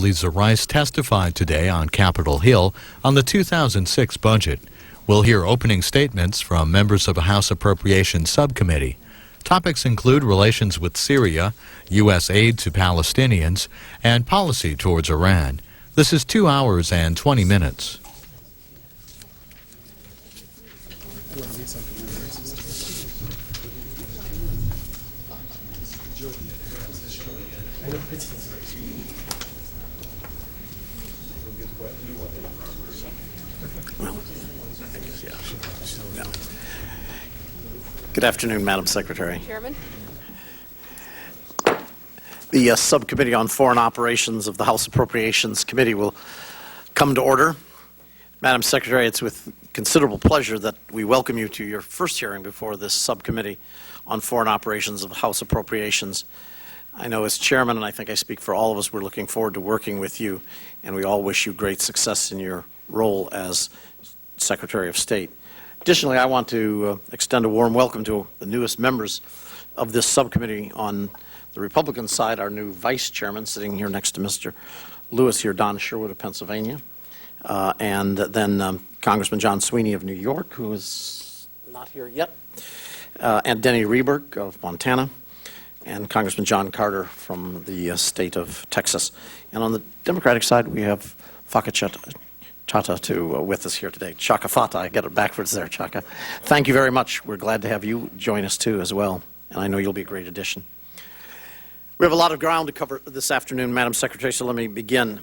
Condoleezza Rice testified today on Capitol Hill on the 2006 budget. We'll hear opening statements from members of the House Appropriations Subcommittee. Topics include relations with Syria, U.S. aid to Palestinians, and policy towards Iran. This is 2 hours and 20 minutes. Good afternoon, Madam Secretary. Chairman. The Subcommittee on Foreign Operations of the House Appropriations Committee will come to order. Madam Secretary, it's with considerable pleasure that we welcome you to your first hearing before this Subcommittee on Foreign Operations of the House Appropriations. I know as Chairman, and I think I speak for all of us, we're looking forward to working with you, and we all wish you great success in your role as Secretary of State. Additionally, I want to extend a warm welcome to the newest members of this subcommittee. On the Republican side, our new Vice Chairman, sitting here next to Mr. Lewis here, Don Sherwood of Pennsylvania, and then Congressman John Sweeney of New York, who is not here yet, and Denny Rehberg of Montana, and Congressman John Carter from the state of Texas. And on the Democratic side, we have Fakachet Chata with us here today. Chaka Fata, I get it backwards there, Chaka. Thank you very much. We're glad to have you join us too as well, and I know you'll be a great addition. We have a lot of ground to cover this afternoon, Madam Secretary, so let me begin.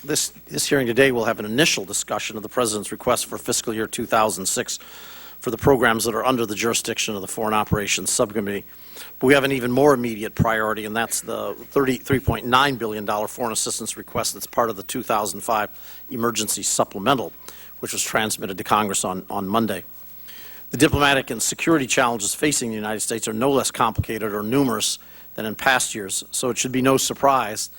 This hearing today will have an initial discussion of the President's request for fiscal year 2006 for the programs that are under the jurisdiction of the Foreign Operations Subcommittee. But we have an even more immediate priority, and that's the $33.9 billion foreign assistance request that's part of the 2005 Emergency Supplemental, which was transmitted to Congress on Monday. The diplomatic and security challenges facing the United States are no less complicated or numerous than in past years, so it should be no surprise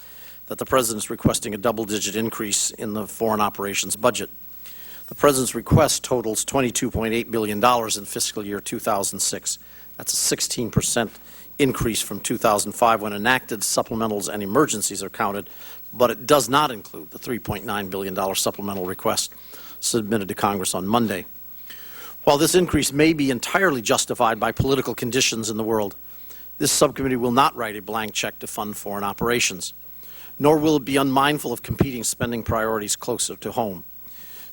that the President is requesting a double-digit increase in the foreign operations budget. The President's request totals $22.8 billion in fiscal year 2006. That's a 16% increase from 2005 when enacted supplementals and emergencies are counted, but it does not include the $3.9 billion supplemental request submitted to Congress on Monday. While this increase may be entirely justified by political conditions in the world, this subcommittee will not write a blank check to fund foreign operations, nor will it be unmindful of competing spending priorities closer to home.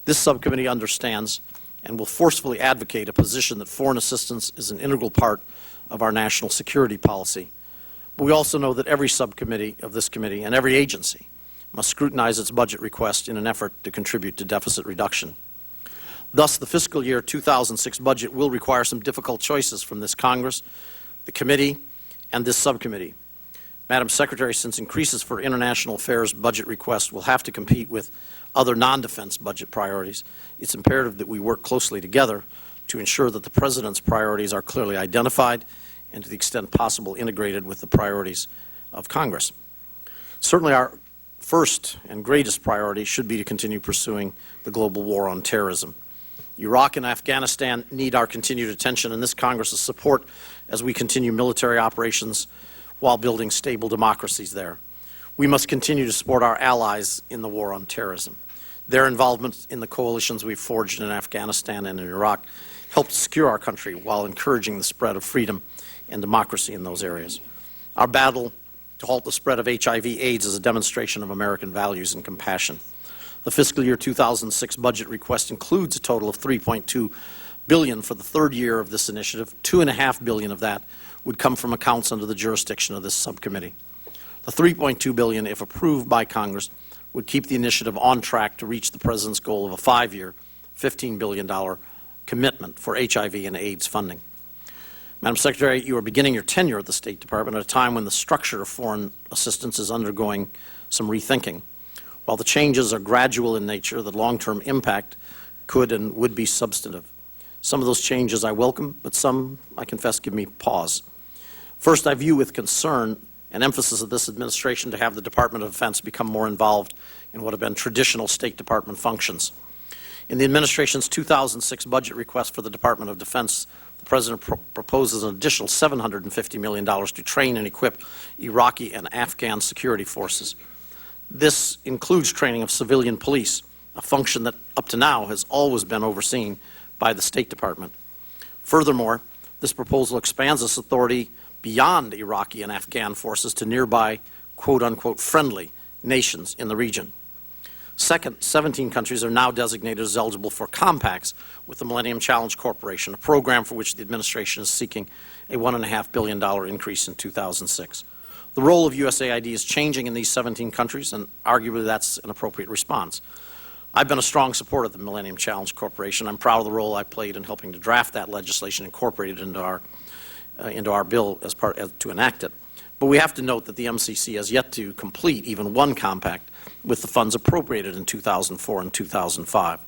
This subcommittee understands and will forcefully advocate a position that foreign assistance is an integral part of our national security policy. But we also know that every subcommittee of this committee and every agency must scrutinize its budget request in an effort to contribute to deficit reduction. Thus, the fiscal year 2006 budget will require some difficult choices from this Congress, the committee, and this subcommittee. Madam Secretary, since increases for international affairs budget requests will have to compete with other non-defense budget priorities, it's imperative that we work closely together to ensure that the President's priorities are clearly identified and, to the extent possible, integrated with the priorities of Congress. Certainly our first and greatest priority should be to continue pursuing the global war on terrorism. Iraq and Afghanistan need our continued attention and this Congress's support as we continue military operations while building stable democracies there. We must continue to support our allies in the war on terrorism. Their involvement in the coalitions we've forged in Afghanistan and in Iraq helped secure our country while encouraging the spread of freedom and democracy in those areas. Our battle to halt the spread of HIV/AIDS is a demonstration of American values and compassion. The fiscal year 2006 budget request includes a total of $3.2 billion for the third year of this initiative. $2.5 billion of that would come from accounts under the jurisdiction of this subcommittee. The $3.2 billion, if approved by Congress, would keep the initiative on track to reach the President's goal of a 5-year, $15 billion commitment for HIV and AIDS funding. Madam Secretary, you are beginning your tenure at the State Department at a time when the structure of foreign assistance is undergoing some rethinking. While the changes are gradual in nature, the long-term impact could and would be substantive. Some of those changes I welcome, but some, I confess, give me pause. First, I view with concern an emphasis of this administration to have the Department of Defense become more involved in what have been traditional State Department functions. In the administration's 2006 budget request for the Department of Defense, the President proposes an additional $750 million to train and equip Iraqi and Afghan security forces. This includes training of civilian police, a function that up to now has always been overseen by the State Department. Furthermore, this proposal expands this authority beyond Iraqi and Afghan forces to nearby, quote-unquote, friendly nations in the region. Second, 17 countries are now designated as eligible for compacts with the Millennium Challenge Corporation, a program for which the administration is seeking a $1.5 billion increase in 2006. The role of USAID is changing in these 17 countries, and arguably that's an appropriate response. I've been a strong supporter of the Millennium Challenge Corporation. I'm proud of the role I played in helping to draft that legislation and incorporate it into our bill to enact it. But we have to note that the MCC has yet to complete even one compact with the funds appropriated in 2004 and 2005.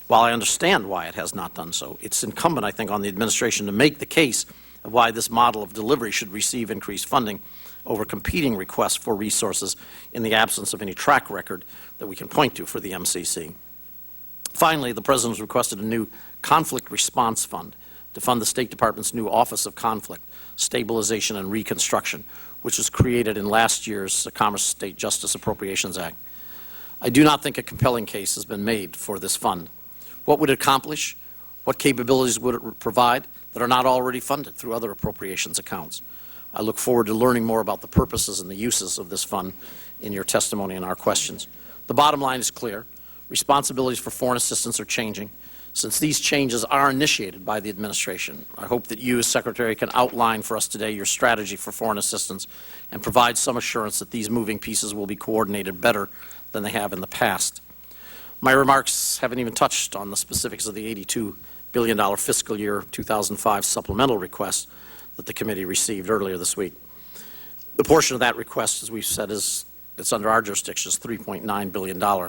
While I understand why it has not done so, it's incumbent, I think, on the administration to make the case of why this model of delivery should receive increased funding over competing requests for resources in the absence of any track record that we can point to for the MCC. Finally, the President has requested a new conflict response fund to fund the State Department's new Office of Conflict, Stabilization, and Reconstruction, which was created in last year's Commerce State Justice Appropriations Act. I do not think a compelling case has been made for this fund. What would it accomplish? What capabilities would it provide that are not already funded through other appropriations accounts? I look forward to learning more about the purposes and the uses of this fund in your testimony and our questions. The bottom line is clear. Responsibilities for foreign assistance are changing. Since these changes are initiated by the administration, I hope that you, as Secretary, can outline for us today your strategy for foreign assistance and provide some assurance that these moving pieces will be coordinated better than they have in the past. My remarks haven't even touched on the specifics of the $82 billion fiscal year 2005 supplemental request that the committee received earlier this week. The portion of that request, as we've said, it's under our jurisdiction, is $3.9 billion.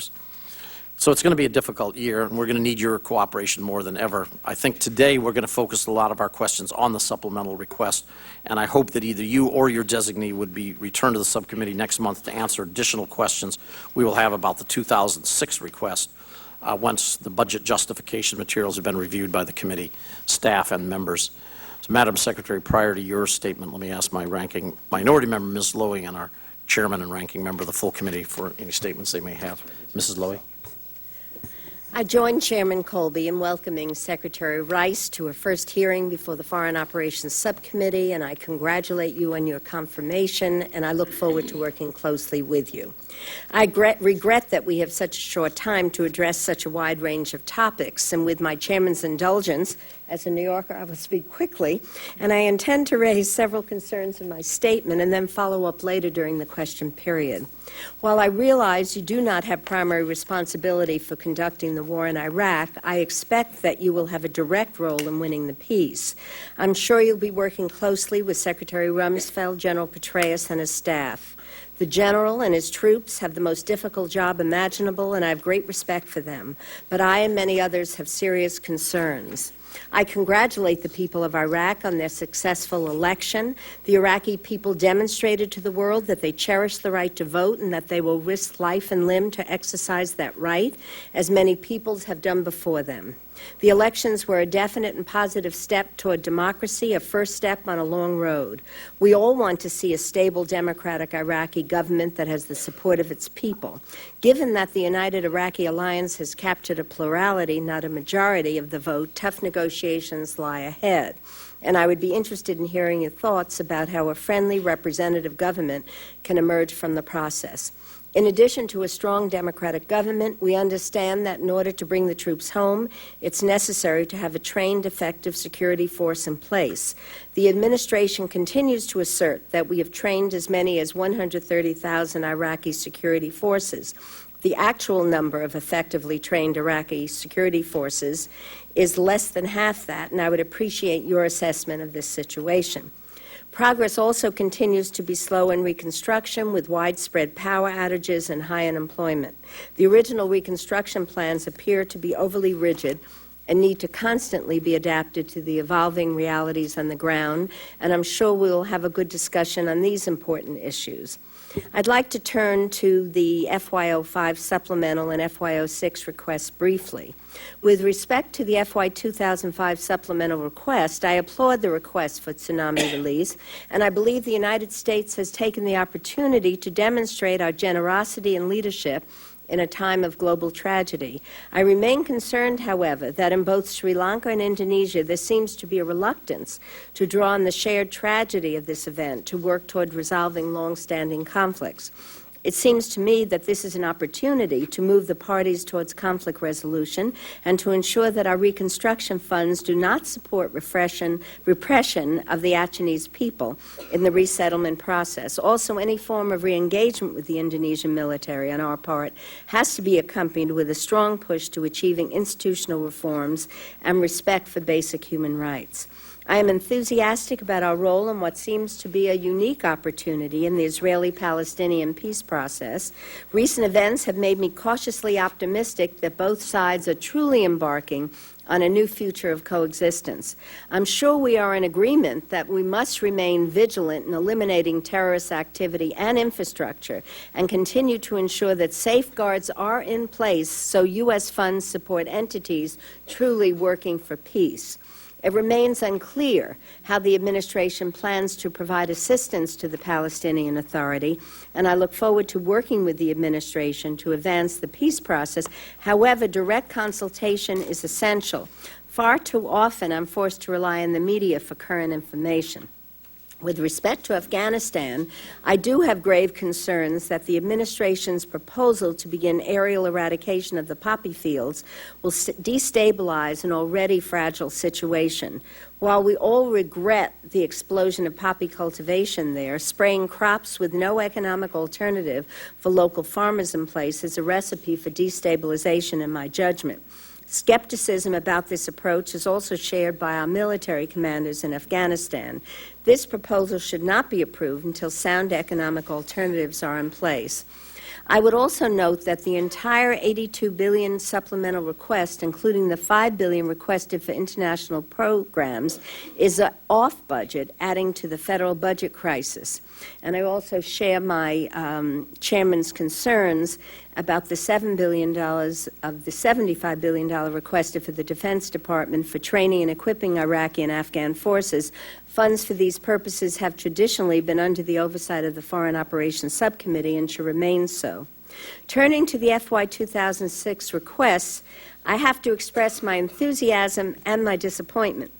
So it's going to be a difficult year, and we're going to need your cooperation more than ever. I think today we're going to focus a lot of our questions on the supplemental request, and I hope that either you or your designee would be returned to the subcommittee next month to answer additional questions we will have about the 2006 request once the budget justification materials have been reviewed by the committee, staff, and members. So, Madam Secretary, prior to your statement, let me ask my ranking minority member, Ms. Lowy, and our chairman and ranking member of the full committee for any statements they may have. Mrs. Lowy. I join Chairman Colby in welcoming Secretary Rice to her first hearing before the Foreign Operations Subcommittee, and I congratulate you on your confirmation, and I look forward to working closely with you. I regret that we have such a short time to address such a wide range of topics, and with my chairman's indulgence, as a New Yorker, I will speak quickly, and I intend to raise several concerns in my statement and then follow up later during the question period. While I realize you do not have primary responsibility for conducting the war in Iraq, I expect that you will have a direct role in winning the peace. I'm sure you'll be working closely with Secretary Rumsfeld, General Petraeus, and his staff. The general and his troops have the most difficult job imaginable, and I have great respect for them. But I and many others have serious concerns. I congratulate the people of Iraq on their successful election. The Iraqi people demonstrated to the world that they cherish the right to vote and that they will risk life and limb to exercise that right, as many peoples have done before them. The elections were a definite and positive step toward democracy, a first step on a long road. We all want to see a stable, democratic Iraqi government that has the support of its people. Given that the United Iraqi Alliance has captured a plurality, not a majority, of the vote, tough negotiations lie ahead. And I would be interested in hearing your thoughts about how a friendly representative government can emerge from the process. In addition to a strong democratic government, we understand that in order to bring the troops home, it's necessary to have a trained, effective security force in place. The administration continues to assert that we have trained as many as 130,000 Iraqi security forces. The actual number of effectively trained Iraqi security forces is less than half that, and I would appreciate your assessment of this situation. Progress also continues to be slow in reconstruction, with widespread power outages and high unemployment. The original reconstruction plans appear to be overly rigid and need to constantly be adapted to the evolving realities on the ground, and I'm sure we'll have a good discussion on these important issues. I'd like to turn to the FY05 supplemental and FY06 requests briefly. With respect to the FY 2005 supplemental request, I applaud the request for tsunami release, and I believe the United States has taken the opportunity to demonstrate our generosity and leadership in a time of global tragedy. I remain concerned, however, that in both Sri Lanka and Indonesia there seems to be a reluctance to draw on the shared tragedy of this event to work toward resolving long-standing conflicts. It seems to me that this is an opportunity to move the parties towards conflict resolution and to ensure that our reconstruction funds do not support repression of the Achinese people in the resettlement process. Also, any form of re-engagement with the Indonesian military on our part has to be accompanied with a strong push to achieving institutional reforms and respect for basic human rights. I am enthusiastic about our role in what seems to be a unique opportunity in the Israeli-Palestinian peace process. Recent events have made me cautiously optimistic that both sides are truly embarking on a new future of coexistence. I'm sure we are in agreement that we must remain vigilant in eliminating terrorist activity and infrastructure and continue to ensure that safeguards are in place so U.S. funds support entities truly working for peace. It remains unclear how the administration plans to provide assistance to the Palestinian Authority, and I look forward to working with the administration to advance the peace process. However, direct consultation is essential. Far too often, I'm forced to rely on the media for current information. With respect to Afghanistan, I do have grave concerns that the administration's proposal to begin aerial eradication of the poppy fields will destabilize an already fragile situation. While we all regret the explosion of poppy cultivation there, spraying crops with no economic alternative for local farmers in place is a recipe for destabilization in my judgment. Skepticism about this approach is also shared by our military commanders in Afghanistan. This proposal should not be approved until sound economic alternatives are in place. I would also note that the entire $82 billion supplemental request, including the $5 billion requested for international programs, is off budget, adding to the federal budget crisis. And I also share my chairman's concerns about the $7 billion of the $75 billion requested for the Defense Department for training and equipping Iraqi and Afghan forces. Funds for these purposes have traditionally been under the oversight of the Foreign Operations Subcommittee and should remain so. Turning to the FY 2006 requests, I have to express my enthusiasm and my disappointment.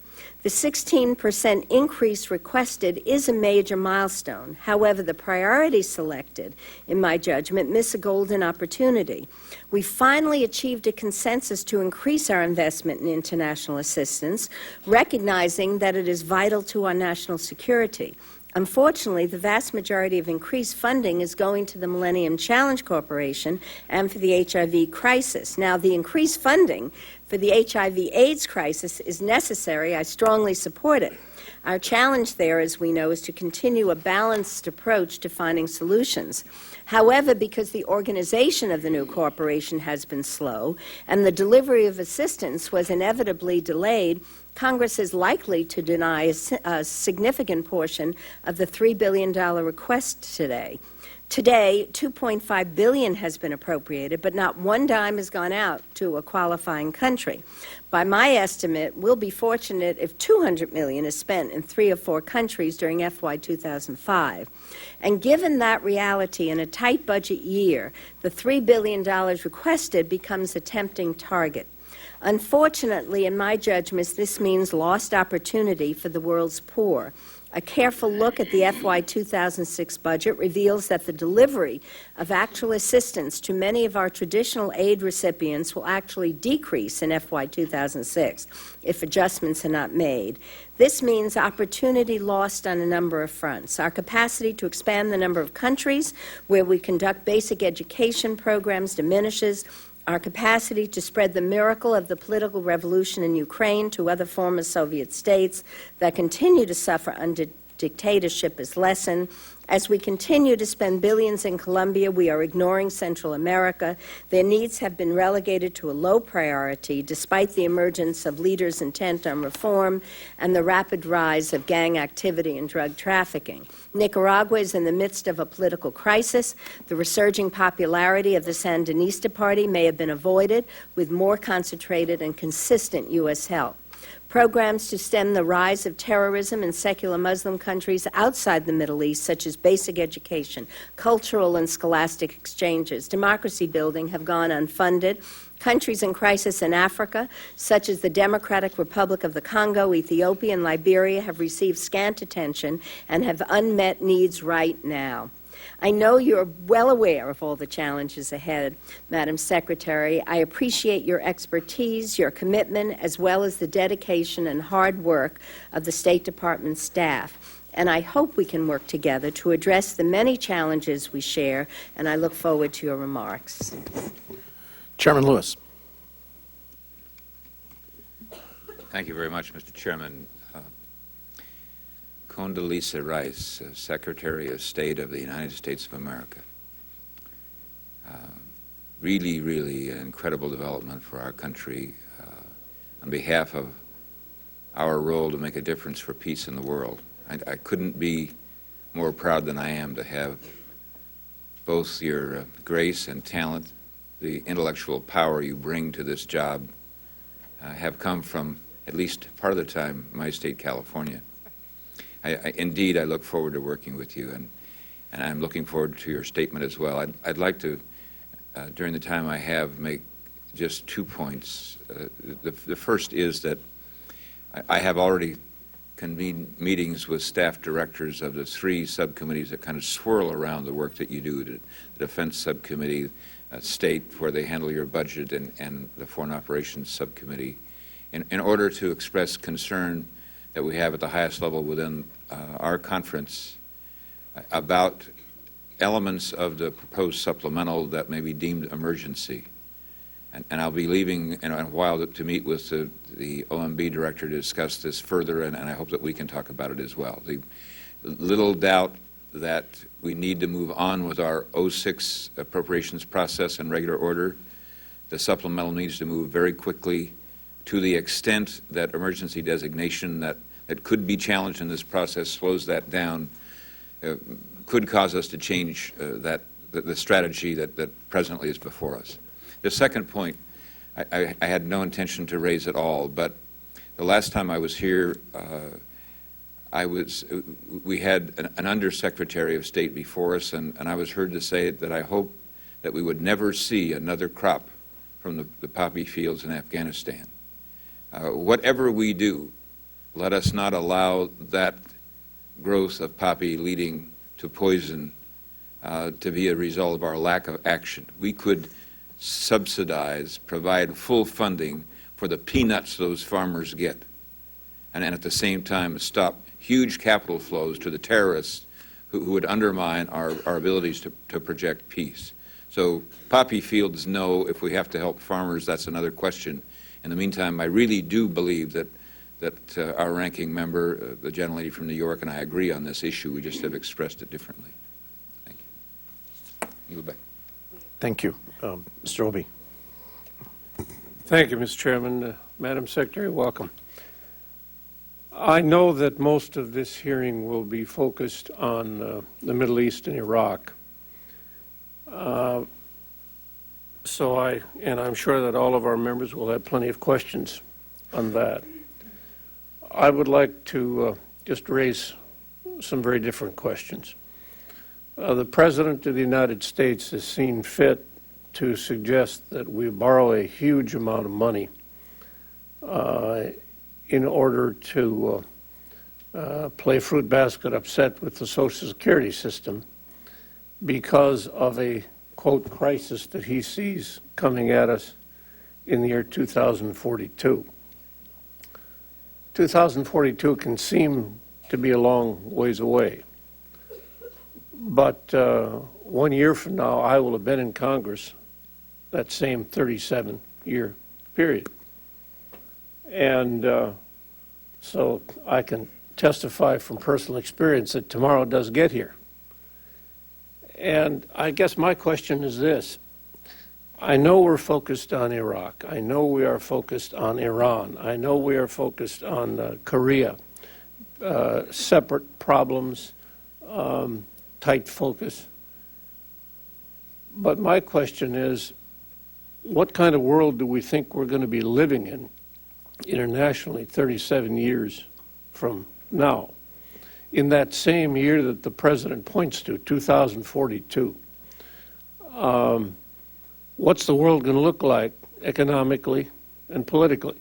The 16% increase requested is a major milestone. However, the priorities selected, in my judgment, miss a golden opportunity. We finally achieved a consensus to increase our investment in international assistance, recognizing that it is vital to our national security. Unfortunately, the vast majority of increased funding is going to the Millennium Challenge Corporation and for the HIV crisis. Now, the increased funding for the HIV/AIDS crisis is necessary. I strongly support it. Our challenge there, as we know, is to continue a balanced approach to finding solutions. However, because the organization of the new corporation has been slow and the delivery of assistance was inevitably delayed, Congress is likely to deny a significant portion of the $3 billion request today. Today, $2.5 billion has been appropriated, but not one dime has gone out to a qualifying country. By my estimate, we'll be fortunate if $200 million is spent in 3 or 4 countries during FY 2005. And given that reality in a tight budget year, the $3 billion requested becomes a tempting target. Unfortunately, in my judgment, this means lost opportunity for the world's poor. A careful look at the FY 2006 budget reveals that the delivery of actual assistance to many of our traditional aid recipients will actually decrease in FY 2006 if adjustments are not made. This means opportunity lost on a number of fronts. Our capacity to expand the number of countries where we conduct basic education programs diminishes. Our capacity to spread the miracle of the political revolution in Ukraine to other former Soviet states that continue to suffer under dictatorship is lessened. As we continue to spend billions in Colombia, we are ignoring Central America. Their needs have been relegated to a low priority, despite the emergence of leaders intent on reform and the rapid rise of gang activity and drug trafficking. Nicaragua is in the midst of a political crisis. The resurging popularity of the Sandinista Party may have been avoided with more concentrated and consistent U.S. help. Programs to stem the rise of terrorism in secular Muslim countries outside the Middle East, such as basic education, cultural and scholastic exchanges, democracy building, have gone unfunded. Countries in crisis in Africa, such as the Democratic Republic of the Congo, Ethiopia, and Liberia, have received scant attention and have unmet needs right now. I know you're well aware of all the challenges ahead, Madam Secretary. I appreciate your expertise, your commitment, as well as the dedication and hard work of the State Department staff. And I hope we can work together to address the many challenges we share, and I look forward to your remarks. Chairman Lewis. Thank you very much, Mr. Chairman. Condoleezza Rice, Secretary of State of the United States of America. Really an incredible development for our country on behalf of our role to make a difference for peace in the world. I couldn't be more proud than I am to have both your grace and talent, the intellectual power you bring to this job, have come from, at least part of the time, my state, California. Indeed, I look forward to working with you, and I'm looking forward to your statement as well. I'd like to, during the time I have, make just 2 points. The first is that I have already convened meetings with staff directors of the 3 subcommittees that kind of swirl around the work that you do, the Defense Subcommittee, State, where they handle your budget, and the Foreign Operations Subcommittee, in order to express concern that we have at the highest level within our conference about elements of the proposed supplemental that may be deemed emergency. And I'll be leaving in a while to meet with the OMB director to discuss this further, and I hope that we can talk about it as well. The little doubt that we need to move on with our 06 appropriations process in regular order. The supplemental needs to move very quickly. To the extent that emergency designation that could be challenged in this process slows that down, could cause us to change the strategy that presently is before us. The second point, I had no intention to raise at all, but the last time I was here, we had an Undersecretary of State before us, and I was heard to say that I hope that we would never see another crop from the poppy fields in Afghanistan. Whatever we do, let us not allow that growth of poppy leading to poison to be a result of our lack of action. We could subsidize, provide full funding for the peanuts those farmers get, and at the same time stop huge capital flows to the terrorists who would undermine our abilities to project peace. So poppy fields, no. If we have to help farmers, that's another question. In the meantime, I really do believe that our ranking member, the gentlelady from New York, and I agree on this issue. We just have expressed it differently. Thank you. Yield back. Thank you. Mr. Obey. Thank you, Mr. Chairman. Madam Secretary, welcome. I know that most of this hearing will be focused on the Middle East and Iraq. And I'm sure that all of our members will have plenty of questions on that. I would like to just raise some very different questions. The President of the United States has seen fit to suggest that we borrow a huge amount of money in order to play fruit basket upset with the Social Security system because of a, quote, crisis that he sees coming at us in the year 2042. 2042 can seem to be a long ways away, but 1 year from now, I will have been in Congress that same 37-year period. And so I can testify from personal experience that tomorrow does get here. And I guess my question is this. I know we're focused on Iraq. I know we are focused on Iran. I know we are focused on Korea. Separate problems, tight focus. But my question is, what kind of world do we think we're going to be living in internationally 37 years from now? In that same year that the President points to, 2042. What's the world going to look like economically and politically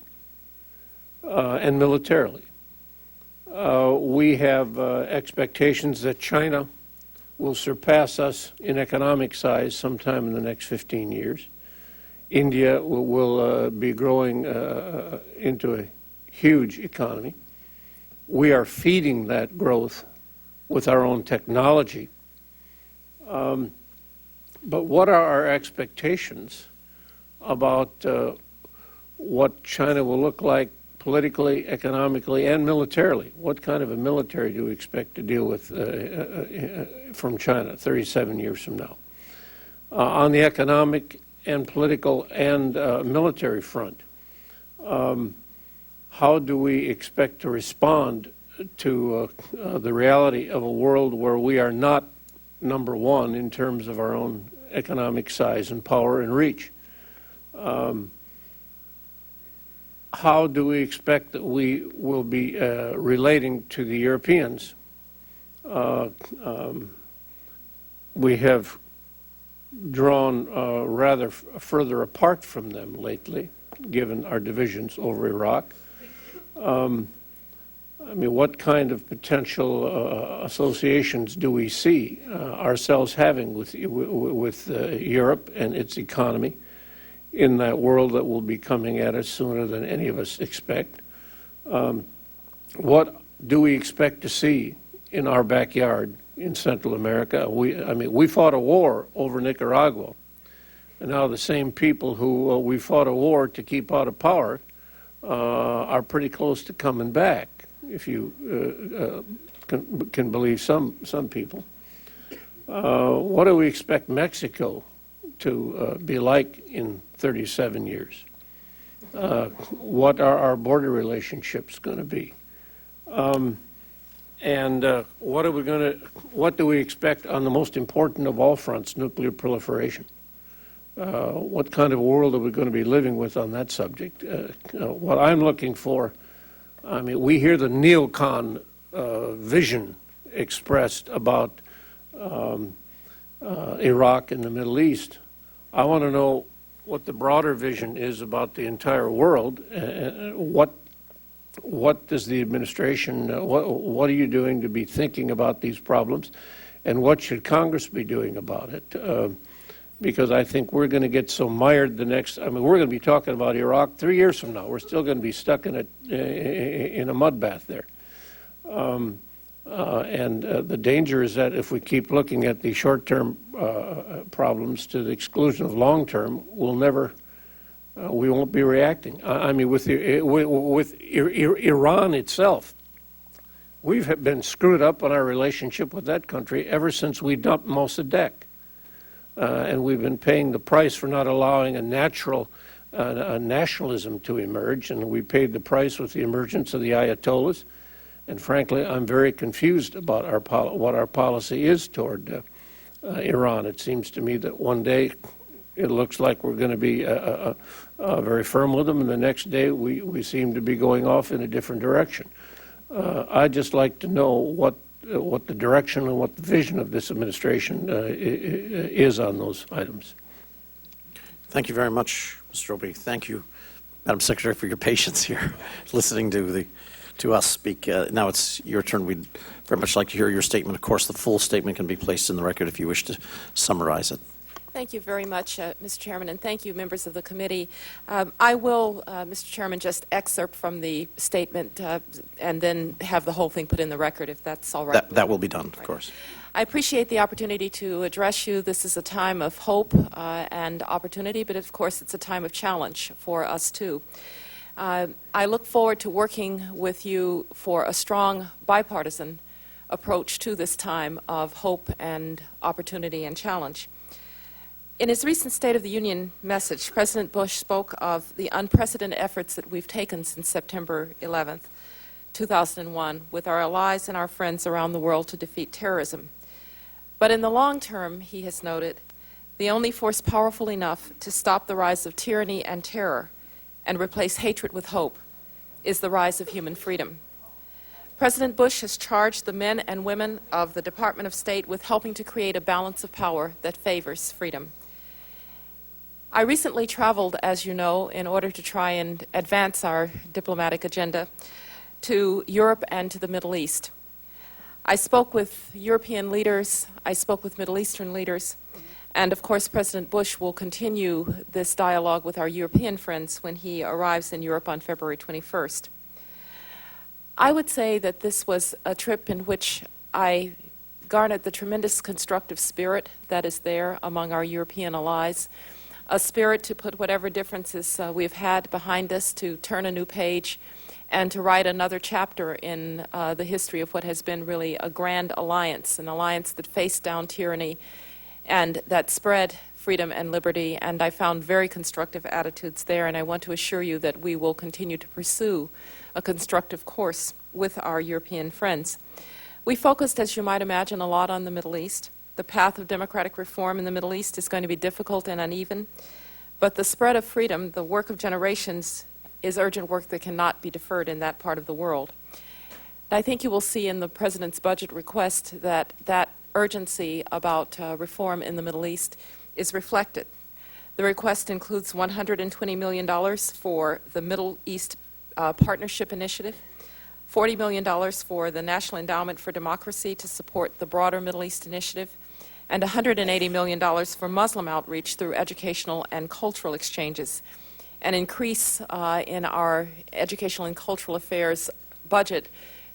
and militarily? We have expectations that China will surpass us in economic size sometime in the next 15 years. India will be growing into a huge economy. We are feeding that growth with our own technology. But what are our expectations about what China will look like politically, economically, and militarily? What kind of a military do we expect to deal with from China 37 years from now? On the economic and political and military front, how do we expect to respond to the reality of a world where we are not number one in terms of our own economic size and power and reach? How do we expect that we will be relating to the Europeans? We have drawn rather further apart from them lately, given our divisions over Iraq. I mean, what kind of potential associations do we see ourselves having with Europe and its economy in that world that will be coming at us sooner than any of us expect? What do we expect to see in our backyard in Central America? We fought a war over Nicaragua, and now the same people who we fought a war to keep out of power are pretty close to coming back, if you can believe some people. What do we expect Mexico to be like in 37 years? What are our border relationships going to be? And what do we expect on the most important of all fronts, nuclear proliferation? What kind of world are we going to be living with on that subject? What I'm looking for, I mean, we hear the neocon vision expressed about Iraq and the Middle East. I want to know what the broader vision is about the entire world. What does the administration, what are you doing to be thinking about these problems? And what should Congress be doing about it? Because I think we're going to get so mired we're going to be talking about Iraq 3 years from now. We're still going to be stuck in a mud bath there. The danger is that if we keep looking at the short-term problems to the exclusion of long-term, we won't be reacting. I mean, with Iran itself, we've been screwed up on our relationship with that country ever since we dumped Mossadegh. And we've been paying the price for not allowing a nationalism to emerge, and we paid the price with the emergence of the Ayatollahs. And frankly, I'm very confused about what our policy is toward Iran. It seems to me that one day it looks like we're going to be very firm with them, and the next day we seem to be going off in a different direction. I'd just like to know what the direction and what the vision of this administration is on those items. Thank you very much, Mr. Obey. Thank you, Madam Secretary, for your patience here, listening to us speak. Now it's your turn. We'd very much like to hear your statement. Of course, the full statement can be placed in the record if you wish to summarize it. Thank you very much, Mr. Chairman, and thank you, members of the committee. I will, Mr. Chairman, just excerpt from the statement and then have the whole thing put in the record, if that's all right. That will be done, of course. I appreciate the opportunity to address you. This is a time of hope and opportunity, but of course it's a time of challenge for us too. I look forward to working with you for a strong bipartisan approach to this time of hope and opportunity and challenge. In his recent State of the Union message, President Bush spoke of the unprecedented efforts that we've taken since September 11th, 2001, with our allies and our friends around the world to defeat terrorism. But in the long term, he has noted, the only force powerful enough to stop the rise of tyranny and terror and replace hatred with hope is the rise of human freedom. President Bush has charged the men and women of the Department of State with helping to create a balance of power that favors freedom. I recently traveled, as you know, in order to try and advance our diplomatic agenda to Europe and to the Middle East. I spoke with European leaders, I spoke with Middle Eastern leaders, and of course President Bush will continue this dialogue with our European friends when he arrives in Europe on February 21st. I would say that this was a trip in which I garnered the tremendous constructive spirit that is there among our European allies, a spirit to put whatever differences we've had behind us, to turn a new page, and to write another chapter in the history of what has been really a grand alliance, an alliance that faced down tyranny and that spread freedom and liberty. And I found very constructive attitudes there, and I want to assure you that we will continue to pursue a constructive course with our European friends. We focused, as you might imagine, a lot on the Middle East. The path of democratic reform in the Middle East is going to be difficult and uneven, but the spread of freedom, the work of generations, is urgent work that cannot be deferred in that part of the world. I think you will see in the President's budget request that that urgency about reform in the Middle East is reflected. The request includes $120 million for the Middle East Partnership Initiative, $40 million for the National Endowment for Democracy to support the broader Middle East initiative, and $180 million for Muslim outreach through educational and cultural exchanges. An increase in our educational and cultural affairs budget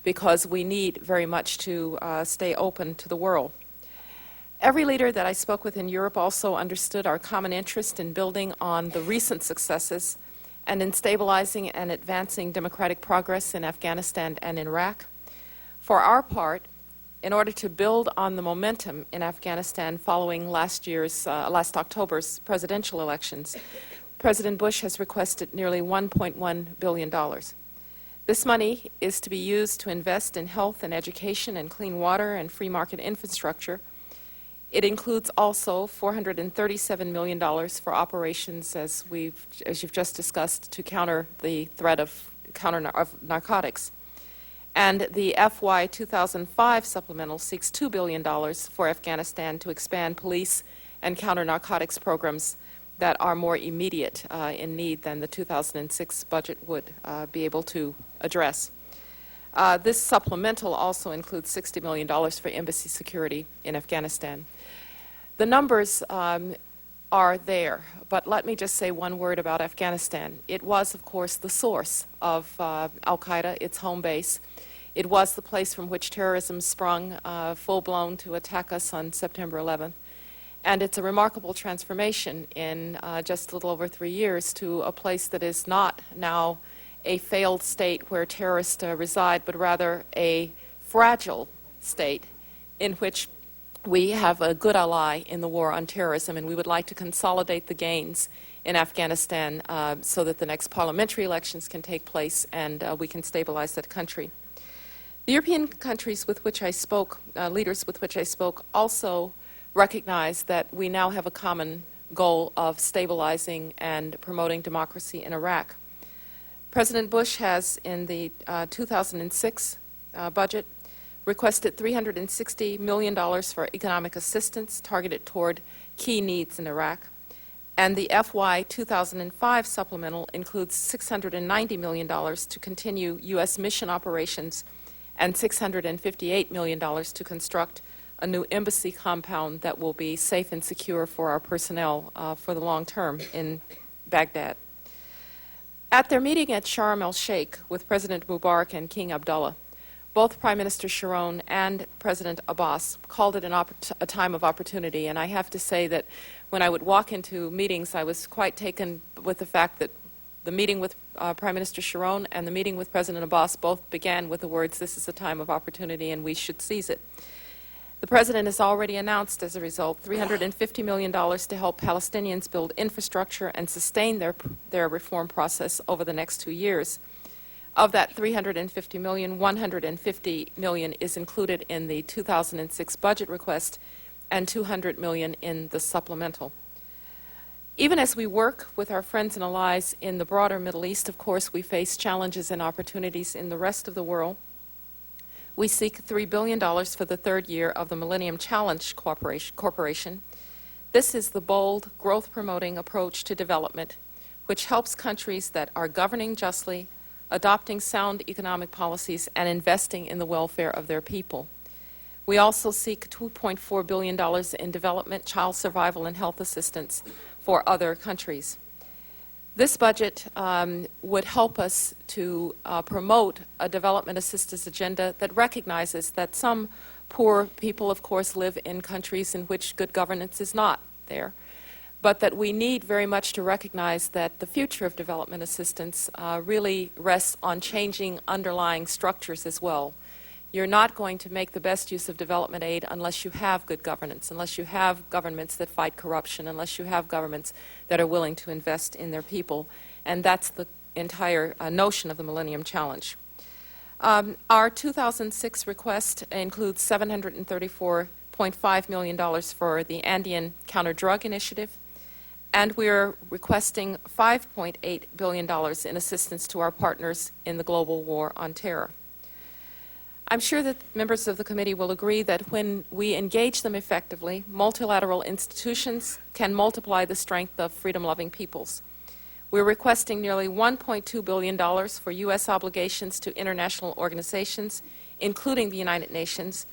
because we need very much to stay open to the world. Every leader that I spoke with in Europe also understood our common interest in building on the recent successes and in stabilizing and advancing democratic progress in Afghanistan and in Iraq. For our part, in order to build on the momentum in Afghanistan following last October's presidential elections, President Bush has requested nearly $1.1 billion. This money is to be used to invest in health and education and clean water and free market infrastructure. It includes also $437 million for operations, as you've just discussed, to counter the threat of narcotics. And the FY 2005 supplemental seeks $2 billion for Afghanistan to expand police and counter-narcotics programs that are more immediate in need than the 2006 budget would be able to address. This supplemental also includes $60 million for embassy security in Afghanistan. The numbers are there, but let me just say one word about Afghanistan. It was, of course, the source of al-Qaeda, its home base. It was the place from which terrorism sprung full-blown to attack us on September 11th. And it's a remarkable transformation in just a little over 3 years to a place that is not now a failed state where terrorists reside, but rather a fragile state in which we have a good ally in the war on terrorism, and we would like to consolidate the gains in Afghanistan so that the next parliamentary elections can take place and we can stabilize that country. The European countries with which I spoke, leaders with which I spoke, also recognize that we now have a common goal of stabilizing and promoting democracy in Iraq. President Bush has, in the 2006 budget, requested $360 million for economic assistance targeted toward key needs in Iraq. And the FY 2005 supplemental includes $690 million to continue U.S. mission operations and $658 million to construct a new embassy compound that will be safe and secure for our personnel for the long term in Baghdad. At their meeting at Sharm el-Sheikh with President Mubarak and King Abdullah, both Prime Minister Sharon and President Abbas called it a time of opportunity, and I have to say that when I would walk into meetings, I was quite taken with the fact that The meeting with Prime Minister Sharon and the meeting with President Abbas both began with the words, "This is a time of opportunity and we should seize it." The President has already announced, as a result, $350 million to help Palestinians build infrastructure and sustain their reform process over the next 2 years. Of that $350 million, $150 million is included in the 2006 budget request and $200 million in the supplemental. Even as we work with our friends and allies in the broader Middle East, of course, we face challenges and opportunities in the rest of the world. We seek $3 billion for the third year of the Millennium Challenge Corporation. This is the bold, growth-promoting approach to development, which helps countries that are governing justly, adopting sound economic policies, and investing in the welfare of their people. We also seek $2.4 billion in development, child survival, and health assistance for other countries. This budget would help us to promote a development assistance agenda that recognizes that some poor people, of course, live in countries in which good governance is not there, but that we need very much to recognize that the future of development assistance really rests on changing underlying structures as well. You're not going to make the best use of development aid unless you have good governance, unless you have governments that fight corruption, unless you have governments that are willing to invest in their people. And that's the entire notion of the Millennium Challenge. Our 2006 request includes $734.5 million for the Andean Counter-Drug Initiative, and we're requesting $5.8 billion in assistance to our partners in the global war on terror. I'm sure that members of the committee will agree that when we engage them effectively, multilateral institutions can multiply the strength of freedom-loving peoples. We're requesting nearly $1.2 billion for U.S. obligations to international organizations, including the United Nations,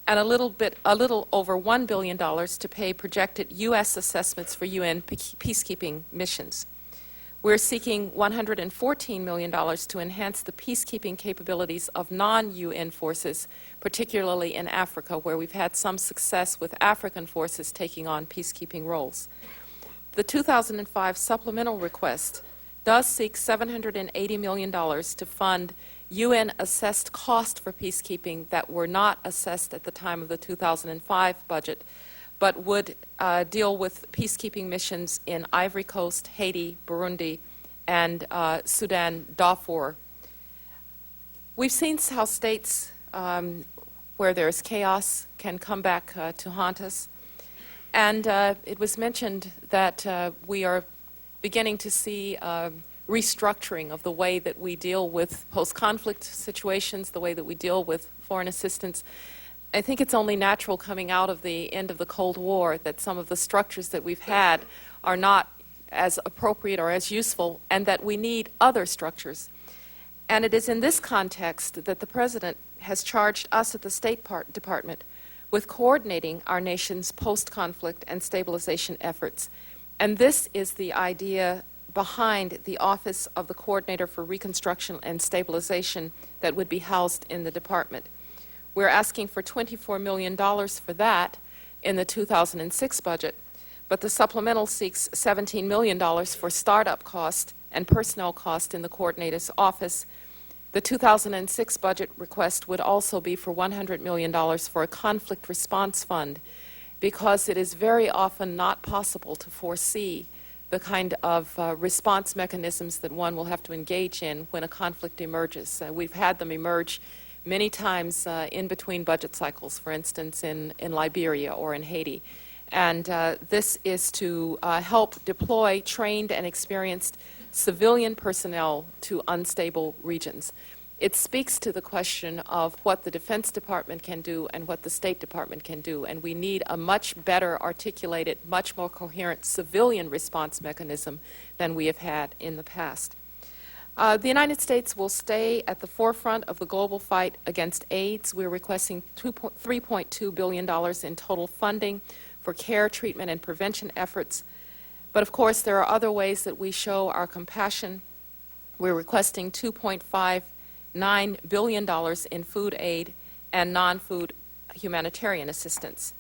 and a little over $1 billion to pay projected U.S. assessments for UN peacekeeping missions. We're seeking $114 million to enhance the peacekeeping capabilities of non-UN forces, particularly in Africa, where we've had some success with African forces taking on peacekeeping roles. The 2005 supplemental request does seek $780 million to fund UN-assessed costs for peacekeeping that were not assessed at the time of the 2005 budget, but would deal with peacekeeping missions in Ivory Coast, Haiti, Burundi, and Sudan, Darfur. We've seen how states where there's chaos can come back to haunt us. And it was mentioned that we are beginning to see restructuring of the way that we deal with post-conflict situations, the way that we deal with foreign assistance. I think it's only natural coming out of the end of the Cold War that some of the structures that we've had are not as appropriate or as useful, and that we need other structures. And it is in this context that the President has charged us at the State Department with coordinating our nation's post-conflict and stabilization efforts. And this is the idea behind the Office of the Coordinator for Reconstruction and Stabilization that would be housed in the department. We're asking for $24 million for that in the 2006 budget, but the supplemental seeks $17 million for startup cost and personnel cost in the coordinator's office. The 2006 budget request would also be for $100 million for a conflict response fund, because it is very often not possible to foresee the kind of response mechanisms that one will have to engage in when a conflict emerges. We've had them emerge many times in between budget cycles, for instance, in Liberia or in Haiti. And this is to help deploy trained and experienced civilian personnel to unstable regions. It speaks to the question of what the Defense Department can do and what the State Department can do, and we need a much better articulated, much more coherent civilian response mechanism than we have had in the past. The United States will stay at the forefront of the global fight against AIDS. We're requesting $3.2 billion in total funding for care, treatment, and prevention efforts. But of course, there are other ways that we show our compassion. We're requesting $2.59 billion in food aid and non-food humanitarian assistance.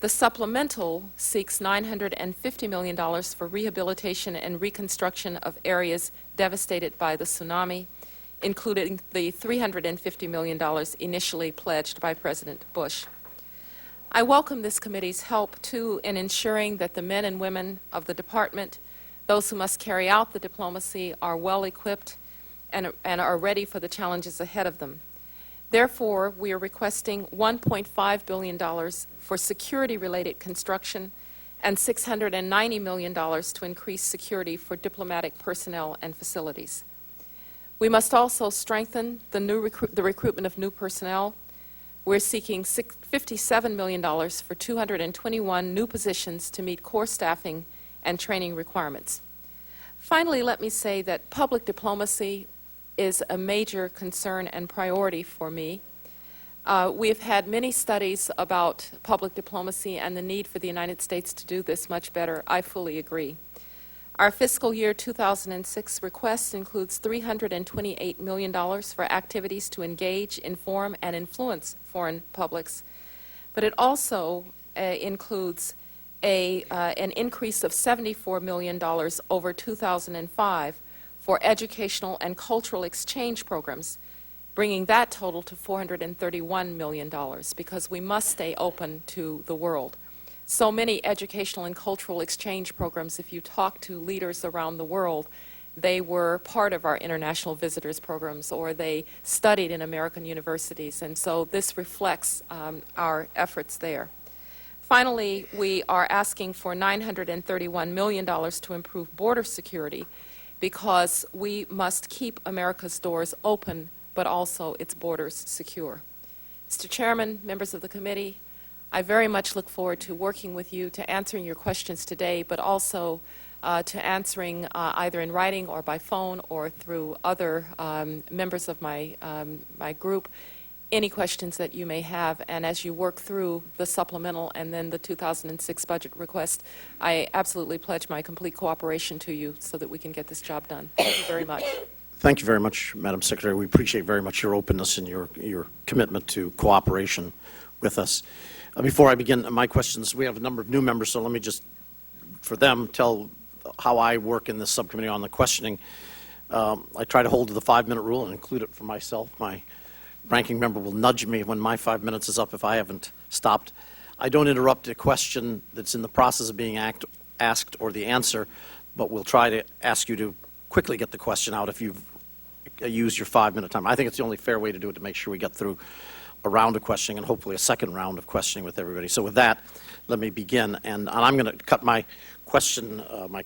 The supplemental seeks $950 million for rehabilitation and reconstruction of areas devastated by the tsunami, including the $350 million initially pledged by President Bush. I welcome this committee's help, too, in ensuring that the men and women of the department, those who must carry out the diplomacy, are well equipped and are ready for the challenges ahead of them. Therefore, we are requesting $1.5 billion for security-related construction and $690 million to increase security for diplomatic personnel and facilities. We must also strengthen the recruitment of new personnel. We're seeking $57 million for 221 new positions to meet core staffing and training requirements. Finally, let me say that public diplomacy is a major concern and priority for me. We have had many studies about public diplomacy and the need for the United States to do this much better. I fully agree. Our fiscal year 2006 request includes $328 million for activities to engage, inform, and influence foreign publics, but it also includes an increase of $74 million over 2005 for educational and cultural exchange programs, bringing that total to $431 million, because we must stay open to the world. So many educational and cultural exchange programs, if you talk to leaders around the world, they were part of our international visitors programs, or they studied in American universities, and so this reflects our efforts there. Finally, we are asking for $931 million to improve border security, because we must keep America's doors open, but also its borders secure. Mr. Chairman, members of the committee, I very much look forward to working with you, to answering your questions today, but also to answering either in writing or by phone or through other members of my group any questions that you may have. And as you work through the supplemental and then the 2006 budget request, I absolutely pledge my complete cooperation to you so that we can get this job done. Thank you very much. Thank you very much, Madam Secretary. We appreciate very much your openness and your commitment to cooperation with us. Before I begin my questions, we have a number of new members, so let me just, for them, tell how I work in this subcommittee on the questioning. I try to hold to the 5-minute rule and include it for myself. My ranking member will nudge me when my 5 minutes is up if I haven't stopped. I don't interrupt a question that's in the process of being asked or the answer, but we'll try to ask you to quickly get the question out if you've used your 5-minute time. I think it's the only fair way to do it, to make sure we get through a round of questioning and hopefully a second round of questioning with everybody. So with that, let me begin. And I'm going to cut my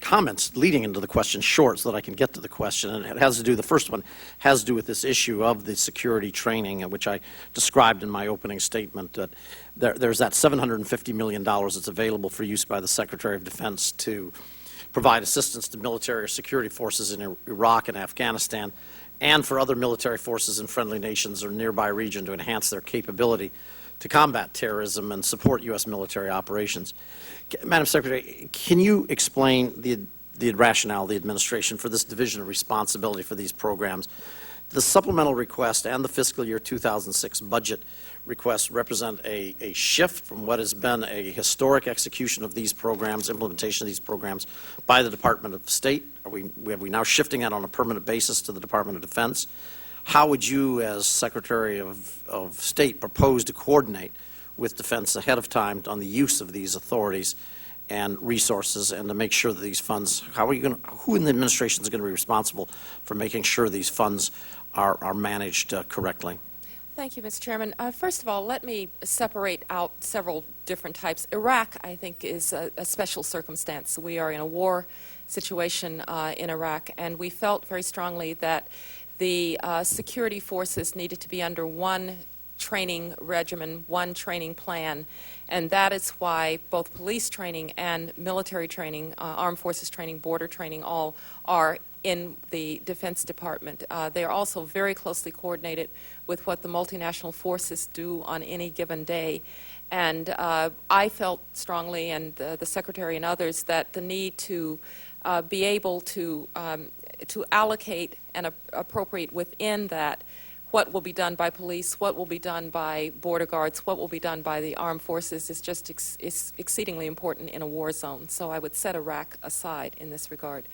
comments leading into the question short so that I can get to the question. And it has to do, the first one has to do with this issue of the security training, which I described in my opening statement. That there's that $750 million that's available for use by the Secretary of Defense to provide assistance to military or security forces in Iraq and Afghanistan, and for other military forces in friendly nations or nearby region to enhance their capability to combat terrorism and support U.S. military operations. Madam Secretary, can you explain the rationale of the administration for this division of responsibility for these programs? The supplemental request and the fiscal year 2006 budget request represent a shift from what has been a historic execution of these programs, implementation of these programs by the Department of State. Are we now shifting that on a permanent basis to the Department of Defense? How would you, as Secretary of State, propose to coordinate with Defense ahead of time on the use of these authorities and resources, and to make sure that these funds, who in the administration is going to be responsible for making sure these funds are managed correctly? Thank you, Mr. Chairman. First of all, let me separate out several different types. Iraq, I think, is a special circumstance. We are in a war situation in Iraq, and we felt very strongly that the security forces needed to be under one training regimen, one training plan, and that is why both police training and military training, armed forces training, border training, all are in the Defense Department. They are also very closely coordinated with what the multinational forces do on any given day. And I felt strongly, and the Secretary and others, that the need to be able to allocate and appropriate within that what will be done by police, what will be done by border guards, what will be done by the armed forces is just is exceedingly important in a war zone. So I would set Iraq aside in this regard.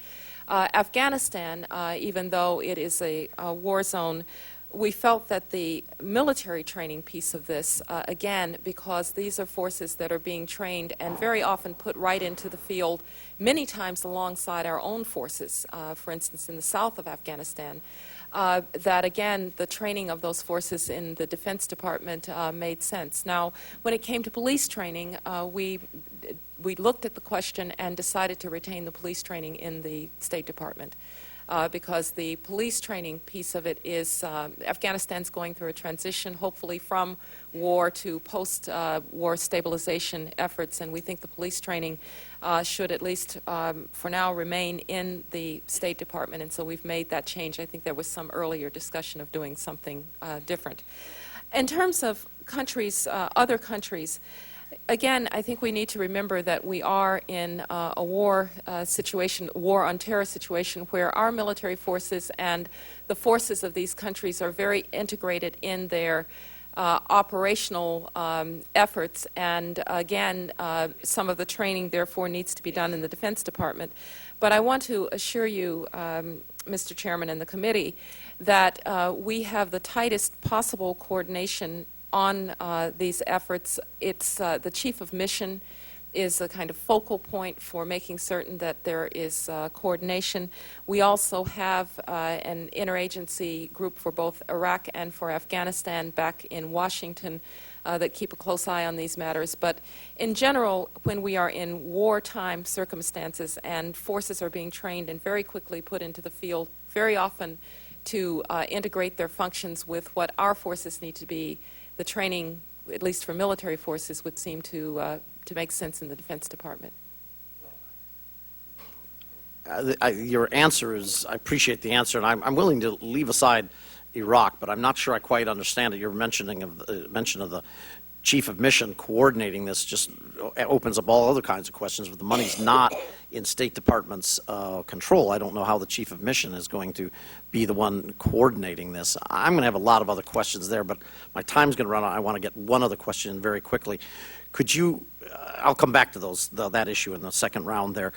Afghanistan, even though it is a war zone, we felt that the military training piece of this, again, because these are forces that are being trained and very often put right into the field, many times alongside our own forces, for instance, in the south of Afghanistan, that, again, the training of those forces in the Defense Department made sense. Now, when it came to police training, we looked at the question and decided to retain the police training in the State Department. Because the police training piece of it is, Afghanistan's going through a transition, hopefully from war to post-war stabilization efforts, and we think the police training should at least for now remain in the State Department, and so we've made that change. I think there was some earlier discussion of doing something different. In terms of countries, other countries, again, I think we need to remember that we are in a war situation, war on terror situation, where our military forces and the forces of these countries are very integrated in their operational efforts, and again, some of the training therefore needs to be done in the Defense Department. But I want to assure you, Mr. Chairman and the committee, that we have the tightest possible coordination on these efforts. It's the Chief of Mission is a kind of focal point for making certain that there is coordination. We also have an interagency group for both Iraq and for Afghanistan back in Washington that keep a close eye on these matters. But in general, when we are in wartime circumstances and forces are being trained and very quickly put into the field, very often to integrate their functions with what our forces need to be, the training, at least for military forces, would seem to make sense in the Defense Department. Your answer is, I appreciate the answer, and I'm willing to leave aside Iraq, but I'm not sure I quite understand it. Your mention of the Chief of Mission coordinating this just opens up all other kinds of questions, but the money's not in State Department's control. I don't know how the Chief of Mission is going to be the one coordinating this. I'm going to have a lot of other questions there, but my time's going to run out. I want to get one other question in very quickly. Could you, I'll come back to that issue in the second round there.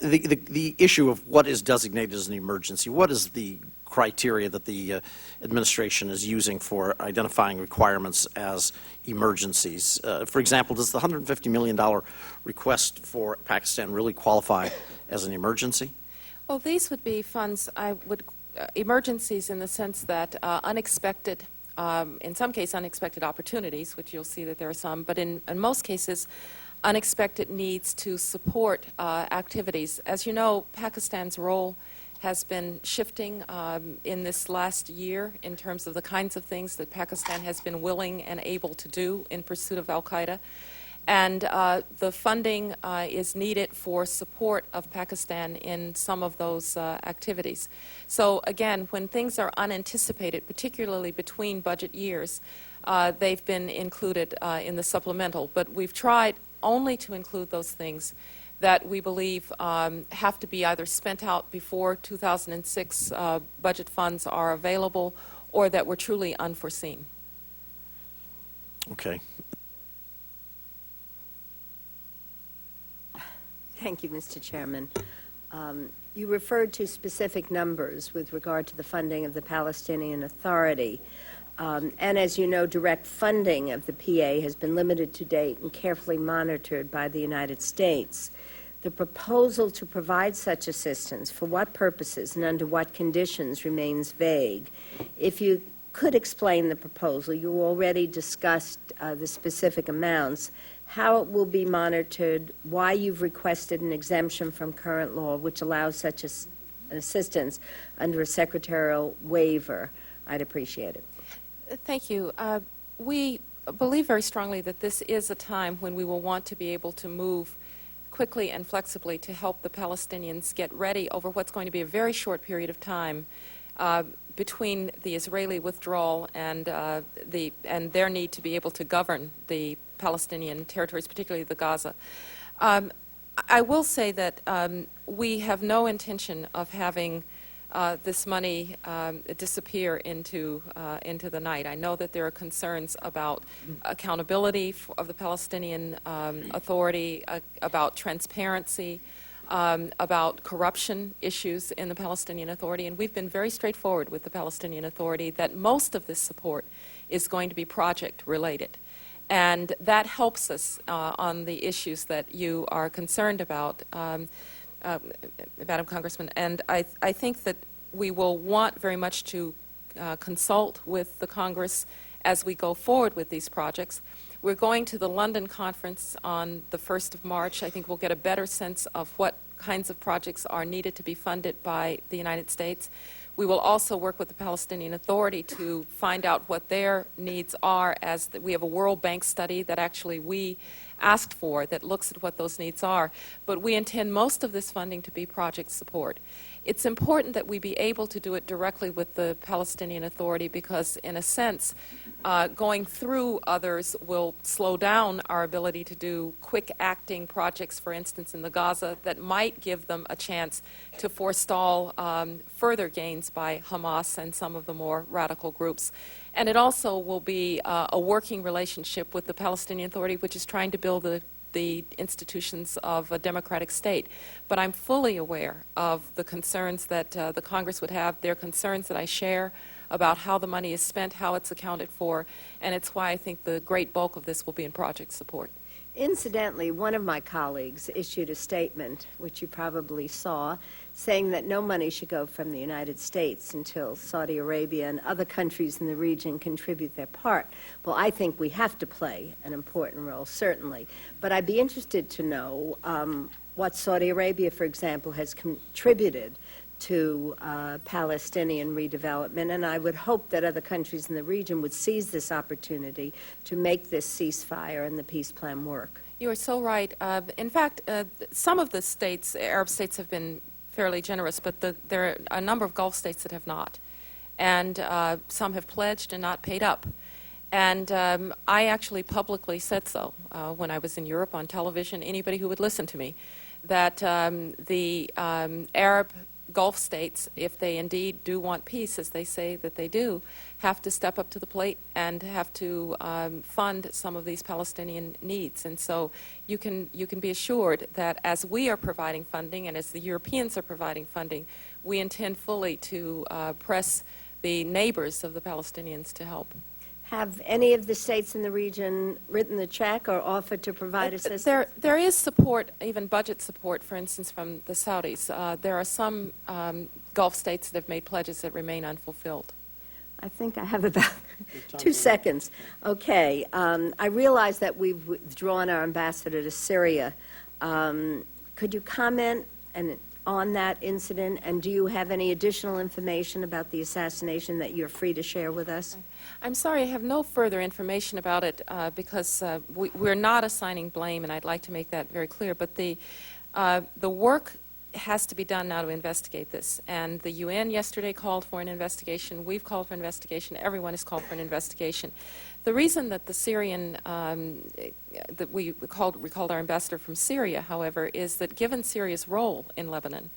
The issue of what is designated as an emergency, what is the criteria that the administration is using for identifying requirements as emergencies? For example, does the $150 million request for Pakistan really qualify as an emergency? Well, these would be funds, emergencies in the sense that unexpected, in some cases unexpected opportunities, which you'll see that there are some, but in most cases unexpected needs to support activities. As you know, Pakistan's role has been shifting in this last year in terms of the kinds of things that Pakistan has been willing and able to do in pursuit of al-Qaeda. And the funding is needed for support of Pakistan in some of those activities. So again, when things are unanticipated, particularly between budget years, they've been included in the supplemental. But we've tried only to include those things that we believe have to be either spent out before 2006 budget funds are available or that were truly unforeseen. Okay. Thank you, Mr. Chairman. You referred to specific numbers with regard to the funding of the Palestinian Authority. And as you know, direct funding of the PA has been limited to date and carefully monitored by the United States. The proposal to provide such assistance, for what purposes and under what conditions, remains vague. If you could explain the proposal, you already discussed the specific amounts, how it will be monitored, why you've requested an exemption from current law which allows such assistance under a secretarial waiver. I'd appreciate it. Thank you. We believe very strongly that this is a time when we will want to be able to move quickly and flexibly to help the Palestinians get ready over what's going to be a very short period of time between the Israeli withdrawal and their need to be able to govern the Palestinian territories, particularly the Gaza. I will say that we have no intention of having this money disappear into the night. I know that there are concerns about accountability of the Palestinian Authority, about transparency, about corruption issues in the Palestinian Authority, and we've been very straightforward with the Palestinian Authority that most of this support is going to be project-related. And that helps us on the issues that you are concerned about, Madam Congressman. And I think that we will want very much to consult with the Congress as we go forward with these projects. We're going to the London conference on the 1st of March. I think we'll get a better sense of what kinds of projects are needed to be funded by the United States. We will also work with the Palestinian Authority to find out what their needs are, as we have a World Bank study that actually we asked for that looks at what those needs are. But we intend most of this funding to be project support. It's important that we be able to do it directly with the Palestinian Authority because, in a sense, going through others will slow down our ability to do quick-acting projects, for instance, in the Gaza, that might give them a chance to forestall further gains by Hamas and some of the more radical groups. And it also will be a working relationship with the Palestinian Authority, which is trying to build the institutions of a democratic state. But I'm fully aware of the concerns that the Congress would have. They're concerns that I share about how the money is spent, how it's accounted for, and it's why I think the great bulk of this will be in project support. Incidentally, one of my colleagues issued a statement, which you probably saw, saying that no money should go from the United States until Saudi Arabia and other countries in the region contribute their part. Well, I think we have to play an important role, certainly. But I'd be interested to know what Saudi Arabia, for example, has contributed to Palestinian redevelopment, and I would hope that other countries in the region would seize this opportunity to make this ceasefire and the peace plan work. You are so right. In fact, some of the states, Arab states, have been fairly generous, but there are a number of Gulf states that have not. And some have pledged and not paid up. And I actually publicly said so when I was in Europe on television, anybody who would listen to me, that the Arab Gulf states, if they indeed do want peace, as they say that they do, have to step up to the plate and have to fund some of these Palestinian needs. And so you can be assured that as we are providing funding and as the Europeans are providing funding, we intend fully to press the neighbors of the Palestinians to help. Have any of the states in the region written the check or offered to provide assistance? There is support, even budget support, for instance, from the Saudis. There are some Gulf states that have made pledges that remain unfulfilled. I think I have about 2 seconds. Okay. I realize that we've withdrawn our ambassador to Syria. Could you comment on that incident, and do you have any additional information about the assassination that you're free to share with us? I'm sorry, I have no further information about it because we're not assigning blame, and I'd like to make that very clear. But the work has to be done now to investigate this. And the UN yesterday called for an investigation. We've called for an investigation. Everyone has called for an investigation. The reason that the Syrian, that we called our ambassador from Syria, however, is that given Syria's role in Lebanon,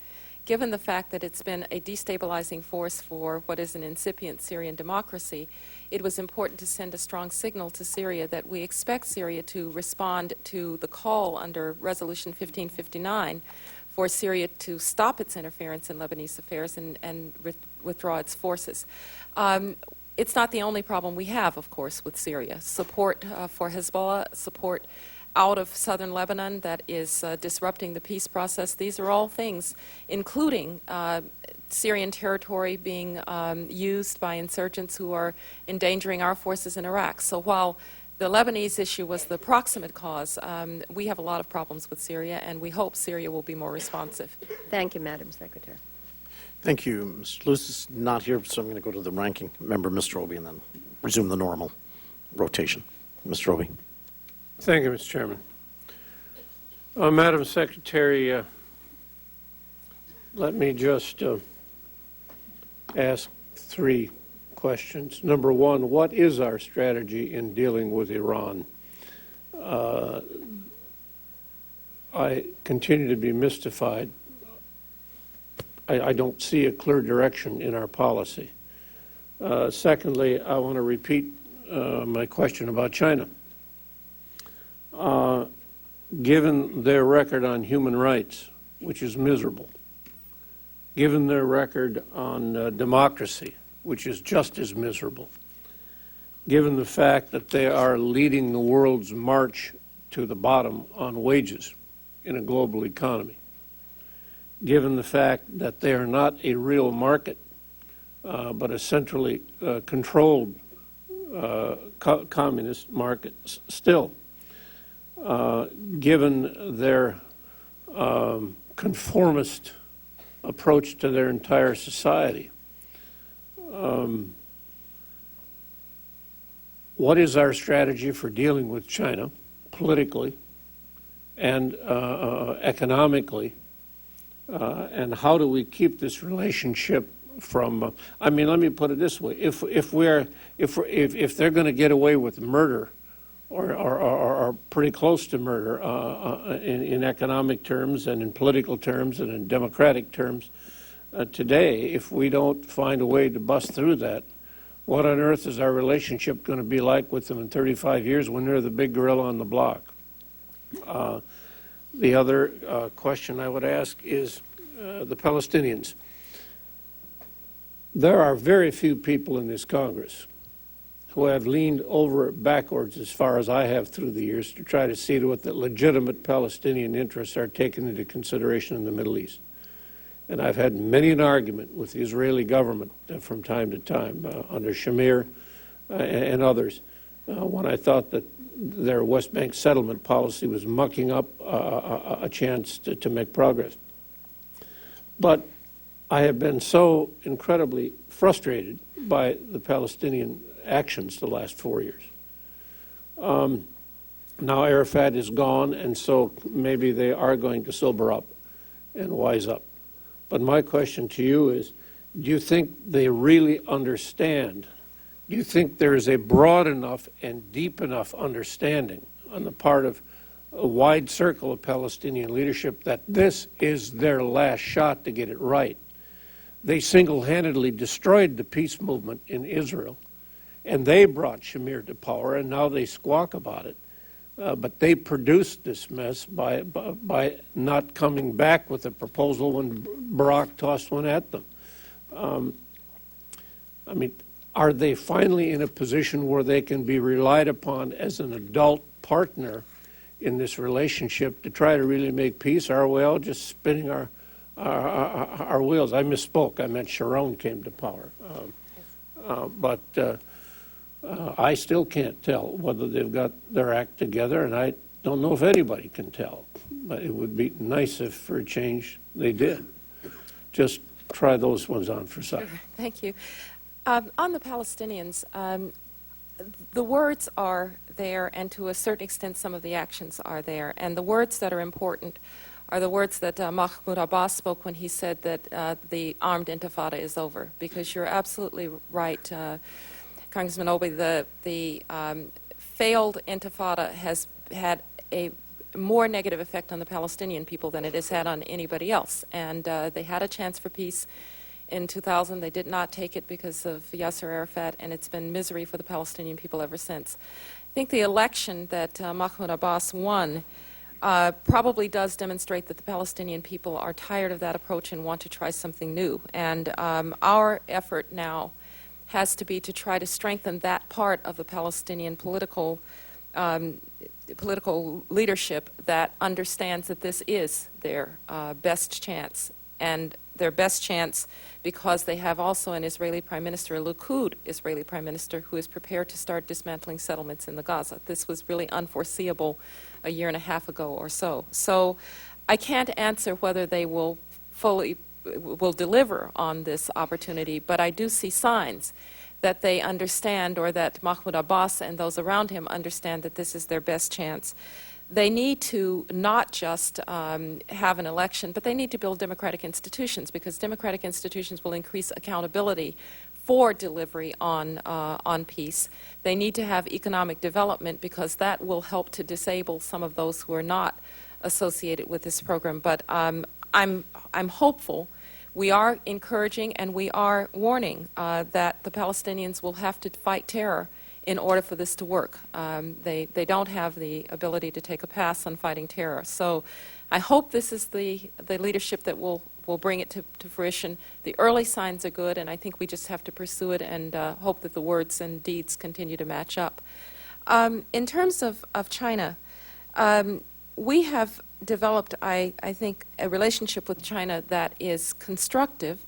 given the fact that it's been a destabilizing force for what is an incipient Syrian democracy, it was important to send a strong signal to Syria that we expect Syria to respond to the call under Resolution 1559 for Syria to stop its interference in Lebanese affairs and withdraw its forces. It's not the only problem we have, of course, with Syria. Support for Hezbollah, support out of southern Lebanon that is disrupting the peace process. These are all things, including Syrian territory being used by insurgents who are endangering our forces in Iraq. So while the Lebanese issue was the proximate cause, we have a lot of problems with Syria, and we hope Syria will be more responsive. Thank you, Madam Secretary. Thank you. Mr. Luce is not here, so I'm going to go to the ranking member, Mr. Obey, and then resume the normal rotation. Mr. Obey. Thank you, Mr. Chairman. Madam Secretary, let me just ask 3 questions. Number 1, what is our strategy in dealing with Iran? I continue to be mystified I don't see a clear direction in our policy. Secondly, I want to repeat my question about China. Given their record on human rights, which is miserable, given their record on democracy, which is just as miserable, given the fact that they are leading the world's march to the bottom on wages in a global economy, given the fact that they are not a real market, but a centrally controlled communist market still, given their conformist approach to their entire society, what is our strategy for dealing with China politically and economically, and how do we keep this relationship from? I mean, let me put it this way: if they're going to get away with murder, or pretty close to murder in economic terms and in political terms and in democratic terms today, if we don't find a way to bust through that, what on earth is our relationship going to be like with them in 35 years when they're the big gorilla on the block? The other question I would ask is the Palestinians. There are very few people in this Congress who have leaned over backwards as far as I have through the years to try to see to it that legitimate Palestinian interests are taken into consideration in the Middle East. And I've had many an argument with the Israeli government from time to time, under Shamir and others, when I thought that their West Bank settlement policy was mucking up a chance to make progress. But I have been so incredibly frustrated by the Palestinian actions the last 4 years. Now Arafat is gone, and so maybe they are going to sober up and wise up. But my question to you is, do you think they really understand? Do you think there is a broad enough and deep enough understanding on the part of a wide circle of Palestinian leadership that this is their last shot to get it right? They single-handedly destroyed the peace movement in Israel, and they brought Shamir to power, and now they squawk about it. But they produced this mess by not coming back with a proposal when Barak tossed one at them. I mean, are they finally in a position where they can be relied upon as an adult partner in this relationship to try to really make peace? Or are we all just spinning our wheels? I misspoke. I meant Sharon came to power. But I still can't tell whether they've got their act together, and I don't know if anybody can tell. But it would be nice if, for a change, they did. Just try those ones on for size. Thank you. On the Palestinians, the words are there, and to a certain extent some of the actions are there. And the words that are important are the words that Mahmoud Abbas spoke when he said that the armed intifada is over. Because you're absolutely right, Congressman Obey, the failed intifada has had a more negative effect on the Palestinian people than it has had on anybody else. And they had a chance for peace in 2000. They did not take it because of Yasser Arafat, and it's been misery for the Palestinian people ever since. I think the election that Mahmoud Abbas won probably does demonstrate that the Palestinian people are tired of that approach and want to try something new. And our effort now has to be to try to strengthen that part of the Palestinian political leadership that understands that this is their best chance, and their best chance because they have also an Israeli Prime Minister, a Likud Israeli Prime Minister, who is prepared to start dismantling settlements in the Gaza. This was really unforeseeable a year and a half ago or so. So I can't answer whether they will deliver on this opportunity, but I do see signs that they understand, or that Mahmoud Abbas and those around him understand, that this is their best chance. They need to not just have an election, but they need to build democratic institutions, because democratic institutions will increase accountability for delivery on peace. They need to have economic development, because that will help to disable some of those who are not associated with this program. But I'm hopeful We are encouraging and we are warning that the Palestinians will have to fight terror in order for this to work. They don't have the ability to take a pass on fighting terror. So I hope this is the leadership that will bring it to fruition. The early signs are good, and I think we just have to pursue it and hope that the words and deeds continue to match up. In terms of China, we have developed, I think, a relationship with China that is constructive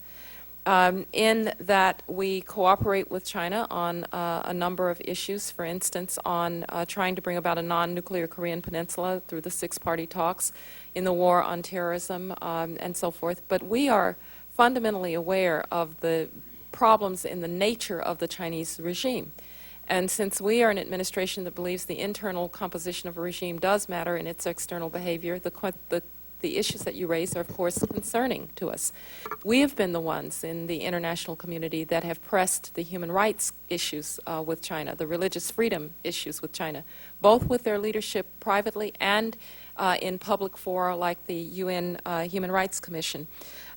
in that we cooperate with China on a number of issues, for instance, on trying to bring about a non-nuclear Korean peninsula through the six-party talks, in the war on terrorism, and so forth. But we are fundamentally aware of the problems in the nature of the Chinese regime. And since we are an administration that believes the internal composition of a regime does matter in its external behavior, the issues that you raise are, of course, concerning to us. We have been the ones in the international community that have pressed the human rights issues with China, the religious freedom issues with China, both with their leadership privately and in public fora like the UN Human Rights Commission.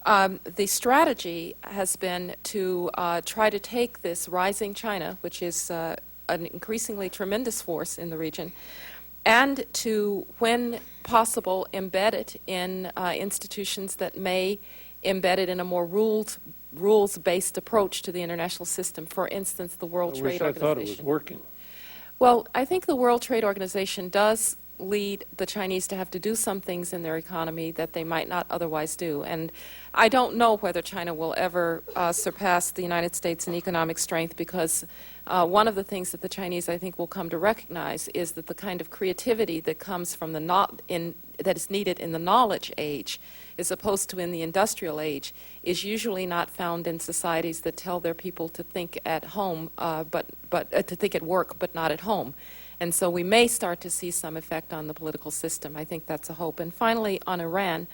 The strategy has been to try to take this rising China, which is an increasingly tremendous force in the region, and to, when possible, embed it in institutions that may embed it in a more rules-based approach to the international system. For instance, the World Trade Organization. I thought it was working. Well, I think the World Trade Organization does lead the Chinese to have to do some things in their economy that they might not otherwise do. And I don't know whether China will ever surpass the United States in economic strength, because one of the things that the Chinese, I think, will come to recognize is that the kind of creativity that comes from that is needed in the knowledge age, as opposed to in the industrial age, is usually not found in societies that tell their people to think at home, to think at work, but not at home. And so we may start to see some effect on the political system. I think that's a hope. And finally, on Iran,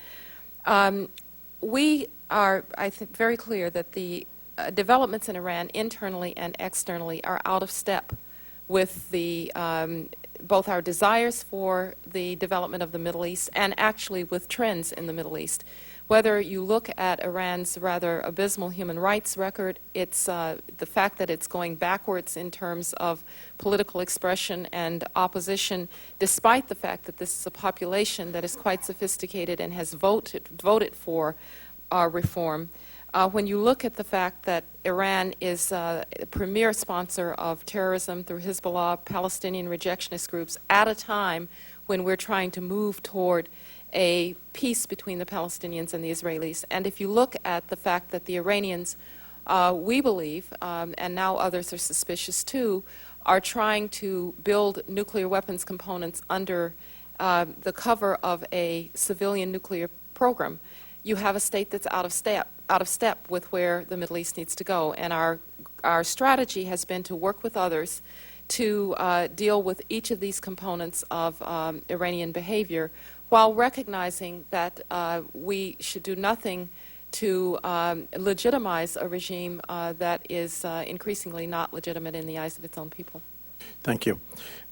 we are, I think, very clear that the developments in Iran, internally and externally, are out of step with the both our desires for the development of the Middle East and actually with trends in the Middle East. Whether you look at Iran's rather abysmal human rights record, it's the fact that it's going backwards in terms of political expression and opposition, despite the fact that this is a population that is quite sophisticated and has voted for reform. When you look at the fact that Iran is a premier sponsor of terrorism through Hezbollah, Palestinian rejectionist groups, at a time when we're trying to move toward a peace between the Palestinians and the Israelis. And if you look at the fact that the Iranians, we believe, and now others are suspicious too, are trying to build nuclear weapons components under the cover of a civilian nuclear program, you have a state that's out of step with where the Middle East needs to go. And our strategy has been to work with others to deal with each of these components of Iranian behavior, while recognizing that we should do nothing to legitimize a regime that is increasingly not legitimate in the eyes of its own people. Thank you.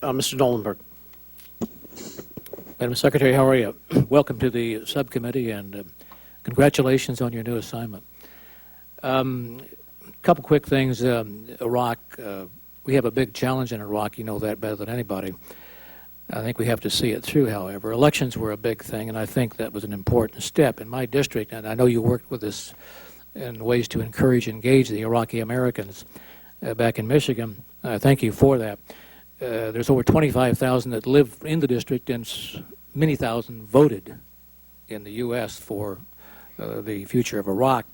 Mr. Dolenberg. Madam Secretary, how are you? Welcome to the subcommittee, and congratulations on your new assignment. A couple quick things. Iraq, we have a big challenge in Iraq. You know that better than anybody. I think we have to see it through, however. Elections were a big thing, and I think that was an important step. In my district, and I know you worked with us in ways to encourage and engage the Iraqi Americans back in Michigan. Thank you for that. There's over 25,000 that live in the district, and many thousand voted in the U.S. for the future of Iraq.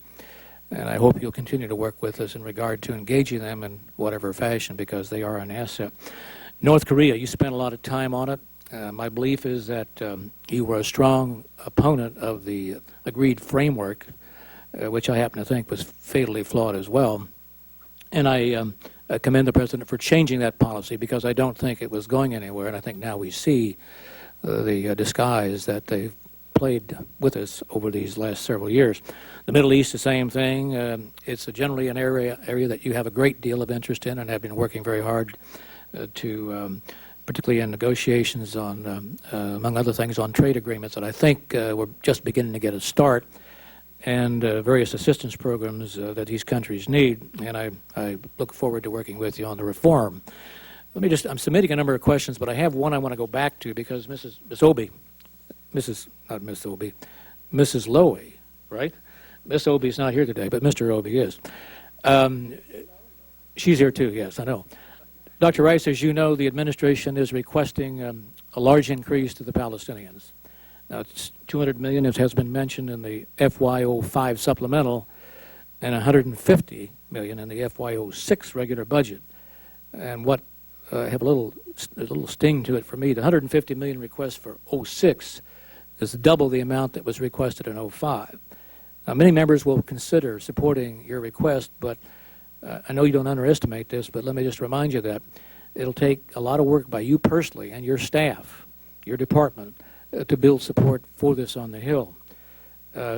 And I hope you'll continue to work with us in regard to engaging them in whatever fashion, because they are an asset. North Korea, you spent a lot of time on it. My belief is that you were a strong opponent of the agreed framework, which I happen to think was fatally flawed as well. And I commend the President for changing that policy, because I don't think it was going anywhere, and I think now we see the disguise that they've played with us over these last several years. The Middle East, the same thing. It's generally an area that you have a great deal of interest in and have been working very hard to, particularly in negotiations on, among other things, on trade agreements that I think we're just beginning to get a start. and various assistance programs that these countries need, and I look forward to working with you on the reform. I'm submitting a number of questions, but I have one I want to go back to because Mrs. Lowy, right? Miss Obey's not here today, but Mr. Obey is. She's here too, yes, I know. Dr. Rice, as you know, the administration is requesting a large increase to the Palestinians. Now, it's $200 million, as has been mentioned in the FY05 supplemental, and $150 million in the FY06 regular budget. And what have there's a little sting to it for me. The $150 million request for 06 is double the amount that was requested in 05. Now, many members will consider supporting your request, but I know you don't underestimate this, but let me just remind you that it'll take a lot of work by you personally and your staff, your department, to build support for this on the Hill.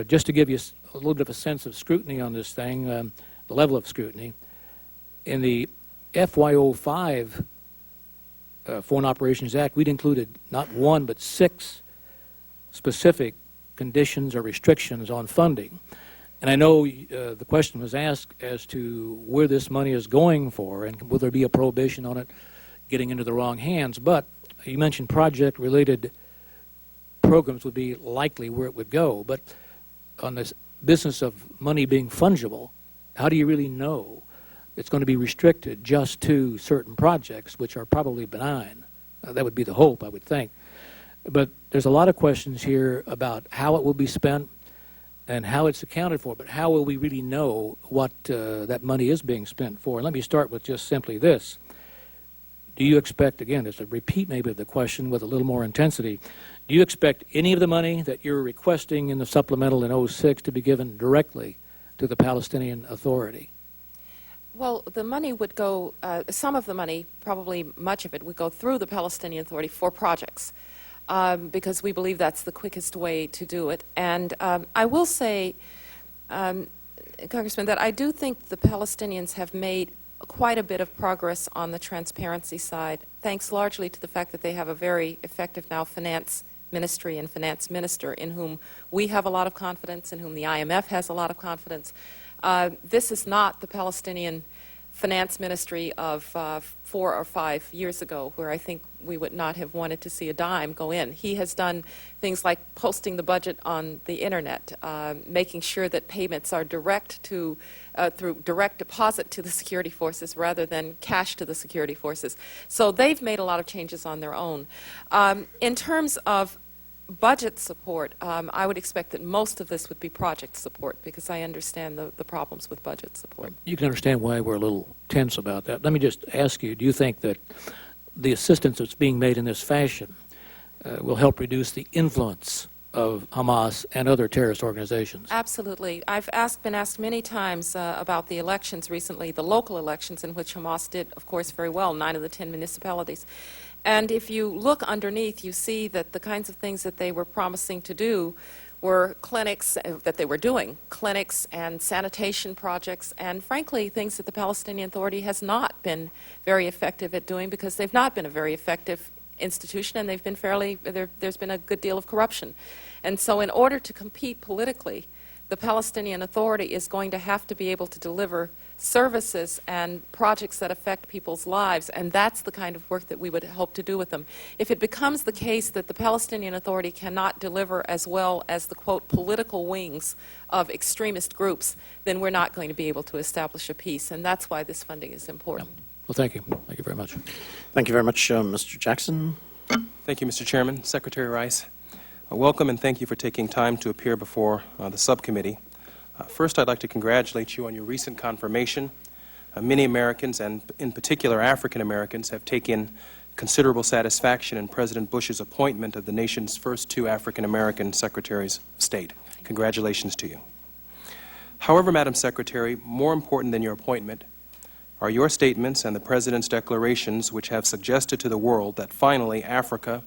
Just to give you a little bit of a sense of scrutiny on this thing, the level of scrutiny, in the FY05 Foreign Operations Act, we'd included not one but 6 specific conditions or restrictions on funding. And I know the question was asked as to where this money is going for and will there be a prohibition on it getting into the wrong hands. But you mentioned project-related programs would be likely where it would go. But on this business of money being fungible, how do you really know it's going to be restricted just to certain projects, which are probably benign? That would be the hope, I would think. But there's a lot of questions here about how it will be spent and how it's accounted for, but how will we really know what that money is being spent for? And let me start with just simply this. Do you expect, again, it's a repeat maybe of the question with a little more intensity, do you expect any of the money that you're requesting in the supplemental in 06 to be given directly to the Palestinian Authority? Well, the money would go, some of the money, probably much of it, would go through the Palestinian Authority for projects. Because we believe that's the quickest way to do it. And I will say, Congressman, that I do think the Palestinians have made quite a bit of progress on the transparency side, thanks largely to the fact that they have a very effective now finance ministry and finance minister in whom we have a lot of confidence, in whom the IMF has a lot of confidence. This is not the Palestinian finance ministry of 4 or 5 years ago, where I think we would not have wanted to see a dime go in. He has done things like posting the budget on the internet, making sure that payments are direct to through direct deposit to the security forces rather than cash to the security forces. So they've made a lot of changes on their own. In terms of budget support, I would expect that most of this would be project support because I understand the problems with budget support. You can understand why we're a little tense about that. Let me just ask you, do you think that the assistance that's being made in this fashion will help reduce the influence of Hamas and other terrorist organizations? Absolutely. I've been asked many times about the elections recently, the local elections in which Hamas did, of course, very well, 9 of the 10 municipalities. And if you look underneath, you see that the kinds of things that they were promising to do were clinics, that they were doing, clinics and sanitation projects, and frankly, things that the Palestinian Authority has not been very effective at doing because they've not been a very effective institution and they've been there's been a good deal of corruption. And so in order to compete politically, the Palestinian Authority is going to have to be able to deliver services and projects that affect people's lives, and that's the kind of work that we would hope to do with them. If it becomes the case that the Palestinian Authority cannot deliver as well as the, quote, political wings of extremist groups, then we're not going to be able to establish a peace, and that's why this funding is important. Well, thank you. Thank you very much. Thank you very much, Mr. Jackson. Thank you, Mr. Chairman. Secretary Rice, welcome and thank you for taking time to appear before the subcommittee. First, I'd like to congratulate you on your recent confirmation. Many Americans, and in particular African Americans, have taken considerable satisfaction in President Bush's appointment of the nation's first 2 African American Secretaries of State. Congratulations to you. However, Madam Secretary, more important than your appointment are your statements and the President's declarations which have suggested to the world that finally Africa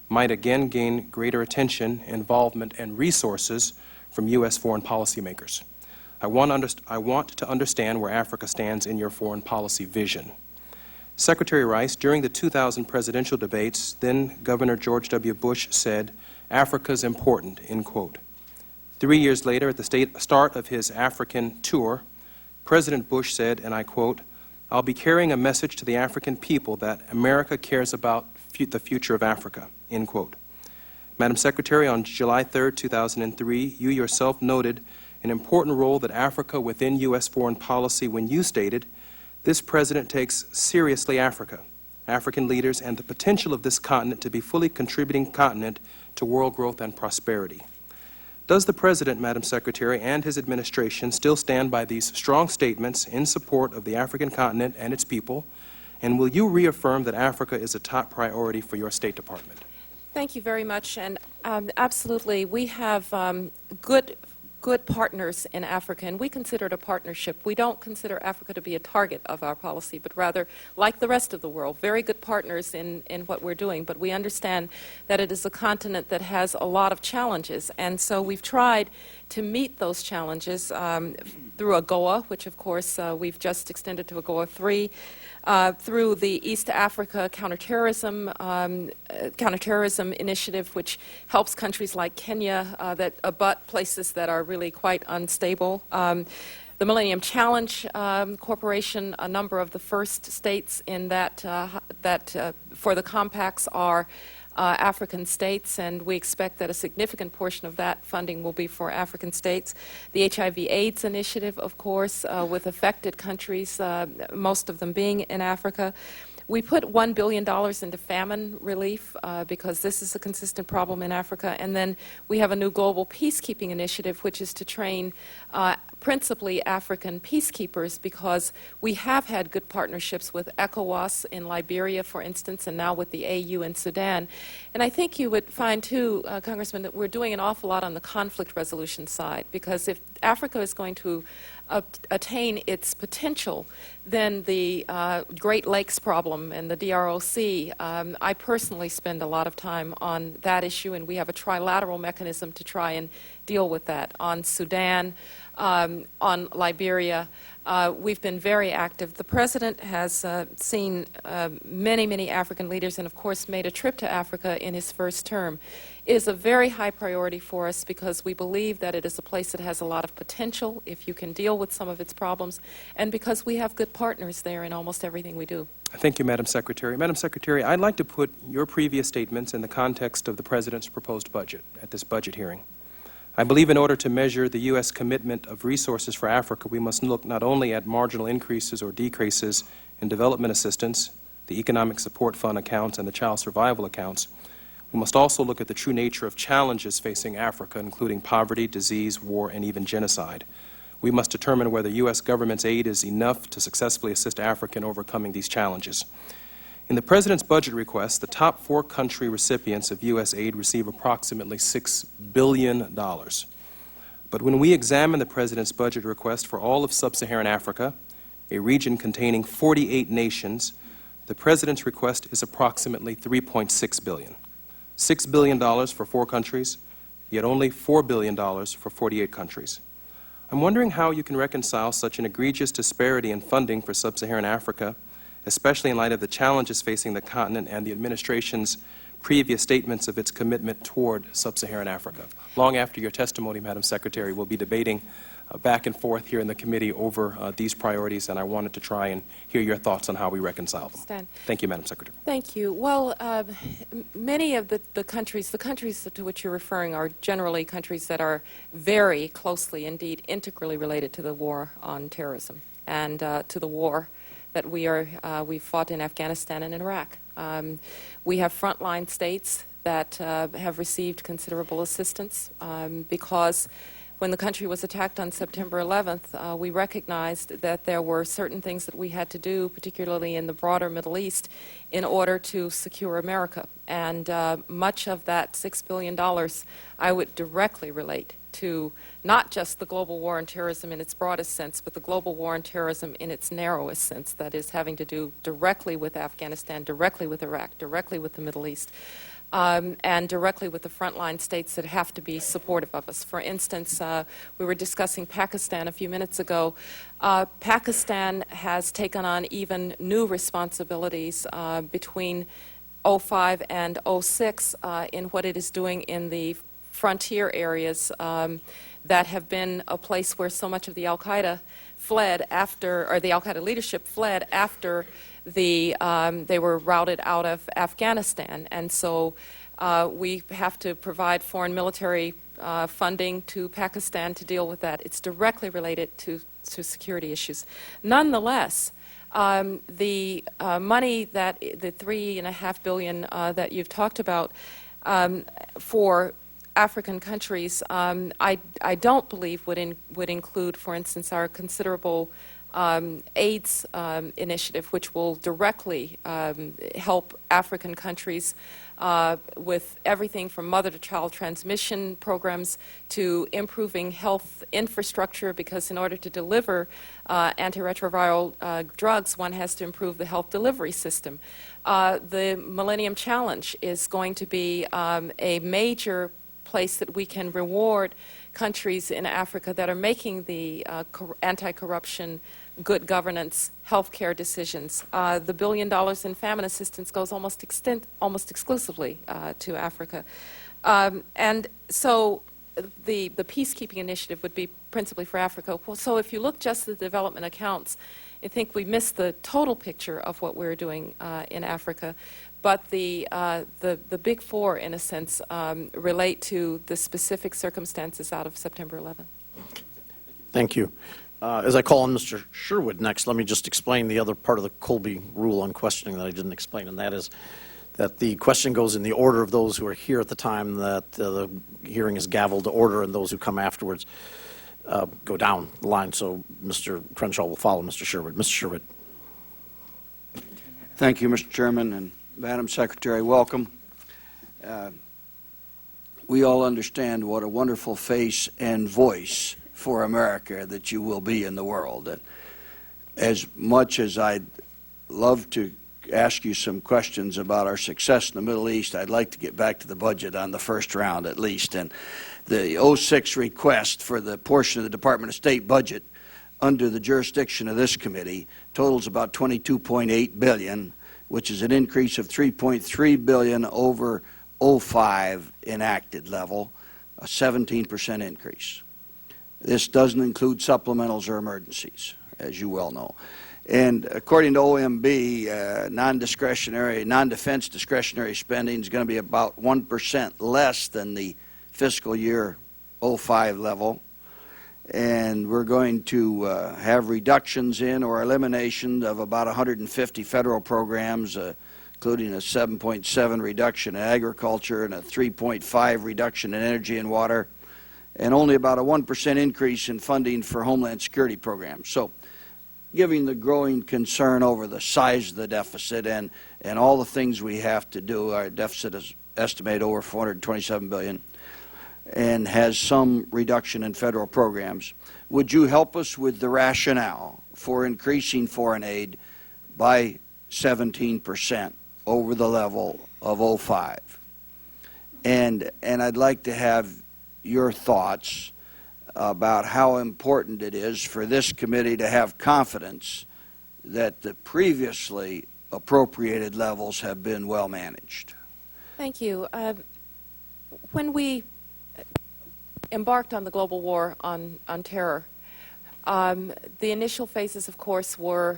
might again gain greater attention, involvement, and resources from U.S. foreign policymakers. I want to understand where Africa stands in your foreign policy vision. Secretary Rice, during the 2000 presidential debates, then Governor George W. Bush said, "Africa's important," end quote. 3 years later, at the start of his African tour, President Bush said, and I quote, "I'll be carrying a message to the African people that America cares about the future of Africa," end quote. Madam Secretary, on July 3, 2003, you yourself noted an important role that Africa within U.S. foreign policy when you stated, "This president takes seriously Africa, African leaders, and the potential of this continent to be fully contributing continent to world growth and prosperity." Does the President, Madam Secretary, and his administration still stand by these strong statements in support of the African continent and its people? And will you reaffirm that Africa is a top priority for your State Department? Thank you very much. And absolutely, we have good partners in Africa, and we consider it a partnership. We don't consider Africa to be a target of our policy, but rather, like the rest of the world, very good partners in what we're doing. But we understand that it is a continent that has a lot of challenges, and so we've tried to meet those challenges through AGOA, which of course we've just extended to AGOA 3, through the East Africa counterterrorism initiative, which helps countries like Kenya that abut places that are really quite unstable. The Millennium Challenge Corporation, a number of the first states in that for the compacts are African states, and we expect that a significant portion of that funding will be for African states. The HIV/AIDS initiative, of course, with affected countries, most of them being in Africa. We put $1 billion into famine relief because this is a consistent problem in Africa. And then we have a new global peacekeeping initiative, which is to train principally African peacekeepers, because we have had good partnerships with ECOWAS in Liberia, for instance, and now with the AU in Sudan. And I think you would find, too, Congressman, that we're doing an awful lot on the conflict resolution side, because if Africa is going to attain its potential, then the Great Lakes problem and the DROC, I personally spend a lot of time on that issue, and we have a trilateral mechanism to try and deal with that. On Sudan, on Liberia, we've been very active. The President has seen many African leaders and, of course, made a trip to Africa in his first term. It is a very high priority for us because we believe that it is a place that has a lot of potential if you can deal with some of its problems, and because we have good partners there in almost everything we do. Thank you, Madam Secretary. Madam Secretary, I'd like to put your previous statements in the context of the President's proposed budget at this budget hearing. I believe in order to measure the U.S. commitment of resources for Africa, we must look not only at marginal increases or decreases in development assistance, the Economic Support Fund accounts, and the Child Survival accounts. We must also look at the true nature of challenges facing Africa, including poverty, disease, war, and even genocide. We must determine whether U.S. government's aid is enough to successfully assist Africa in overcoming these challenges. In the President's budget request, the top 4 country recipients of U.S. aid receive approximately $6 billion. But when we examine the President's budget request for all of sub-Saharan Africa, a region containing 48 nations, the President's request is approximately $3.6 billion. $6 billion for 4 countries, yet only $4 billion for 48 countries. I'm wondering how you can reconcile such an egregious disparity in funding for sub-Saharan Africa, especially in light of the challenges facing the continent and the administration's previous statements of its commitment toward sub-Saharan Africa. Long after your testimony, Madam Secretary, we'll be debating back and forth here in the committee over these priorities, and I wanted to try and hear your thoughts on how we reconcile them. Stan. Thank you, Madam Secretary. Thank you. Well, many of the countries to which you're referring are generally countries that are very closely, indeed integrally related to the war on terrorism and to the war that we've fought in Afghanistan and in Iraq. We have frontline states that have received considerable assistance because when the country was attacked on September 11th, we recognized that there were certain things that we had to do, particularly in the broader Middle East, in order to secure America. And much of that $6 billion I would directly relate to not just the global war on terrorism in its broadest sense, but the global war on terrorism in its narrowest sense, that is having to do directly with Afghanistan, directly with Iraq, directly with the Middle East, and directly with the frontline states that have to be supportive of us. For instance, we were discussing Pakistan a few minutes ago. Pakistan has taken on even new responsibilities between 2005 and 2006 in what it is doing in the frontier areas that have been a place where so much of the Al-Qaeda fled after, or the Al-Qaeda leadership fled after they were routed out of Afghanistan. And so we have to provide foreign military funding to Pakistan to deal with that. It's directly related to security issues. Nonetheless, the money that the $3.5 billion that you've talked about for African countries, I don't believe would include, for instance, our considerable AIDS initiative, which will directly help African countries with everything from mother-to-child transmission programs to improving health infrastructure, because in order to deliver antiretroviral drugs, one has to improve the health delivery system. The Millennium Challenge is going to be a major place that we can reward countries in Africa that are making the anti-corruption, good governance, healthcare decisions. The $1 billion in famine assistance goes almost exclusively to Africa. And so the peacekeeping initiative would be principally for Africa. So if you look just at the development accounts, I think we miss the total picture of what we're doing in Africa. But the big four, in a sense, relate to the specific circumstances out of September 11. Thank you. As I call on Mr. Sherwood next, let me just explain the other part of the Colby rule on questioning that I didn't explain, and that is that the question goes in the order of those who are here at the time that the hearing is gavelled to order, and those who come afterwards go down the line. So Mr. Crenshaw will follow Mr. Sherwood. Mr. Sherwood. Thank you, Mr. Chairman, and Madam Secretary, welcome. We all understand what a wonderful face and voice for America that you will be in the world. And as much as I'd love to ask you some questions about our success in the Middle East, I'd like to get back to the budget on the first round at least. And the 06 request for the portion of the Department of State budget under the jurisdiction of this committee totals about $22.8 billion, which is an increase of $3.3 billion over 05 enacted level, a 17% increase. This doesn't include supplementals or emergencies, as you well know. And according to OMB, non-defense discretionary spending is going to be about 1% less than the fiscal year 05 level. And we're going to have reductions in or elimination of about 150 federal programs, including a 7.7 reduction in agriculture and a 3.5 reduction in energy and water, and only about a 1% increase in funding for Homeland Security programs. So, given the growing concern over the size of the deficit and all the things we have to do, our deficit is estimated over $427 billion. And has some reduction in federal programs. Would you help us with the rationale for increasing foreign aid by 17% over the level of 05? And I'd like to have your thoughts about how important it is for this committee to have confidence that the previously appropriated levels have been well managed. Thank you. When we embarked on the global war on terror, the initial phases, of course, were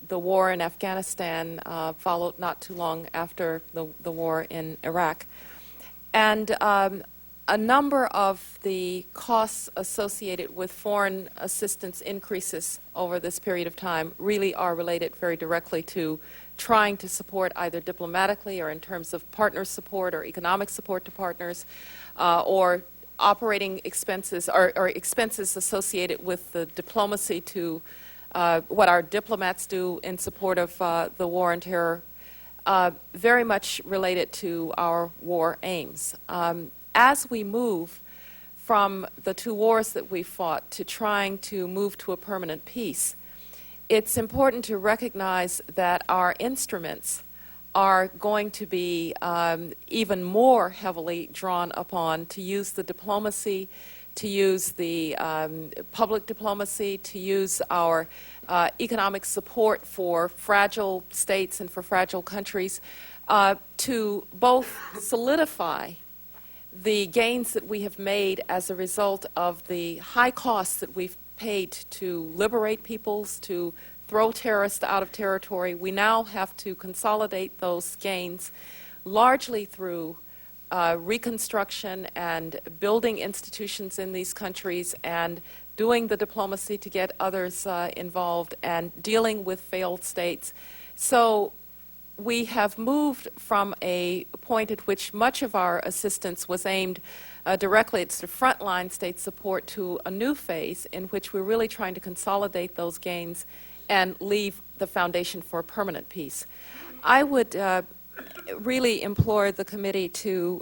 the war in Afghanistan, followed not too long after the war in Iraq. And a number of the costs associated with foreign assistance increases over this period of time really are related very directly to trying to support either diplomatically or in terms of partner support or economic support to partners, or operating expenses or expenses associated with the diplomacy to what our diplomats do in support of the war on terror, very much related to our war aims. As we move from the two wars that we fought to trying to move to a permanent peace, it's important to recognize that our instruments are going to be even more heavily drawn upon to use the diplomacy, to use the public diplomacy, to use our economic support for fragile states and for fragile countries to both solidify the gains that we have made as a result of the high costs that we've paid to liberate peoples, to throw terrorists out of territory. We now have to consolidate those gains largely through reconstruction and building institutions in these countries and doing the diplomacy to get others involved and dealing with failed states. So we have moved from a point at which much of our assistance was aimed directly at the frontline state support to a new phase in which we're really trying to consolidate those gains and leave the foundation for a permanent peace. I would really implore the committee to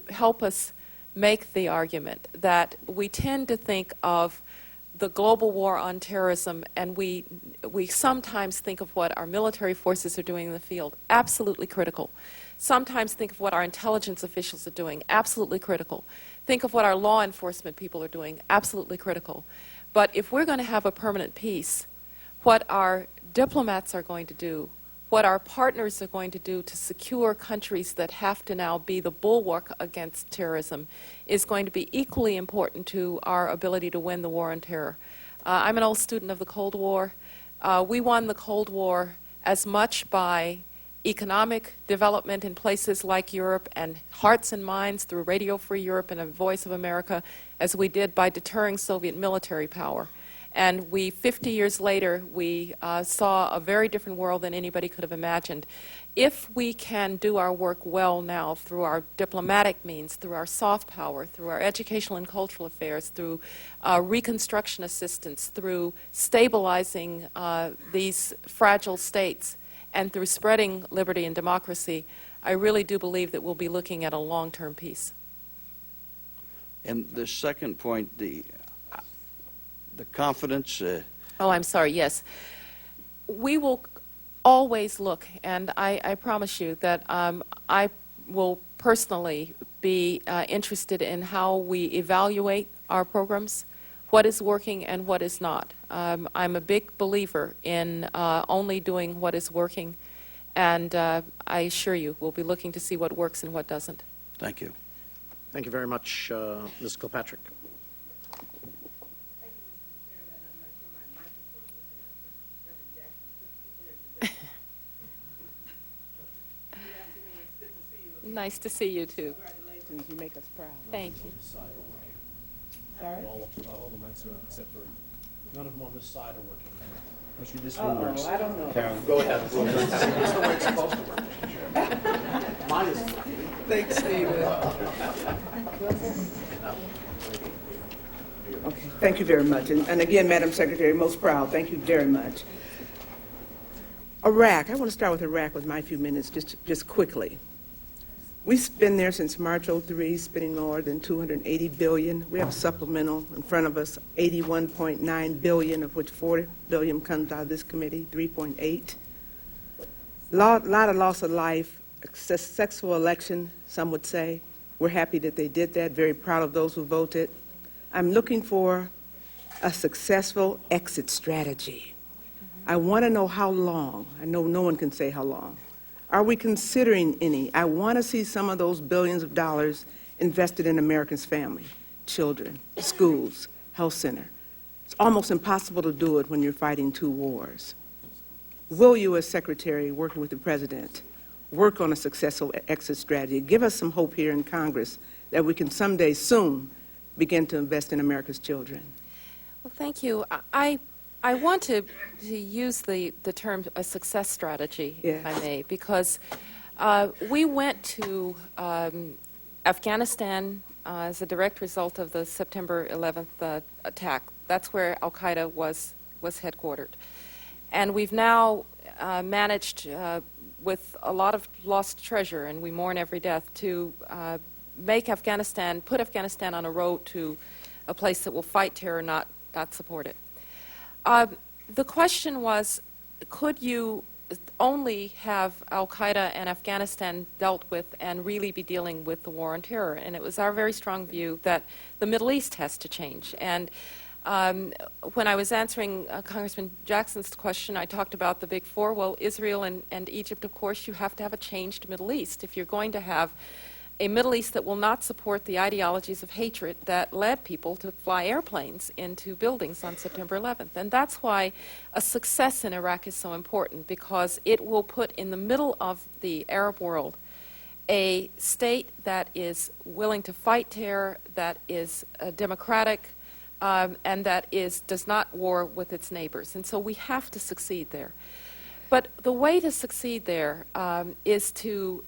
help us make the argument that we tend to think of the global war on terrorism, and we sometimes think of what our military forces are doing in the field, absolutely critical. Sometimes think of what our intelligence officials are doing, absolutely critical. Think of what our law enforcement people are doing, absolutely critical. But if we're going to have a permanent peace, what our diplomats are going to do, what our partners are going to do to secure countries that have to now be the bulwark against terrorism is going to be equally important to our ability to win the war on terror. I'm an old student of the Cold War. We won the Cold War as much by economic development in places like Europe and hearts and minds through Radio Free Europe and a Voice of America as we did by deterring Soviet military power. And 50 years later, we saw a very different world than anybody could have imagined. If we can do our work well now through our diplomatic means, through our soft power, through our educational and cultural affairs, through reconstruction assistance, through stabilizing these fragile states, and through spreading liberty and democracy, I really do believe that we'll be looking at a long-term peace. And the second point, the confidence. Oh, I'm sorry, yes. We will always look, and I promise you that I will personally be interested in how we evaluate our programs, what is working and what is not. I'm a big believer in only doing what is working, and I assure you we'll be looking to see what works and what doesn't. Thank you. Thank you very much, Ms. Kilpatrick. Nice to see you, too. Congratulations, you make us proud. Thank you. Sorry? All the mics are except for none of them on this side are working. Actually, this Uh-oh, one works. I don't know. Karen, go ahead. This is the way it's supposed to work, Mr. Chairman. Mine is working. Thanks, Stephen. Okay, thank you very much. And again, Madam Secretary, most proud. Thank you very much. Iraq. I want to start with Iraq with my few minutes, just quickly. We've been there since March '03, spending more than $280 billion. We have a supplemental in front of us, $81.9 billion, of which $40 billion comes out of this committee, 3.8. Lot of loss of life, successful election, some would say. We're happy that they did that, very proud of those who voted. I'm looking for a successful exit strategy. I want to know how long. I know no one can say how long. Are we considering any? I want to see some of those billions of dollars invested in Americans' family, children, schools, health center. It's almost impossible to do it when you're fighting two wars. Will you, as Secretary, working with the President, work on a successful exit strategy? Give us some hope here in Congress that we can someday soon begin to invest in America's children. Well, thank you. I want to use the term a success strategy, Yes. if I may, because we went to Afghanistan as a direct result of the September 11th attack. That's where al-Qaeda was headquartered. And we've now managed, with a lot of lost treasure, and we mourn every death, to put Afghanistan on a road to a place that will fight terror, not support it. The question was, could you only have al-Qaeda and Afghanistan dealt with and really be dealing with the war on terror? And it was our very strong view that the Middle East has to change. And when I was answering Congressman Jackson's question, I talked about the big four. Well, Israel and Egypt, of course, you have to have a changed Middle East. If you're going to have a Middle East that will not support the ideologies of hatred that led people to fly airplanes into buildings on September 11th. And that's why a success in Iraq is so important, because it will put in the middle of the Arab world a state that is willing to fight terror, that is democratic, and that does not war with its neighbors. And so we have to succeed there. But the way to succeed there is to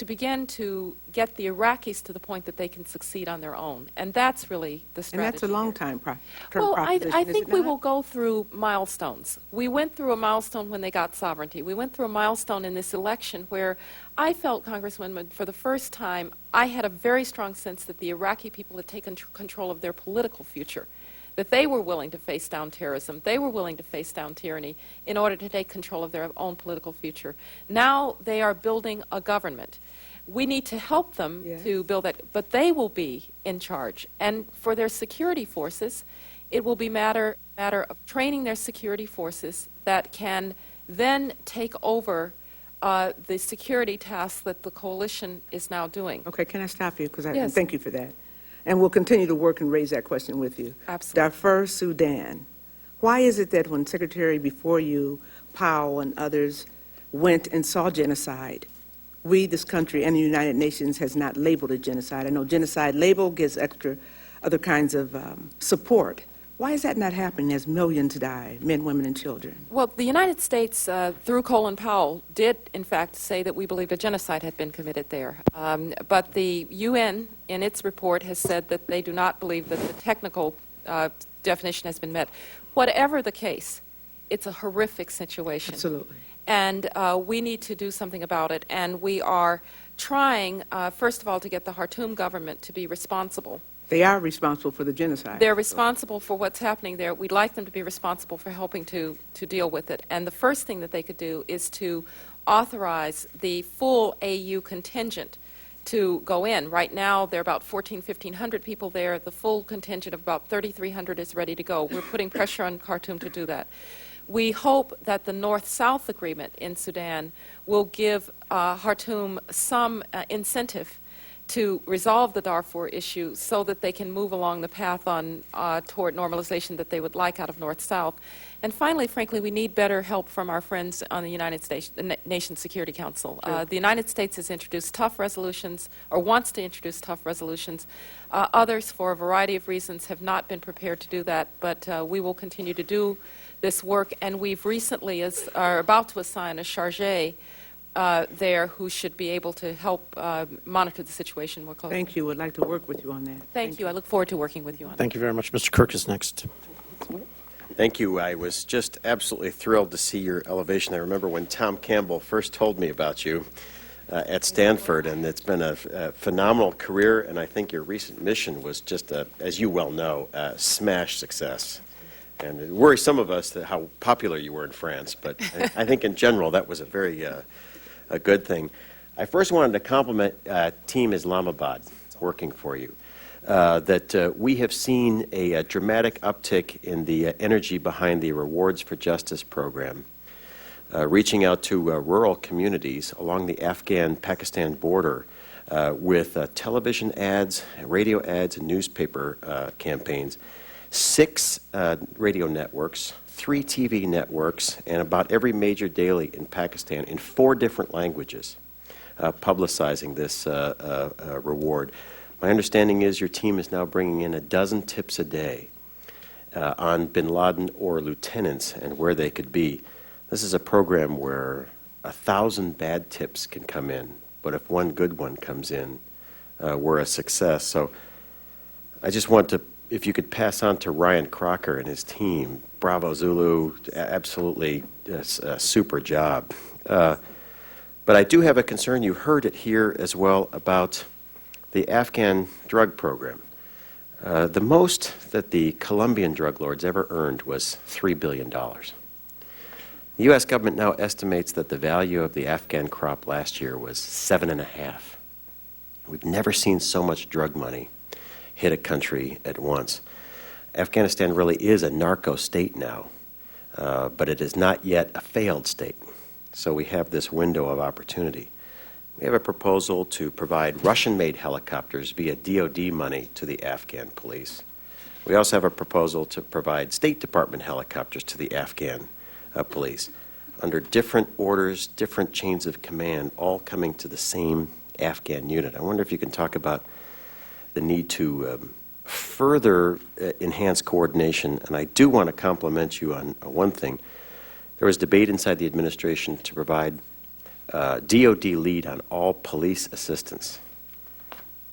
begin to get the Iraqis to the point that they can succeed on their own. And that's really the strategy. And that's a long time Well, proposition, I is think it we not? will go through milestones. We went through a milestone when they got sovereignty. We went through a milestone in this election where I felt, Congresswoman, for the first time, I had a very strong sense that the Iraqi people had taken control of their political future, that they were willing to face down terrorism, they were willing to face down tyranny in order to take control of their own political future. Now they are building a government. We need to help them to build that, but they will be in charge. And for their security forces, it will be a matter of training their security forces that can then take over the security tasks that the coalition is now doing. Okay, can I stop you? Because Yes. thank you for that. And we'll continue to work and raise that question with you. Absolutely. Darfur, Sudan. Why is it that when Secretary before you, Powell and others, went and saw genocide, we, this country, and the United Nations has not labeled it genocide? I know genocide label gives extra other kinds of support. Why is that not happening as millions die, men, women, and children? Well, the United States, through Colin Powell, did in fact say that we believed a genocide had been committed there. But the UN, in its report, has said that they do not believe that the technical definition has been met. Whatever the case, it's a horrific situation. Absolutely. And we need to do something about it. And we are trying, first of all, to get the Khartoum government to be responsible. They are responsible for the genocide. They're responsible for what's happening there. We'd like them to be responsible for helping to deal with it. And the first thing that they could do is to authorize the full AU contingent to go in. Right now, there are about 1,500 people there. The full contingent of about 3,300 is ready to go. We're putting pressure on Khartoum to do that. We hope that the North-South agreement in Sudan will give Khartoum some incentive to resolve the Darfur issue so that they can move along the path toward normalization that they would like out of North-South. And finally, frankly, we need better help from our friends on the United States, the Nations Security Council. Sure. The United States has introduced tough resolutions, or wants to introduce tough resolutions. Others, for a variety of reasons, have not been prepared to do that, but we will continue to do this work, and we've recently are about to assign a chargé there who should be able to help monitor the situation more closely. Thank you. Would like to work with you on that. Thank you. I look forward to working with you on it. Thank you very much. Mr. Kirk is next. Thank you. I was just absolutely thrilled to see your elevation. I remember when Tom Campbell first told me about you at Stanford, and it's been a phenomenal career, and I think your recent mission was just, as you well know, a smash success. And it worries some of us how popular you were in France, but I think in general that was a very a good thing. I first wanted to compliment Team Islamabad working for you. That we have seen a dramatic uptick in the energy behind the Rewards for Justice program, reaching out to rural communities along the Afghan-Pakistan border with television ads, radio ads, and newspaper campaigns. 6 radio networks, 3 TV networks, and about every major daily in Pakistan in 4 different languages publicizing this reward. My understanding is your team is now bringing in 12 tips a day on bin Laden or lieutenants and where they could be. This is a program where 1,000 bad tips can come in, but if one good one comes in, we're a success. So I just want to, if you could pass on to Ryan Crocker and his team, bravo Zulu, absolutely a super job. But I do have a concern, you heard it here as well, about the Afghan drug program. The most that the Colombian drug lords ever earned was $3 billion. The U.S. government now estimates that the value of the Afghan crop last year was $7.5 billion. We've never seen so much drug money hit a country at once. Afghanistan really is a narco state now, but it is not yet a failed state. So we have this window of opportunity. We have a proposal to provide Russian-made helicopters via DoD money to the Afghan police. We also have a proposal to provide State Department helicopters to the Afghan police under different orders, different chains of command, all coming to the same Afghan unit. I wonder if you can talk about the need to further enhance coordination. And I do want to compliment you on one thing. There was debate inside the administration to provide DoD lead on all police assistance.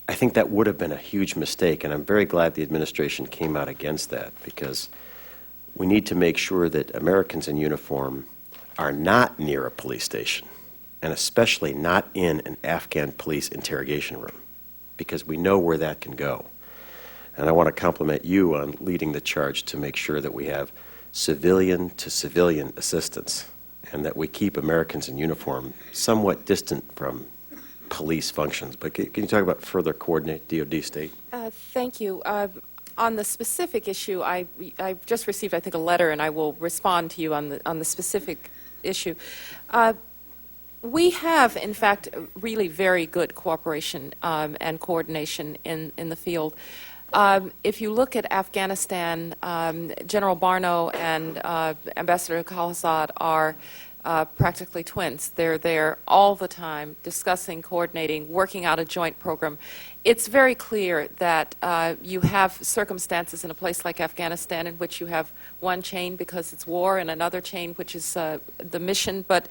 I think that would have been a huge mistake, and I'm very glad the administration came out against that, because we need to make sure that Americans in uniform are not near a police station, and especially not in an Afghan police interrogation room, because we know where that can go. And I want to compliment you on leading the charge to make sure that we have civilian-to-civilian assistance, and that we keep Americans in uniform somewhat distant from police functions. But can you talk about further coordinate DoD state? Thank you. On the specific issue, I've just received, I think, a letter, and I will respond to you on the specific issue. We have, in fact, really very good cooperation and coordination in the field. If you look at Afghanistan, General Barno and Ambassador Khalilzad are practically twins. They're there all the time, discussing, coordinating, working out a joint program. It's very clear that you have circumstances in a place like Afghanistan in which you have one chain because it's war and another chain which is the mission, but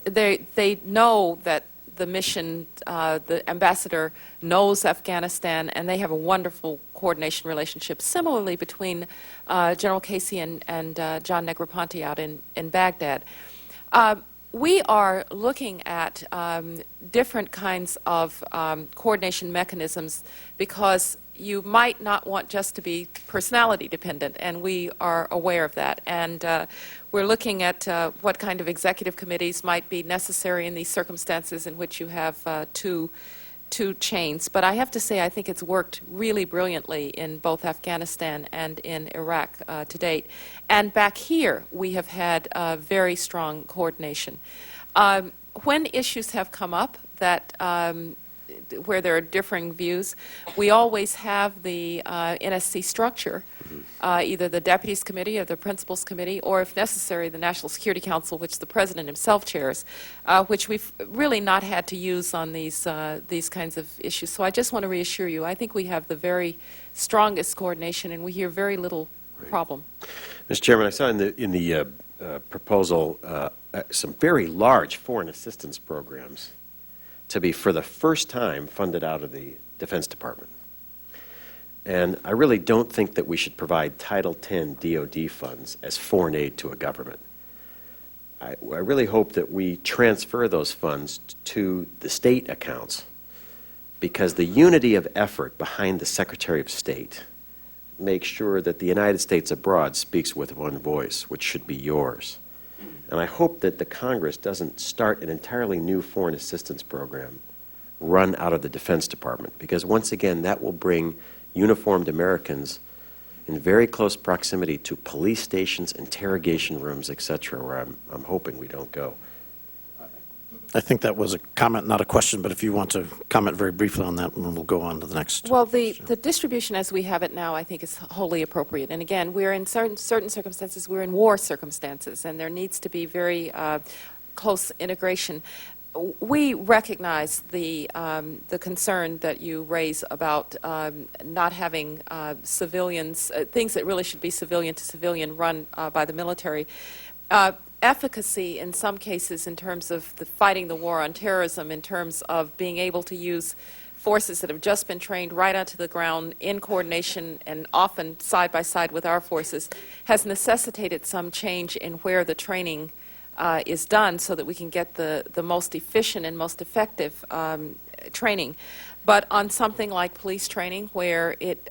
they know that the mission, the ambassador knows Afghanistan, and they have a wonderful coordination relationship. Similarly, between General Casey and John Negroponte out in Baghdad. We are looking at different kinds of coordination mechanisms, because you might not want just to be personality dependent, and we are aware of that. And we're looking at what kind of executive committees might be necessary in these circumstances in which you have two chains. But I have to say, I think it's worked really brilliantly in both Afghanistan and in Iraq to date. And back here, we have had very strong coordination. When issues have come up that where there are differing views, we always have the NSC structure, either the Deputies Committee or the Principals Committee, or if necessary, the National Security Council, which the President himself chairs, which we've really not had to use on these kinds of issues. So I just want to reassure you, I think we have the very strongest coordination, and we hear very little problem. Mr. Chairman, I saw in the proposal some very large foreign assistance programs to be, for the first time, funded out of the Defense Department. And I really don't think that we should provide Title X DoD funds as foreign aid to a government. I really hope that we transfer those funds to the state accounts, because the unity of effort behind the Secretary of State makes sure that the United States abroad speaks with one voice, which should be yours. And I hope that the Congress doesn't start an entirely new foreign assistance program run out of the Defense Department, because once again, that will bring uniformed Americans in very close proximity to police stations, interrogation rooms, etc., where I'm hoping we don't go. I think that was a comment, not a question, but if you want to comment very briefly on that, and we'll go on to the next. Well, the distribution as we have it now, I think, is wholly appropriate. And again, we're in certain circumstances, we're in war circumstances, and there needs to be very close integration. We recognize the concern that you raise about not having civilians, things that really should be civilian to civilian run by the military. Efficacy in some cases in terms of fighting the war on terrorism, in terms of being able to use forces that have just been trained right onto the ground in coordination and often side by side with our forces, has necessitated some change in where the training is done so that we can get the most efficient and most effective training. But on something like police training, where it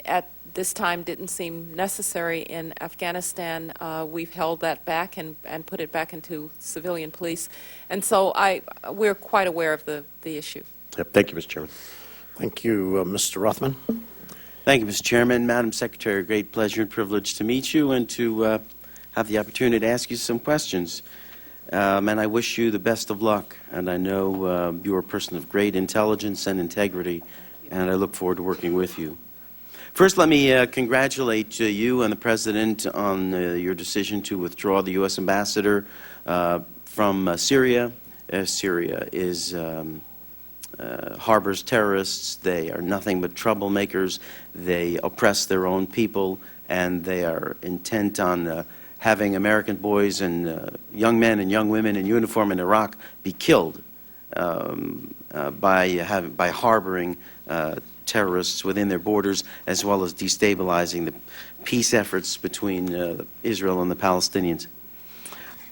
at this time didn't seem necessary in Afghanistan, we've held that back and put it back into civilian police. And so we're quite aware of the issue. Yep. Thank you, Mr. Chairman. Thank you, Mr. Rothman. Thank you, Mr. Chairman. Madam Secretary, a great pleasure and privilege to meet you and to have the opportunity to ask you some questions. and I wish you the best of luck. And I know you're a person of great intelligence and integrity, and I look forward to working with you. First, let me congratulate you and the President on your decision to withdraw the U.S. ambassador from Syria. Syria harbors terrorists. They are nothing but troublemakers. They oppress their own people, and they are intent on having American boys and young men and young women in uniform in Iraq be killed by harboring terrorists within their borders, as well as destabilizing the peace efforts between Israel and the Palestinians.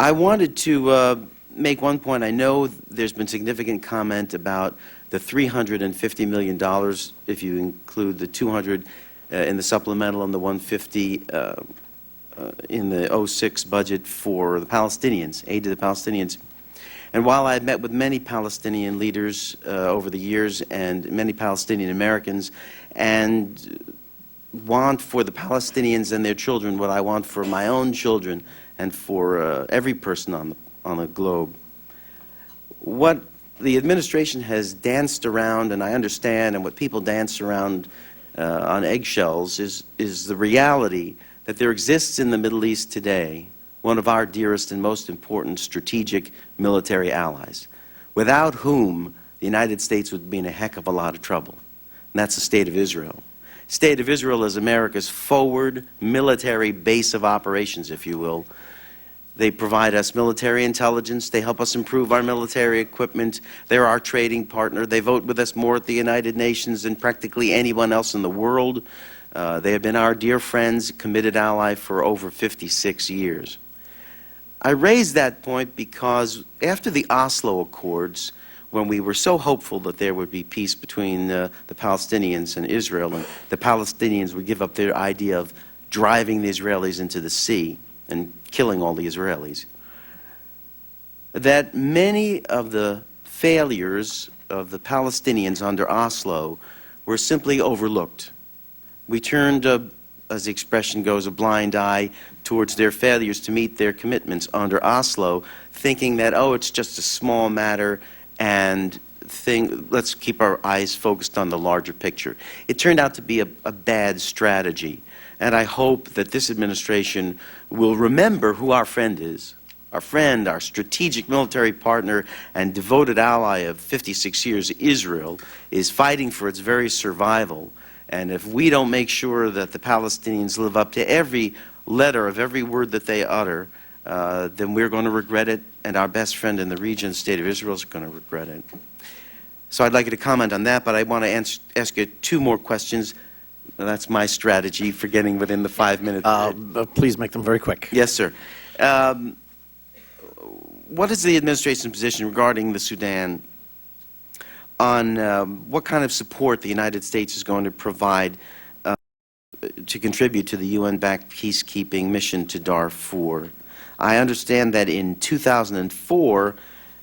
I wanted to make one point. I know there's been significant comment about the $350 million, if you include the 200 in the supplemental and the 150 in the 06 budget for the Palestinians, aid to the Palestinians. And while I've met with many Palestinian leaders over the years and many Palestinian Americans, and want for the Palestinians and their children what I want for my own children and for every person on the globe, what the administration has danced around, and I understand, and what people dance around on eggshells is the reality that there exists in the Middle East today one of our dearest and most important strategic military allies, without whom the United States would be in a heck of a lot of trouble, and that's the State of Israel. State of Israel is America's forward military base of operations, if you will. They provide us military intelligence. They help us improve our military equipment. They're our trading partner. They vote with us more at the United Nations than practically anyone else in the world. They have been our dear friends, committed ally for over 56 years. I raise that point because after the Oslo Accords, when we were so hopeful that there would be peace between the Palestinians and Israel, and the Palestinians would give up their idea of driving the Israelis into the sea and killing all the Israelis, that many of the failures of the Palestinians under Oslo were simply overlooked. We turned, as the expression goes, a blind eye towards their failures to meet their commitments under Oslo, thinking that, oh, it's just a small matter, and let's keep our eyes focused on the larger picture. It turned out to be a bad strategy, and I hope that this administration will remember who our friend is. Our friend, our strategic military partner and devoted ally of 56 years, Israel, is fighting for its very survival. And if we don't make sure that the Palestinians live up to every letter of every word that they utter, then we're going to regret it, and our best friend in the region, the State of Israel, is going to regret it. So I'd like you to comment on that, but I want to ask you two more questions. That's my strategy for getting within the 5 minutes. Please make them very quick. Yes, sir. What is the administration's position regarding the Sudan on what kind of support the United States is going to provide to contribute to the UN-backed peacekeeping mission to Darfur? I understand that in 2004,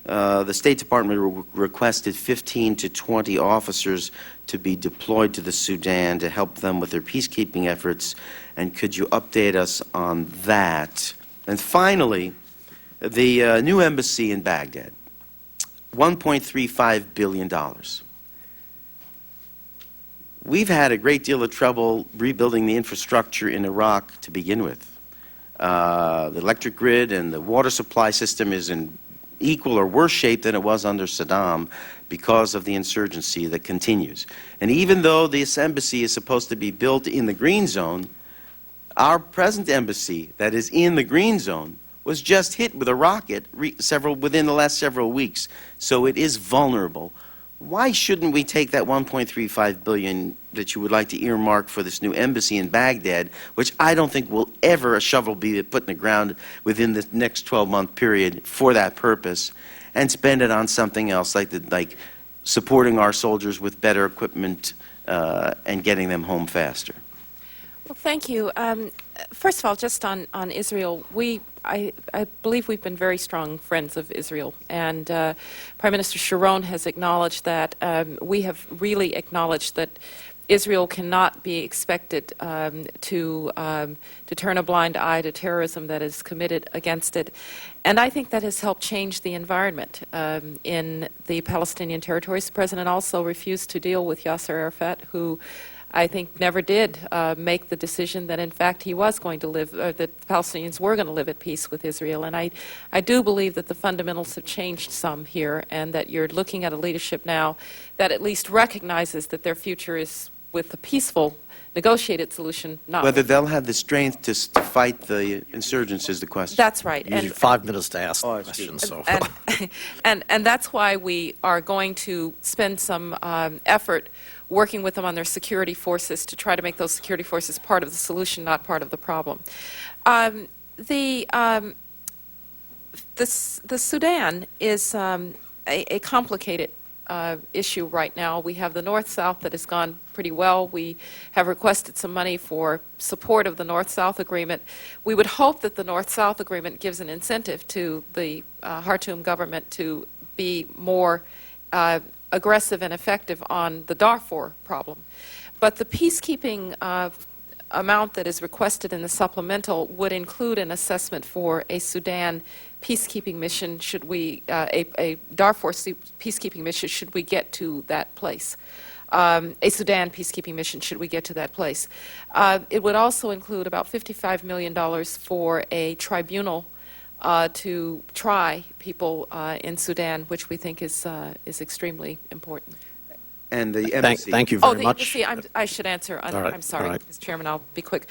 the State Department requested 15 to 20 officers to be deployed to the Sudan to help them with their peacekeeping efforts, and could you update us on that? And finally, the new embassy in Baghdad, $1.35 billion. We've had a great deal of trouble rebuilding the infrastructure in Iraq to begin with. The electric grid and the water supply system is in equal or worse shape than it was under Saddam because of the insurgency that continues. And even though this embassy is supposed to be built in the green zone, our present embassy that is in the green zone was just hit with a rocket within the last several weeks, so it is vulnerable. Why shouldn't we take that $1.35 billion that you would like to earmark for this new embassy in Baghdad, which I don't think will ever a shovel be put in the ground within the next 12-month period for that purpose, and spend it on something else, like supporting our soldiers with better equipment and getting them home faster? Well, thank you. First of all, just on Israel, I believe we've been very strong friends of Israel, and Prime Minister Sharon has acknowledged that. We have really acknowledged that Israel cannot be expected to turn a blind eye to terrorism that is committed against it. And I think that has helped change the environment in the Palestinian territories. The president also refused to deal with Yasser Arafat, who I think never did make the decision that in fact he was going to live, that the Palestinians were going to live at peace with Israel. And I do believe that the fundamentals have changed some here, and that you're looking at a leadership now that at least recognizes that their future is with a peaceful, negotiated solution, not Whether with. they'll have the strength to fight the insurgents is the question. That's right. Usually 5 minutes to ask the question. So. And that's why we are going to spend some effort working with them on their security forces to try to make those security forces part of the solution, not part of the problem. The Sudan is a complicated issue right now. We have the North-South that has gone pretty well. We have requested some money for support of the North-South agreement. We would hope that the North-South agreement gives an incentive to the Khartoum government to be more aggressive and effective on the Darfur problem. But the peacekeeping amount that is requested in the supplemental would include an assessment for a Sudan peacekeeping mission, should we, a Darfur peacekeeping mission, should we get to that place. A Sudan peacekeeping mission, should we get to that place. It would also include about $55 million for a tribunal to try people in Sudan, which we think is extremely important. And the embassy. Thank you very much. See, I should answer. I'm sorry, Mr. Chairman, I'll be quick.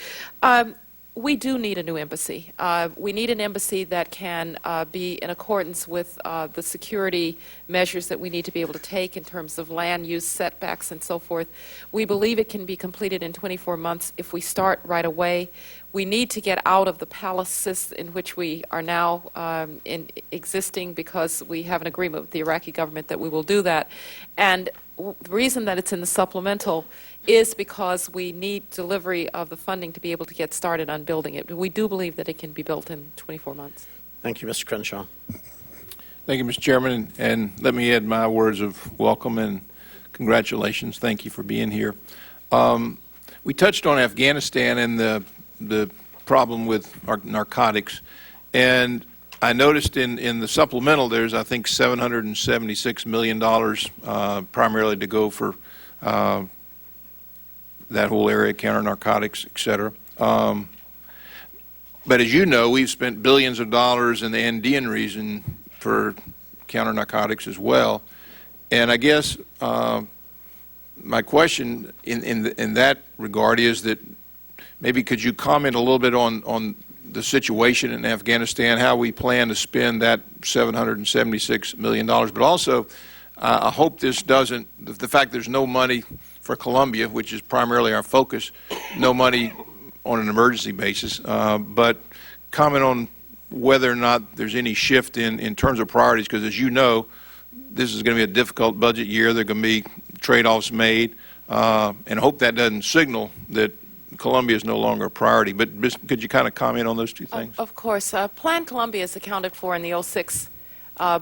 We do need a new embassy. We need an embassy that can be in accordance with the security measures that we need to be able to take in terms of land use setbacks and so forth. We believe it can be completed in 24 months if we start right away. We need to get out of the palaces in which we are now existing, because we have an agreement with the Iraqi government that we will do that. And the reason that it's in the supplemental is because we need delivery of the funding to be able to get started on building it. We do believe that it can be built in 24 months. Thank you, Mr. Crenshaw. Thank you, Mr. Chairman, and let me add my words of welcome and congratulations. Thank you for being here. We touched on Afghanistan and the problem with our narcotics, and I noticed in the supplemental there's, I think, $776 million primarily to go for that whole area, counter-narcotics, et cetera. But as you know, we've spent billions of dollars in the Andean region for counter-narcotics as well. And I guess my question in that regard is that maybe could you comment a little bit on the situation in Afghanistan, how we plan to spend that $776 million, but also I hope this doesn't, the fact there's no money for Colombia, which is primarily our focus, no money on an emergency basis, but comment on whether or not there's any shift in terms of priorities, because as you know, this is going to be a difficult budget year. There are going to be trade-offs made, and I hope that doesn't signal that Colombia is no longer a priority. But could you kind of comment on those two things? Of course. Plan Colombia is accounted for in the 06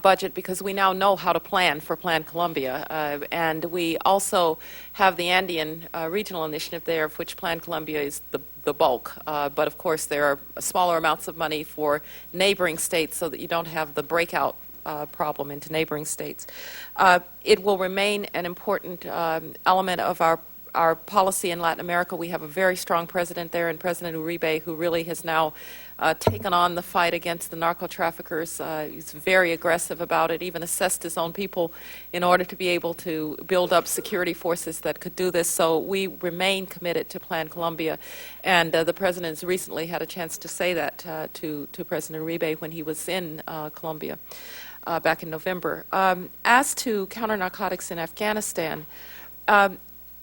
budget because we now know how to plan for Plan Colombia. And we also have the Andean Regional Initiative there, of which Plan Colombia is the bulk. But of course, there are smaller amounts of money for neighboring states so that you don't have the breakout problem into neighboring states. It will remain an important element of our policy in Latin America. We have a very strong president there, and President Uribe, who really has now taken on the fight against the narco-traffickers. He's very aggressive about it, even assessed his own people in order to be able to build up security forces that could do this. So we remain committed to Plan Colombia, and the president has recently had a chance to say that to President Uribe when he was in Colombia back in November. As to counter-narcotics in Afghanistan,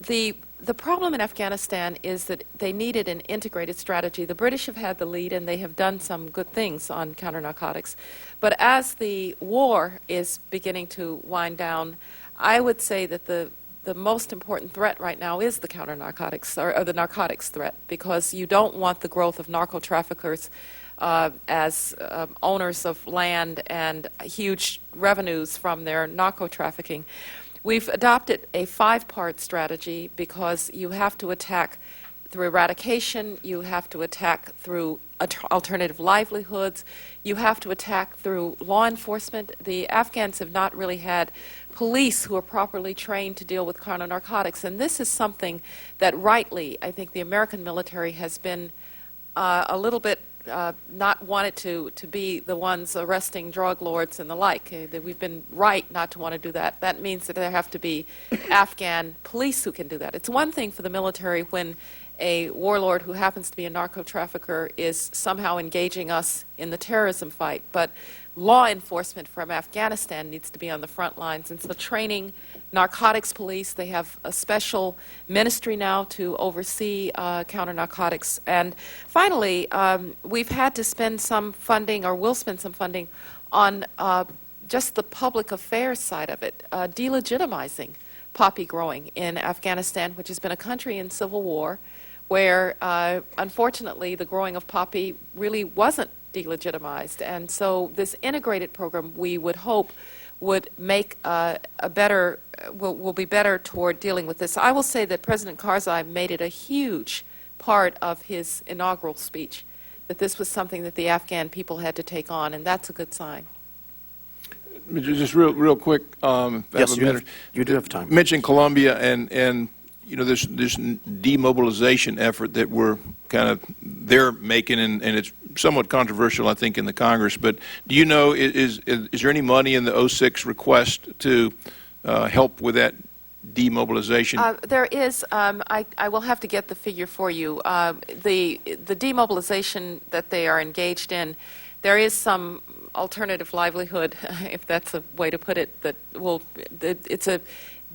the problem in Afghanistan is that they needed an integrated strategy. The British have had the lead, and they have done some good things on counter-narcotics. But as the war is beginning to wind down, I would say that the most important threat right now is the counter-narcotics, or the narcotics threat, because you don't want the growth of narco-traffickers as owners of land and huge revenues from their narco-trafficking. We've adopted a 5-part strategy because you have to attack through eradication, you have to attack through alternative livelihoods, you have to attack through law enforcement. The Afghans have not really had police who are properly trained to deal with carnal narcotics, and this is something that rightly, I think the American military has been a little bit not wanted to be the ones arresting drug lords and the like. That we've been right not to want to do that. That means that there have to be Afghan police who can do that. It's one thing for the military when a warlord who happens to be a narco-trafficker is somehow engaging us in the terrorism fight, but law enforcement from Afghanistan needs to be on the front lines. And so training narcotics police, they have a special ministry now to oversee counter-narcotics. And finally, we've had to spend some funding, or will spend some funding, on just the public affairs side of it, delegitimizing poppy growing in Afghanistan, which has been a country in civil war, where unfortunately the growing of poppy really wasn't delegitimized. And so this integrated program, we would hope, would make will be better toward dealing with this. I will say that President Karzai made it a huge part of his inaugural speech, that this was something that the Afghan people had to take on, and that's a good sign. Just real quick. Yes, you do have time. Mention Colombia and you know, this demobilization effort that they're making, and it's somewhat controversial, I think, in the Congress. But do you know, is there any money in the 06 request to help with that demobilization? There is. I will have to get the figure for you. The demobilization that they are engaged in, there is some alternative livelihood, if that's a way to put it, it's a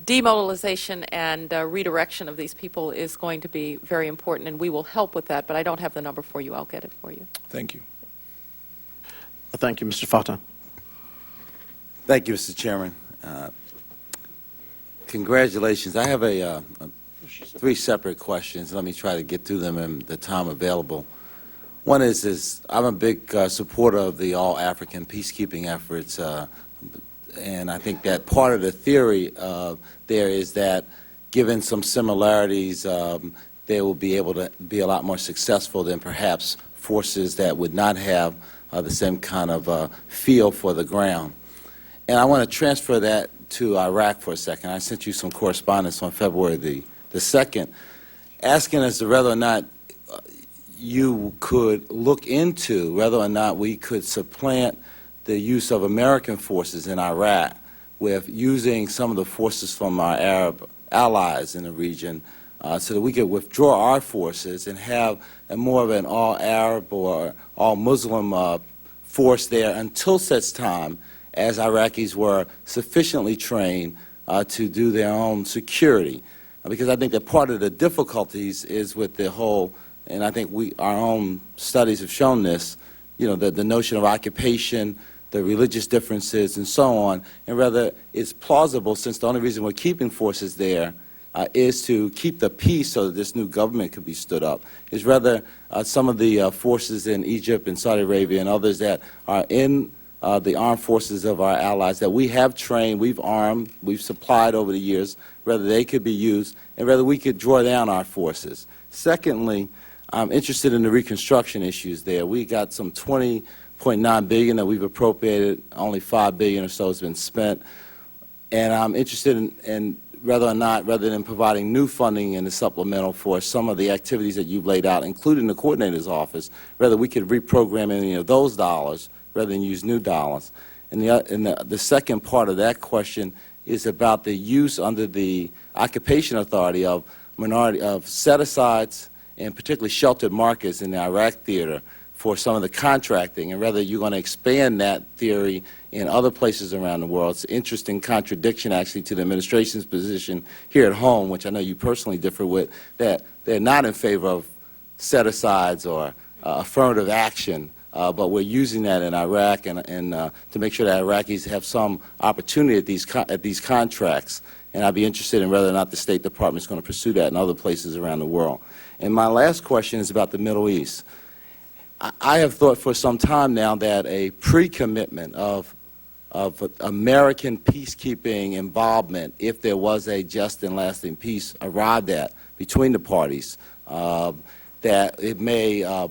demobilization and redirection of these people is going to be very important, and we will help with that, but I don't have the number for you. I'll get it for you. Thank you. Thank you, Mr. Fatah. Thank you, Mr. Chairman. Congratulations. I have 3 separate questions. Let me try to get through them in the time available. One is I'm a big supporter of the all-African peacekeeping efforts, and I think that part of the theory there is that given some similarities, they will be able to be a lot more successful than perhaps forces that would not have the same kind of feel for the ground. And I want to transfer that to Iraq for a second. I sent you some correspondence on February the 2nd asking as to whether or not you could look into whether or not we could supplant the use of American forces in Iraq with using some of the forces from our Arab allies in the region so that we could withdraw our forces and have more of an all-Arab or all-Muslim force there until such time as Iraqis were sufficiently trained to do their own security. Because I think that part of the difficulties is with the whole, and I think our own studies have shown this, you know, the notion of occupation, the religious differences, and so on, and rather it's plausible, since the only reason we're keeping forces there is to keep the peace so that this new government could be stood up, is rather some of the forces in Egypt and Saudi Arabia and others that are in the armed forces of our allies that we have trained, we've armed, we've supplied over the years, whether they could be used, and whether we could draw down our forces. Secondly, I'm interested in the reconstruction issues there. We got some $20.9 billion that we've appropriated, only $5 billion or so has been spent, and I'm interested in whether or not, rather than providing new funding in the supplemental for some of the activities that you've laid out, including the coordinator's office, whether we could reprogram any of those dollars rather than use new dollars. And the second part of that question is about the use under the occupation authority of set-asides and particularly sheltered markets in the Iraq theater for some of the contracting, and whether you're going to expand that theory in other places around the world. It's an interesting contradiction, actually, to the administration's position here at home, which I know you personally differ with, that they're not in favor of set-asides or affirmative action, but we're using that in Iraq and to make sure that Iraqis have some opportunity at these contracts. And I'd be interested in whether or not the State Department is going to pursue that in other places around the world. And my last question is about the Middle East. I have thought for some time now that a pre-commitment of of American peacekeeping involvement, if there was a just and lasting peace arrived at between the parties, that it may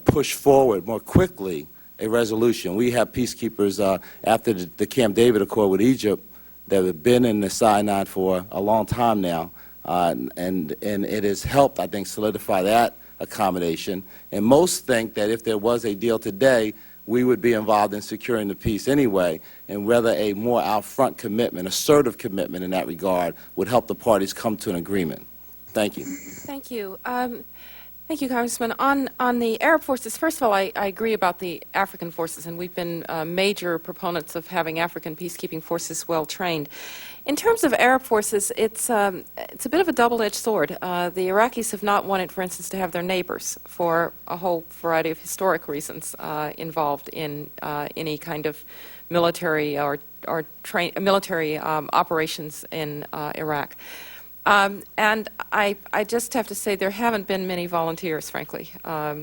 push forward more quickly a resolution. We have peacekeepers after the Camp David Accord with Egypt that have been in the Sinai for a long time now, and it has helped, I think, solidify that accommodation. And most think that if there was a deal today, we would be involved in securing the peace anyway, and whether a more out-front commitment, assertive commitment in that regard, would help the parties come to an agreement. Thank you. Thank you. Thank you, Congressman. On the Arab forces, first of all, I agree about the African forces, and we've been major proponents of having African peacekeeping forces well trained. In terms of Arab forces, it's a bit of a double-edged sword. The Iraqis have not wanted, for instance, to have their neighbors for a whole variety of historic reasons involved in any kind of military or military operations in Iraq. And I just have to say there haven't been many volunteers, frankly,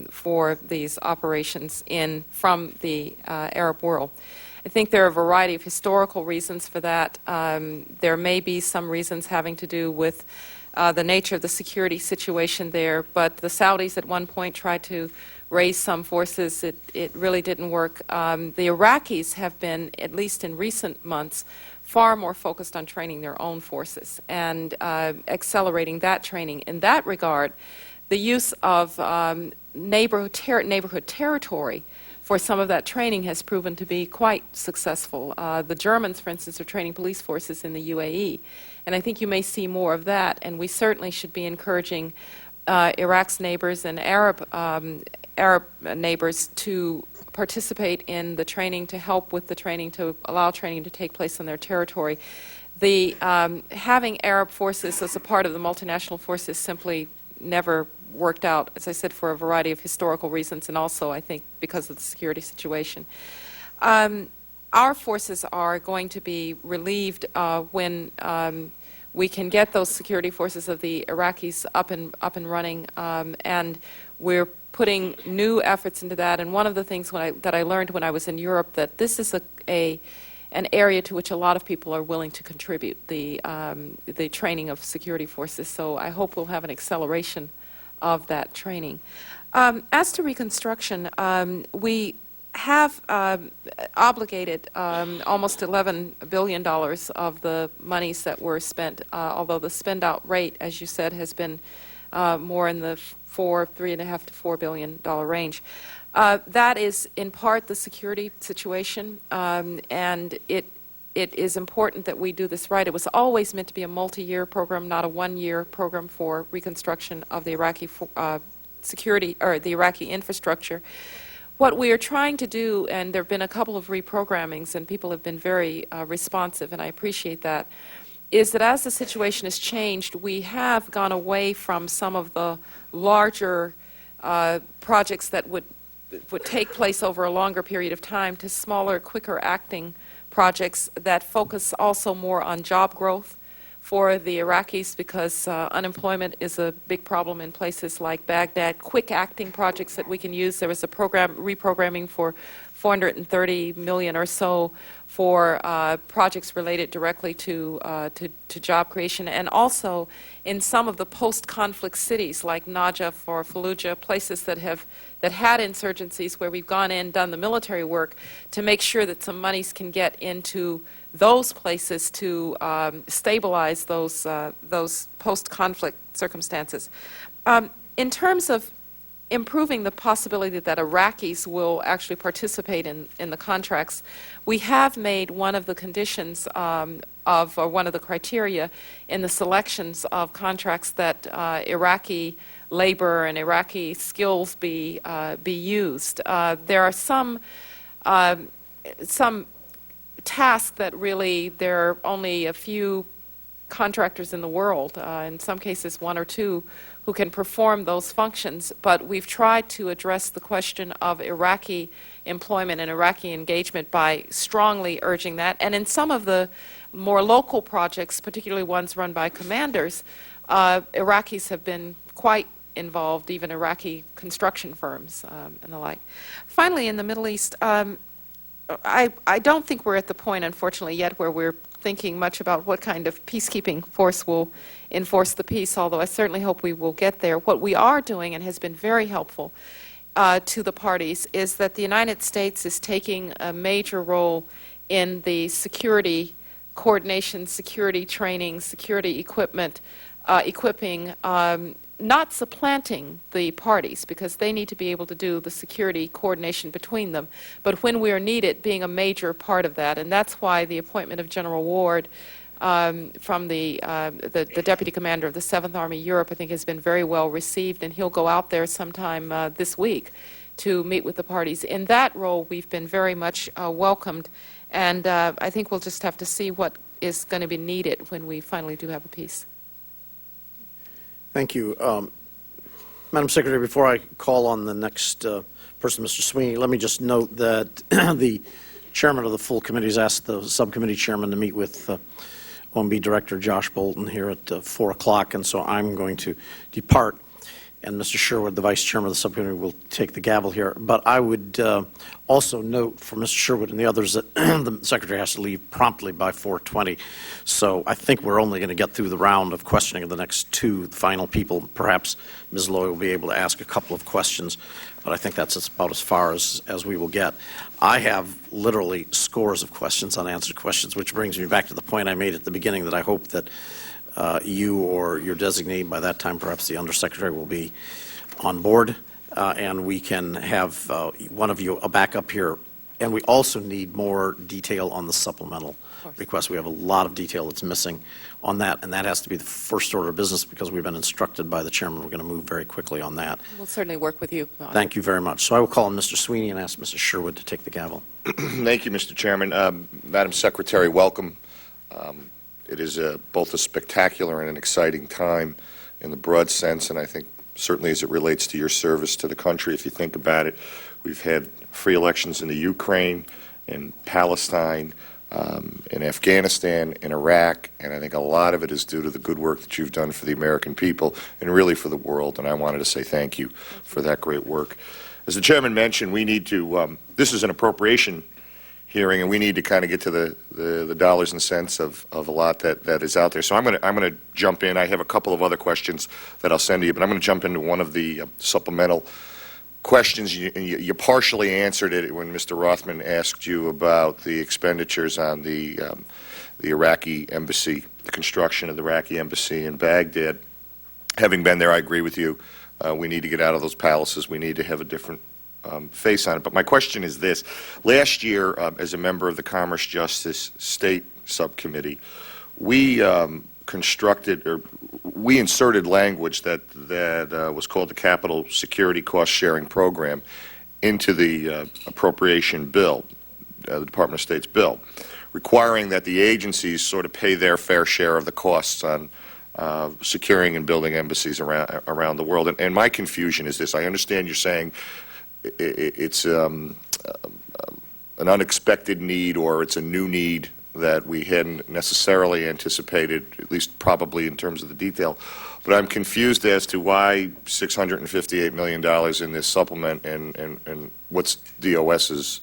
for these operations from the Arab world. I think there are a variety of historical reasons for that. There may be some reasons having to do with the nature of the security situation there, but the Saudis at one point tried to raise some forces. It really didn't work. The Iraqis have been, at least in recent months, far more focused on training their own forces and accelerating that training. In that regard, the use of neighborhood territory for some of that training has proven to be quite successful. The Germans, for instance, are training police forces in the UAE, and I think you may see more of that, and we certainly should be encouraging Iraq's neighbors and Arab neighbors to participate in the training, to help with the training, to allow training to take place on their territory. The having Arab forces as a part of the multinational forces simply never worked out, as I said, for a variety of historical reasons, and also, I think, because of the security situation. Our forces are going to be relieved when we can get those security forces of the Iraqis up and running, and we're putting new efforts into that. And one of the things that I learned when I was in Europe, that this is an area to which a lot of people are willing to contribute, the training of security forces. So I hope we'll have an acceleration of that training. As to reconstruction, we have obligated almost $11 billion of the monies that were spent, although the spend-out rate, as you said, has been more in the $3.5 to $4 billion range. That is in part the security situation, and it is important that we do this right. It was always meant to be a multi-year program, not a one-year program for reconstruction of the Iraqi security or the Iraqi infrastructure. What we are trying to do, and there have been a couple of reprogrammings, and people have been very responsive, and I appreciate that, is that as the situation has changed, we have gone away from some of the larger projects that would take place over a longer period of time to smaller, quicker acting projects that focus also more on job growth for the Iraqis, because unemployment is a big problem in places like Baghdad. Quick acting projects that we can use. There was a program reprogramming for $430 million or so for projects related directly to job creation, and also in some of the post-conflict cities like Najaf or Fallujah, places that had insurgencies, where we've gone in, done the military work to make sure that some monies can get into those places to stabilize those post-conflict circumstances. In terms of improving the possibility that Iraqis will actually participate in the contracts, we have made one of the conditions or one of the criteria in the selections of contracts that Iraqi labor and Iraqi skills be used. There are some tasks that really there are only a few contractors in the world, in some cases one or two, who can perform those functions, but we've tried to address the question of Iraqi employment and Iraqi engagement by strongly urging that. And in some of the more local projects, particularly ones run by commanders, Iraqis have been quite involved, even Iraqi construction firms and the like. Finally, in the Middle East, I don't think we're at the point, unfortunately, yet where we're thinking much about what kind of peacekeeping force will enforce the peace, although I certainly hope we will get there. What we are doing, and has been very helpful to the parties, is that the United States is taking a major role in the security coordination, security training, security equipment, equipping, not supplanting the parties, because they need to be able to do the security coordination between them, but when we are needed, being a major part of that. And that's why the appointment of General Ward from the Deputy Commander of the 7th Army Europe, I think, has been very well received, and he'll go out there sometime this week to meet with the parties. In that role, we've been very much welcomed, and I think we'll just have to see what is going to be needed when we finally do have a peace. Thank you. Madam Secretary, before I call on the next person, Mr. Sweeney, let me just note that the chairman of the full committee has asked the subcommittee chairman to meet with OMB Director Josh Bolton here at 4 o'clock, and so I'm going to depart. And Mr. Sherwood, the vice chairman of the subcommittee, will take the gavel here. But I would also note for Mr. Sherwood and the others that the secretary has to leave promptly by 4:20. So I think we're only going to get through the round of questioning of the next two final people. Perhaps Ms. Loy will be able to ask a couple of questions, but I think that's about as far as we will get. I have literally scores of questions, unanswered questions, which brings me back to the point I made at the beginning that I hope that you or your designee, by that time perhaps the undersecretary, will be on board, and we can have one of you back up here. And we also need more detail on the supplemental request. We have a lot of detail that's missing on that, and that has to be the first order of business because we've been instructed by the chairman we're going to move very quickly on that. We'll certainly work with you. Thank you very much. So I will call on Mr. Sweeney and ask Mr. Sherwood to take the gavel. Thank you, Mr. Chairman. Madam Secretary, welcome. It is both a spectacular and an exciting time in the broad sense, and I think certainly as it relates to your service to the country. If you think about it, we've had free elections in the Ukraine, in Palestine, in Afghanistan, in Iraq, and I think a lot of it is due to the good work that you've done for the American people and really for the world, and I wanted to say thank you for that great work. As the chairman mentioned, we need to, this is an appropriation hearing, and we need to kind of get to the dollars and cents of a lot that is out there. So I'm going to jump in. I have a couple of other questions that I'll send to you, but I'm going to jump into one of the supplemental questions. You partially answered it when Mr. Rothman asked you about the expenditures on the Iraqi embassy, the construction of the Iraqi embassy in Baghdad. Having been there, I agree with you. We need to get out of those palaces. We need to have a different face on it. But my question is this. Last year, as a member of the Commerce Justice State Subcommittee, we we inserted language that was called the Capital Security Cost Sharing Program into the appropriation bill, the Department of State's bill, requiring that the agencies sort of pay their fair share of the costs on securing and building embassies around the world. And my confusion is this. I understand you're saying it's an unexpected need, or it's a new need that we hadn't necessarily anticipated, at least probably in terms of the detail. But I'm confused as to why $658 million in this supplement and what's DOS's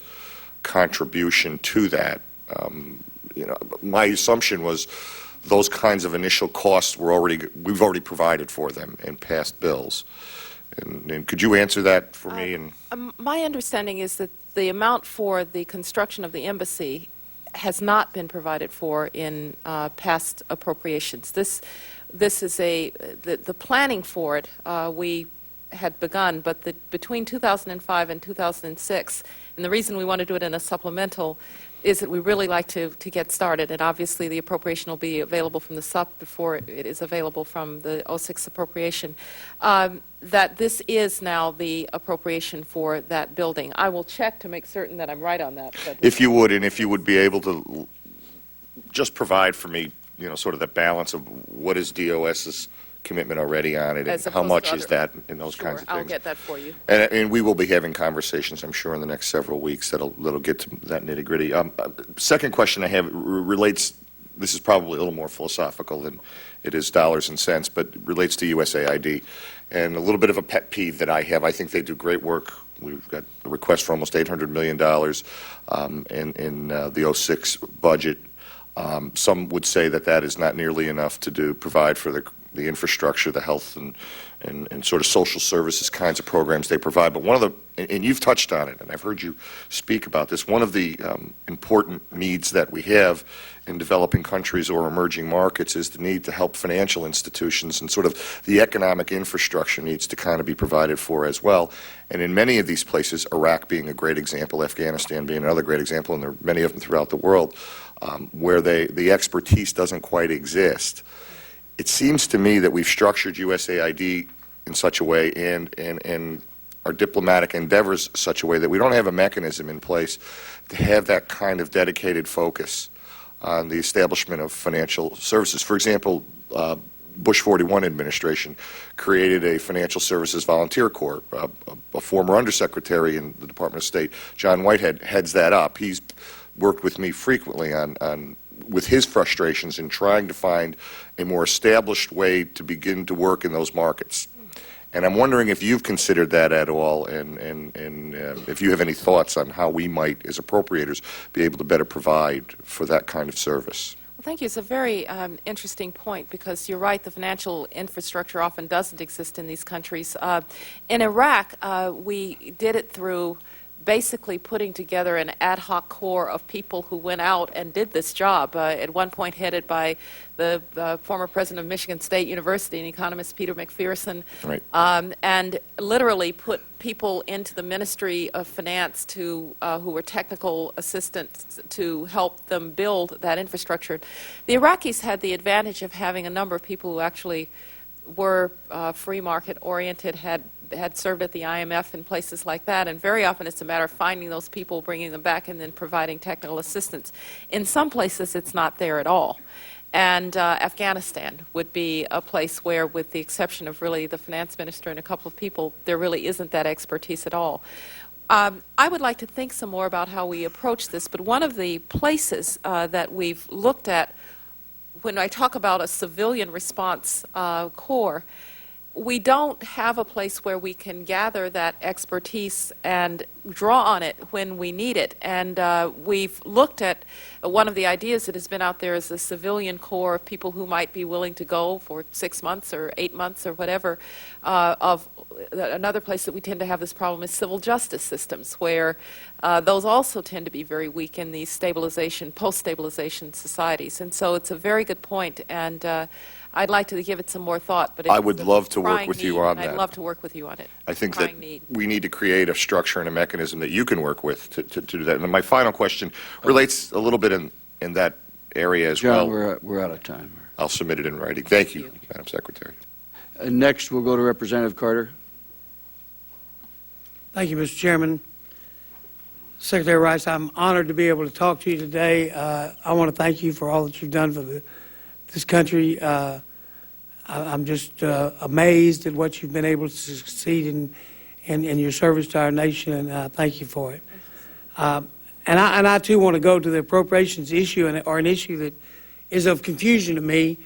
contribution to that. My assumption was those kinds of initial costs we've already provided for them in past bills. And could you answer that for me? And my understanding is that the amount for the construction of the embassy has not been provided for in past appropriations. This is the planning for it. We had begun, but between 2005 and 2006, and the reason we want to do it in a supplemental is that we really like to get started, and obviously the appropriation will be available from the SUP before it is available from the 06 appropriation, that this is now the appropriation for that building. I will check to make certain that I'm right on that. But if you would, and if you would be able to just provide for me, sort of the balance of what is DOS's commitment already on it, and how much is that in those kinds of things. I'll get that for you. And we will be having conversations, I'm sure, in the next several weeks that'll get to that nitty-gritty. Second question I have relates, this is probably a little more philosophical than it is dollars and cents, but relates to USAID. And a little bit of a pet peeve that I have. I think they do great work We've got a request for almost $800 million in the '06 budget. Some would say that that is not nearly enough to provide for the infrastructure, the health and sort of social services kinds of programs they provide. But one of the, and you've touched on it, and I've heard you speak about this, one of the important needs that we have in developing countries or emerging markets is the need to help financial institutions, and sort of the economic infrastructure needs to kind of be provided for as well. And in many of these places, Iraq being a great example, Afghanistan being another great example, and there are many of them throughout the world, where the expertise doesn't quite exist. It seems to me that we've structured USAID in such a way and our diplomatic endeavors such a way that we don't have a mechanism in place to have that kind of dedicated focus on the establishment of financial services. For example, Bush 41 administration created a financial services volunteer corps. A former undersecretary in the Department of State, John Whitehead, heads that up. He's worked with me frequently with his frustrations in trying to find a more established way to begin to work in those markets. And I'm wondering if you've considered that at all, and if you have any thoughts on how we might, as appropriators, be able to better provide for that kind of service. Well, thank you. It's a very interesting point, because you're right, the financial infrastructure often doesn't exist in these countries. In Iraq, we did it through basically putting together an ad hoc corps of people who went out and did this job, at one point headed by the former president of Michigan State University, an economist, Peter McPherson, right. And literally put people into the Ministry of Finance who were technical assistants to help them build that infrastructure. The Iraqis had the advantage of having a number of people who actually were free market oriented, had served at the IMF and places like that, and very often it's a matter of finding those people, bringing them back, and then providing technical assistance. In some places it's not there at all. And Afghanistan would be a place where, with the exception of really the finance minister and a couple of people, there really isn't that expertise at all. I would like to think some more about how we approach this, but one of the places that we've looked at when I talk about a civilian response corps, we don't have a place where we can gather that expertise and draw on it when we need it. And we've looked at one of the ideas that has been out there is a civilian corps of people who might be willing to go for 6 months or 8 months or whatever. Another place that we tend to have this problem is civil justice systems, where those also tend to be very weak in these stabilization, post-stabilization societies. And so it's a very good point, and I'd like to give it some more thought. But I would love to work with you on that. I'd love to work with you on it. I think that we need to create a structure and a mechanism that you can work with to do that. And my final question relates a little bit in that area as well. John, we're out of time. I'll submit it in writing. Thank you, Madam Secretary. Next, we'll go to Representative Carter. Thank you, Mr. Chairman. Secretary Rice, I'm honored to be able to talk to you today. I want to thank you for all that you've done for this country. I'm just amazed at what you've been able to succeed in your service to our nation, and I thank you for it. And I too want to go to the appropriations issue, or an issue that is of confusion to me.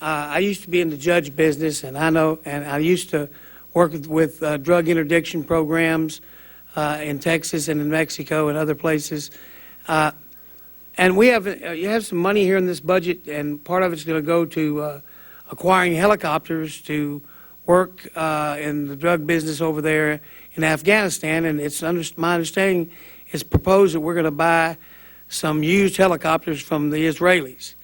I used to be in the judge business, and I used to work with drug interdiction programs in Texas and in Mexico and other places. And you have some money here in this budget, and part of it's going to go to acquiring helicopters to work in the drug business over there in Afghanistan. And it's my understanding it's proposed that we're going to buy some used helicopters from the Israelis.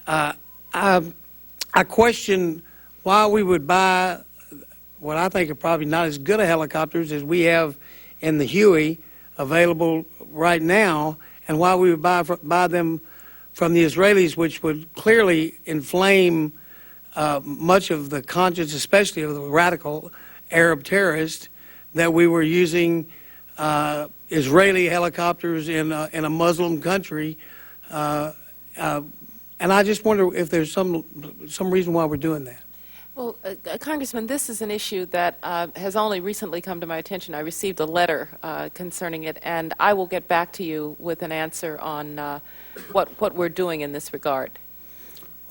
I question why we would buy what I think are probably not as good a helicopters as we have in the Huey available right now, and why we would buy them from the Israelis, which would clearly inflame much of the conscience, especially of the radical Arab terrorists, that we were using Israeli helicopters in a Muslim country. And I just wonder if there's some reason why we're doing that. Well, Congressman, this is an issue that has only recently come to my attention. I received a letter concerning it, and I will get back to you with an answer on what we're doing in this regard.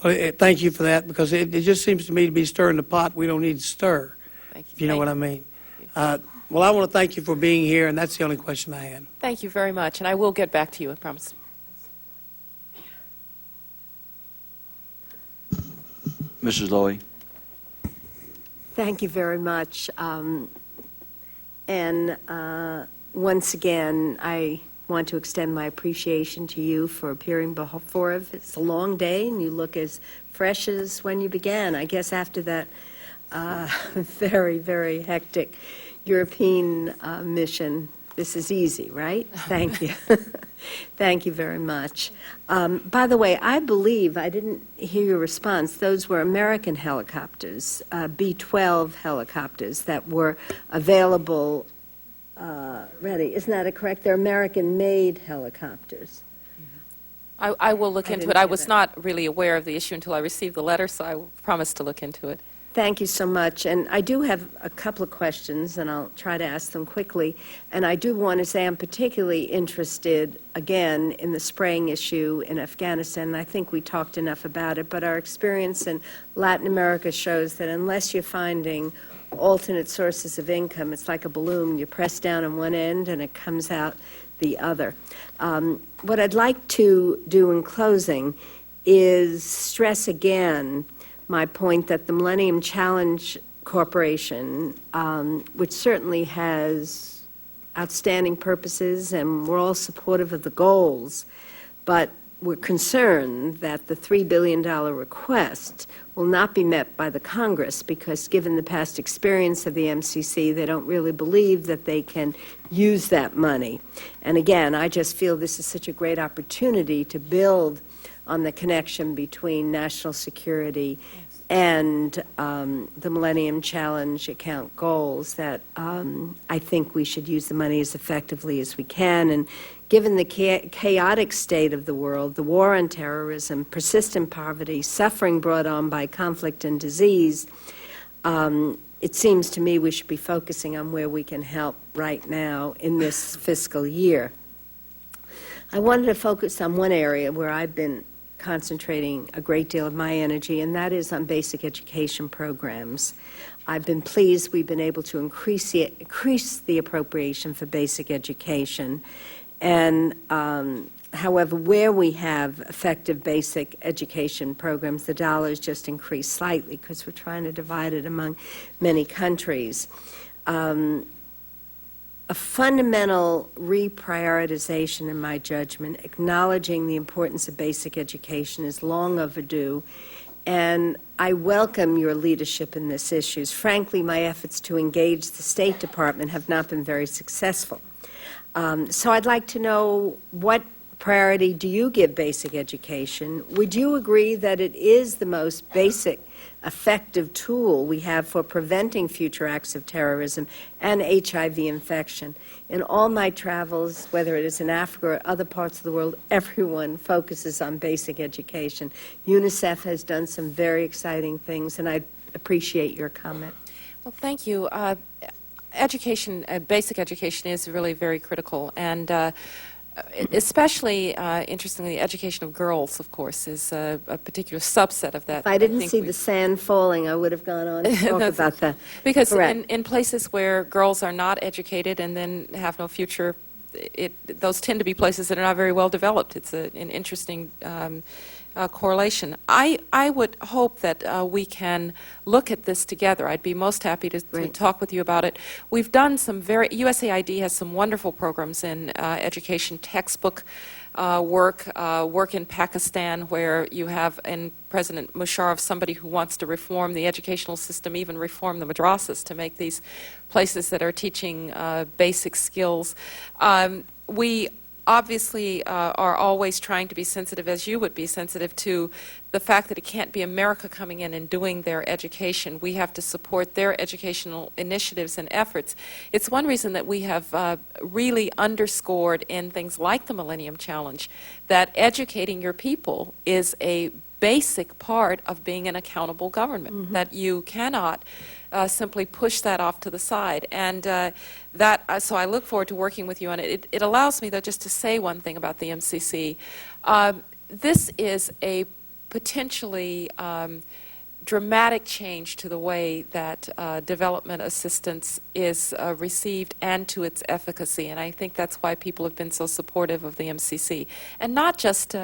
Well, thank you for that, because it just seems to me to be stirring the pot we don't need to stir, if you know what I mean. Well, I want to thank you for being here, and that's the only question I had. Thank you very much, and I will get back to you, I promise. Mrs. Lowy. Thank you very much. Once again, I want to extend my appreciation to you for appearing before us. It's a long day, and you look as fresh as when you began. I guess after that very, very hectic European mission, this is easy, right? Thank you. Thank you very much. By the way, I believe, I didn't hear your response, those were American helicopters, B-12 helicopters that were available ready. Isn't that correct? They're American-made helicopters. I will look into it. I was not really aware of the issue until I received the letter, so I promised to look into it. Thank you so much. And I do have a couple of questions, and I'll try to ask them quickly. And I do want to say I'm particularly interested, again, in the spraying issue in Afghanistan. I think we talked enough about it, but our experience in Latin America shows that unless you're finding alternate sources of income, it's like a balloon. You press down on one end, and it comes out the other. What I'd like to do in closing is stress again my point that the Millennium Challenge Corporation, which certainly has outstanding purposes, and we're all supportive of the goals, but we're concerned that the $3 billion request will not be met by the Congress because, given the past experience of the MCC, they don't really believe that they can use that money. And again, I just feel this is such a great opportunity to build on the connection between national security and the Millennium Challenge account goals that I think we should use the money as effectively as we can. And given the chaotic state of the world, the war on terrorism, persistent poverty, suffering brought on by conflict and disease, it seems to me we should be focusing on where we can help right now in this fiscal year. I wanted to focus on one area where I've been concentrating a great deal of my energy, and that is on basic education programs. I've been pleased we've been able to increase the appropriation for basic education. And however, where we have effective basic education programs, the dollars just increase slightly because we're trying to divide it among many countries. A fundamental reprioritization, in my judgment, acknowledging the importance of basic education is long overdue, and I welcome your leadership in this issue. Frankly, my efforts to engage the State Department have not been very successful. So I'd like to know, what priority do you give basic education? Would you agree that it is the most basic, effective tool we have for preventing future acts of terrorism and HIV infection? In all my travels, whether it is in Africa or other parts of the world, everyone focuses on basic education. UNICEF has done some very exciting things, and I appreciate your comment. Well, thank you. Education, basic education is really very critical, and especially, interestingly, education of girls, of course, is a particular subset of that. If I didn't see the sand falling, I would have gone on to talk about that. Because in places where girls are not educated and then have no future, those tend to be places that are not very well developed. It's an interesting correlation. I would hope that we can look at this together. I'd be most happy to talk with you about it. We've done some USAID has some wonderful programs in education, textbook work in Pakistan, where you have in President Musharraf somebody who wants to reform the educational system, even reform the madrasas to make these places that are teaching basic skills. We obviously are always trying to be sensitive, as you would be sensitive, to the fact that it can't be America coming in and doing their education. We have to support their educational initiatives and efforts. It's one reason that we have really underscored in things like the Millennium Challenge that educating your people is a basic part of being an accountable government, that you cannot simply push that off to the side. And so I look forward to working with you on it. It allows me, though, just to say one thing about the MCC. This is a potentially dramatic change to the way that development assistance is received and to its efficacy. And I think that's why people have been so supportive of the MCC. And not just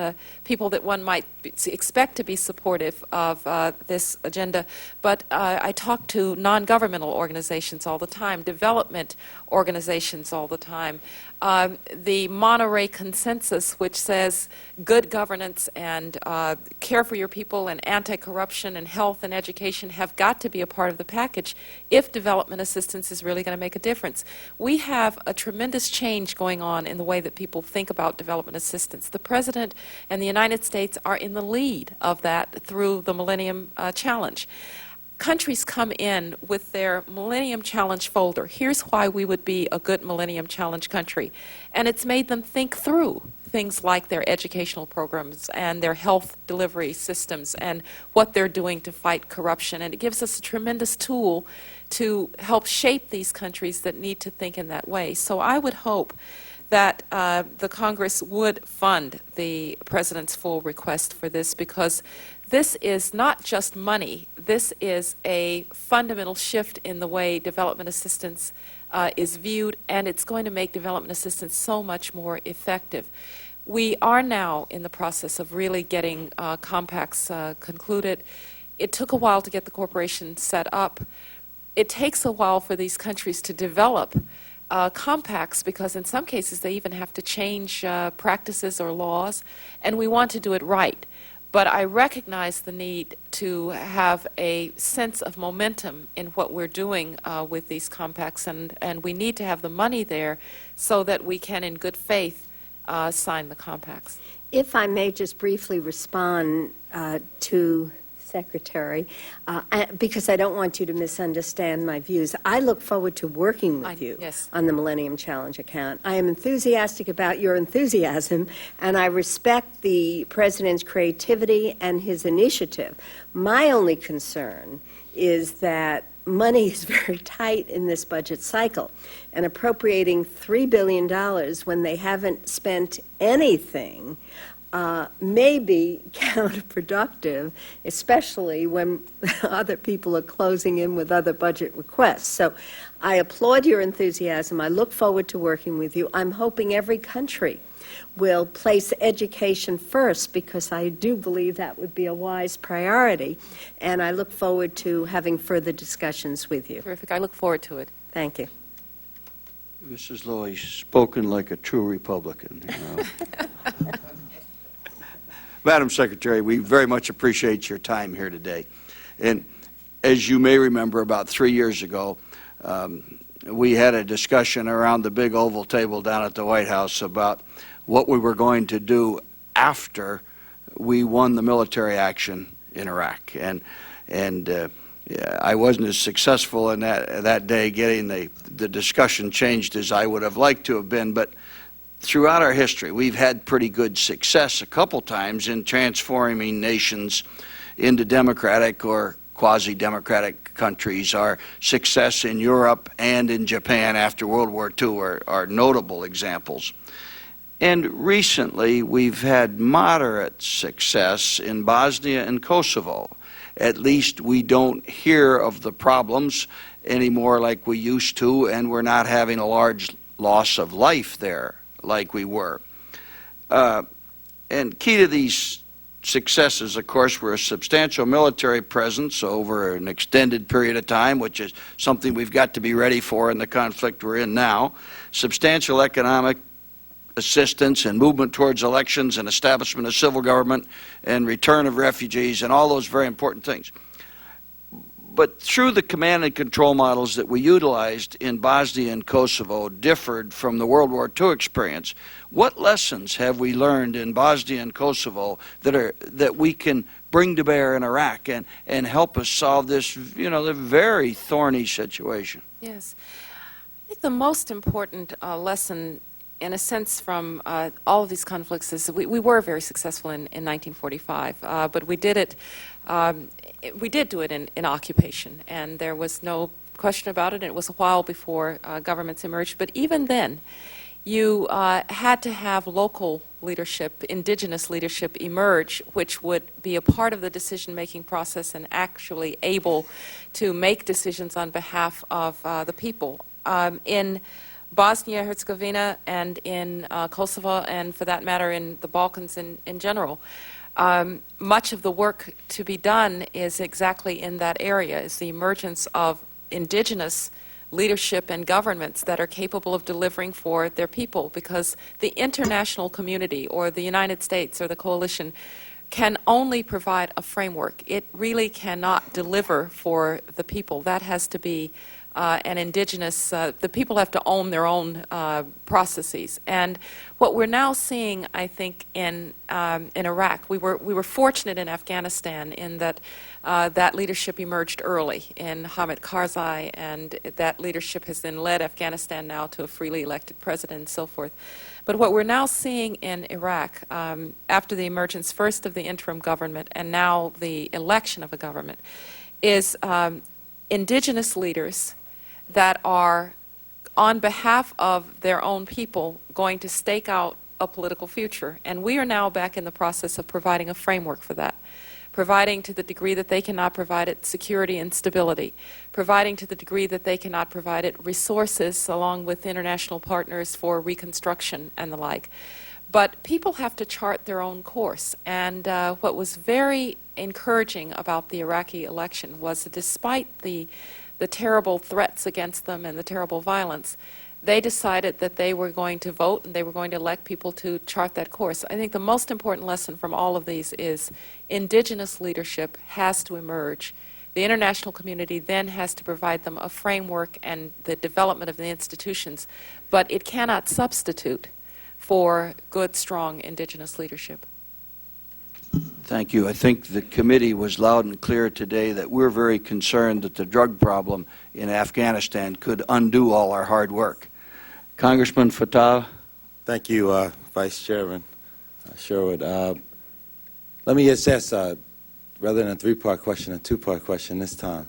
people that one might expect to be supportive of this agenda, but I talk to non-governmental organizations all the time, development organizations all the time. The Monterey Consensus, which says good governance and care for your people and anti-corruption and health and education have got to be a part of the package if development assistance is really going to make a difference. We have a tremendous change going on in the way that people think about development assistance. The President and the United States are in the lead of that through the Millennium Challenge. Countries come in with their Millennium Challenge folder. Here's why we would be a good Millennium Challenge country. And it's made them think through things like their educational programs and their health delivery systems and what they're doing to fight corruption. And it gives us a tremendous tool to help shape these countries that need to think in that way. So I would hope that the Congress would fund the President's full request for this, because this is not just money. This is a fundamental shift in the way development assistance is viewed, and it's going to make development assistance so much more effective. We are now in the process of really getting compacts concluded. It took a while to get the corporation set up. It takes a while for these countries to develop compacts, because in some cases they even have to change practices or laws, and we want to do it right. But I recognize the need to have a sense of momentum in what we're doing with these compacts, and we need to have the money there so that we can, in good faith, sign the compacts. If I may just briefly respond to Secretary, because I don't want you to misunderstand my views. I look forward to working with you on the Millennium Challenge account. I am enthusiastic about your enthusiasm, and I respect the President's creativity and his initiative. My only concern is that money is very tight in this budget cycle, and appropriating $3 billion when they haven't spent anything may be counterproductive, especially when other people are closing in with other budget requests. So I applaud your enthusiasm. I look forward to working with you. I'm hoping every country will place education first, because I do believe that would be a wise priority. And I look forward to having further discussions with you. Terrific. I look forward to it. Thank you. Mrs. Lowy, spoken like a true Republican. You know. Madam Secretary, we very much appreciate your time here today. And as you may remember, about 3 years ago, we had a discussion around the big oval table down at the White House about what we were going to do after we won the military action in Iraq. And I wasn't as successful in that day getting the discussion changed as I would have liked to have been, but throughout our history, we've had pretty good success a couple times in transforming nations into democratic or quasi-democratic countries. Our success in Europe and in Japan after World War II are notable examples. And recently, we've had moderate success in Bosnia and Kosovo. At least we don't hear of the problems anymore like we used to, and we're not having a large loss of life there like we were. And key to these successes, of course, were a substantial military presence over an extended period of time, which is something we've got to be ready for in the conflict we're in now, substantial economic assistance and movement towards elections and establishment of civil government and return of refugees and all those very important things. But through the command and control models that we utilized in Bosnia and Kosovo differed from the World War II experience. What lessons have we learned in Bosnia and Kosovo that we can bring to bear in Iraq and help us solve this, the very thorny situation? Yes. I think the most important lesson, in a sense, from all of these conflicts is we were very successful in 1945, but we did it. We did do it in occupation, and there was no question about it. It was a while before governments emerged, but even then, you had to have local leadership, indigenous leadership emerge, which would be a part of the decision-making process and actually able to make decisions on behalf of the people. In Bosnia-Herzegovina and in Kosovo, and for that matter in the Balkans in general, much of the work to be done is exactly in that area, is the emergence of indigenous leadership and governments that are capable of delivering for their people, because the international community or the United States or the coalition can only provide a framework. It really cannot deliver for the people. That has to be an indigenous, the people have to own their own processes. And what we're now seeing, I think, in Iraq, we were fortunate in Afghanistan in that that leadership emerged early in Hamid Karzai, and that leadership has then led Afghanistan now to a freely elected president and so forth. But what we're now seeing in Iraq, after the emergence first of the interim government and now the election of a government, is indigenous leaders that are, on behalf of their own people, going to stake out a political future. And we are now back in the process of providing a framework for that, providing to the degree that they cannot provide it security and stability, providing to the degree that they cannot provide it resources along with international partners for reconstruction and the like. But people have to chart their own course. And what was very encouraging about the Iraqi election was that despite the terrible threats against them and the terrible violence, they decided that they were going to vote and they were going to elect people to chart that course. I think the most important lesson from all of these is indigenous leadership has to emerge. The international community then has to provide them a framework and the development of the institutions, but it cannot substitute for good, strong indigenous leadership. Thank you. I think the committee was loud and clear today that we're very concerned that the drug problem in Afghanistan could undo all our hard work. Congressman Fattah. Thank you, Vice Chairman Sherwood. Let me just ask, rather than a three-part question, a two-part question this time.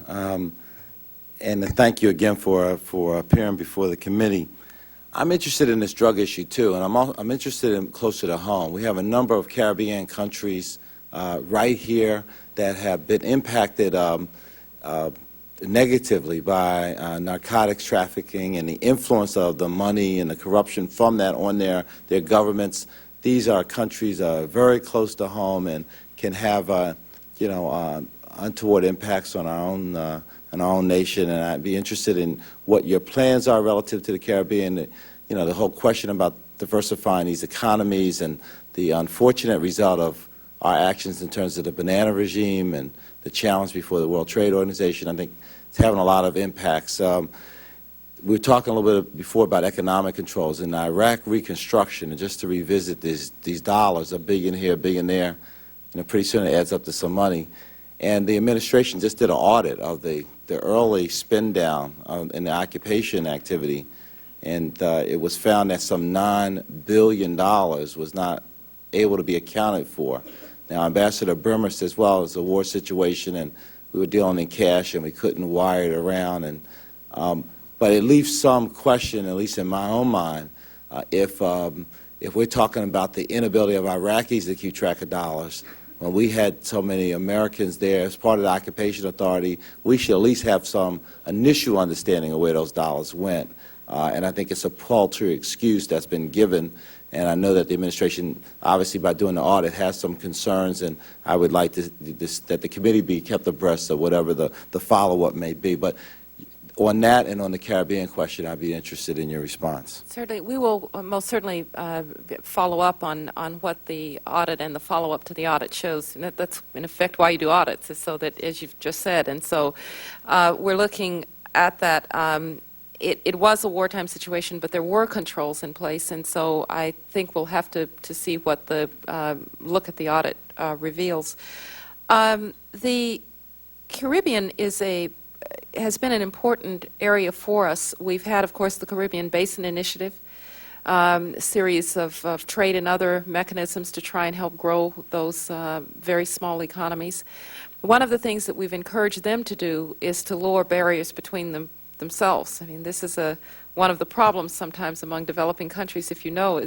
And thank you again for appearing before the committee. I'm interested in this drug issue too, and I'm interested in closer to home. We have a number of Caribbean countries right here that have been impacted negatively by narcotics trafficking and the influence of the money and the corruption from that on their governments. These are countries very close to home and can have untoward impacts on our own nation, and I'd be interested in what your plans are relative to the Caribbean. The whole question about diversifying these economies and the unfortunate result of our actions in terms of the banana regime and the challenge before the World Trade Organization. I think it's having a lot of impacts. We were talking a little bit before about economic controls in Iraq reconstruction, and just to revisit these dollars, a billion here, a billion there, pretty soon it adds up to some money. And the administration just did an audit of the early spend down in the occupation activity, and it was found that some $9 billion was not able to be accounted for. Now, Ambassador Burma says, well, it's a war situation, and we were dealing in cash, and we couldn't wire it around. And but it leaves some question, at least in my own mind, if we're talking about the inability of Iraqis to keep track of dollars, when we had so many Americans there as part of the occupation authority, we should at least have some initial understanding of where those dollars went. And I think it's a paltry excuse that's been given. And I know that the administration, obviously by doing the audit, has some concerns, and I would like that the committee be kept abreast of whatever the follow-up may be. But on that and on the Caribbean question, I'd be interested in your response. Certainly. We will most certainly follow up on what the audit and the follow-up to the audit shows. And that's, in effect, why you do audits, is so that, as you've just said. And so we're looking at that. It was a wartime situation, but there were controls in place, and so I think we'll have to see what the look at the audit reveals. The Caribbean has been an important area for us. We've had, of course, the Caribbean Basin Initiative, a series of trade and other mechanisms to try and help grow those very small economies. One of the things that we've encouraged them to do is to lower barriers between themselves. I mean, this is one of the problems sometimes among developing countries, if you know,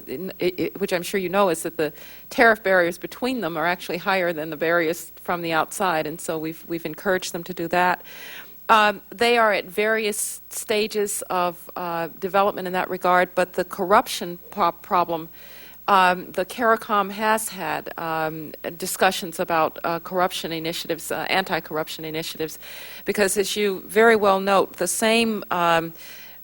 which I'm sure you know, is that the tariff barriers between them are actually higher than the barriers from the outside, and so we've encouraged them to do that. They are at various stages of development in that regard, but the corruption problem, the CARICOM has had discussions about corruption initiatives, anti-corruption initiatives, because as you very well note, the same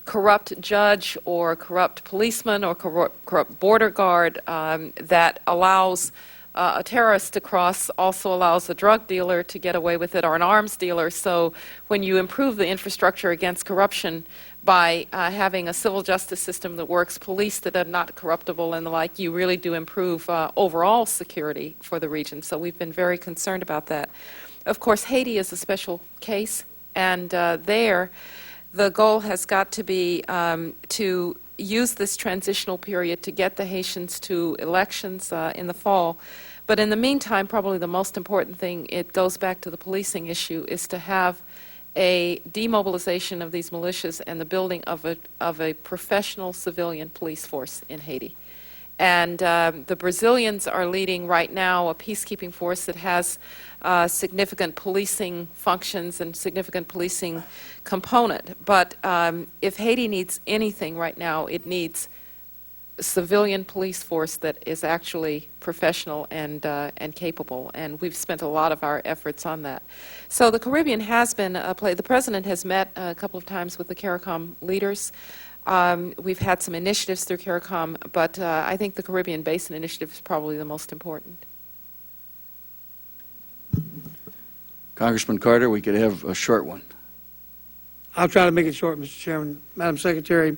corrupt judge or corrupt policeman or corrupt border guard that allows a terrorist to cross also allows a drug dealer to get away with it, or an arms dealer. So when you improve the infrastructure against corruption by having a civil justice system that works, police that are not corruptible and the like, you really do improve overall security for the region. So we've been very concerned about that. Of course, Haiti is a special case, and there the goal has got to be to use this transitional period to get the Haitians to elections in the fall. But in the meantime, probably the most important thing, it goes back to the policing issue, is to have a demobilization of these militias and the building of a professional civilian police force in Haiti. And the Brazilians are leading right now a peacekeeping force that has significant policing functions and significant policing component. But if Haiti needs anything right now, it needs a civilian police force that is actually professional and capable. And we've spent a lot of our efforts on that. So the Caribbean has been a play. The President has met a couple of times with the CARICOM leaders. We've had some initiatives through CARICOM, but I think the Caribbean Basin Initiative is probably the most important. Congressman Carter, we could have a short one. I'll try to make it short, Mr. Chairman. Madam Secretary,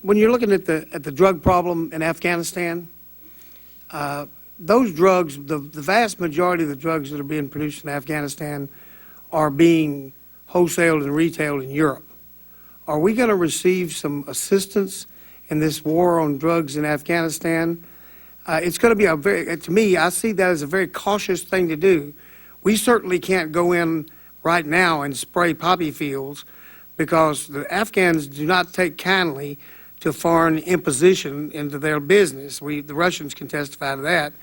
when you're looking at the drug problem in Afghanistan, those drugs, the vast majority of the drugs that are being produced in Afghanistan are being wholesaled and retailed in Europe. Are we going to receive some assistance in this war on drugs in Afghanistan? It's going to be to me, I see that as a very cautious thing to do. We certainly can't go in right now and spray poppy fields, because the Afghans do not take kindly to foreign imposition into their business. The Russians can testify to that.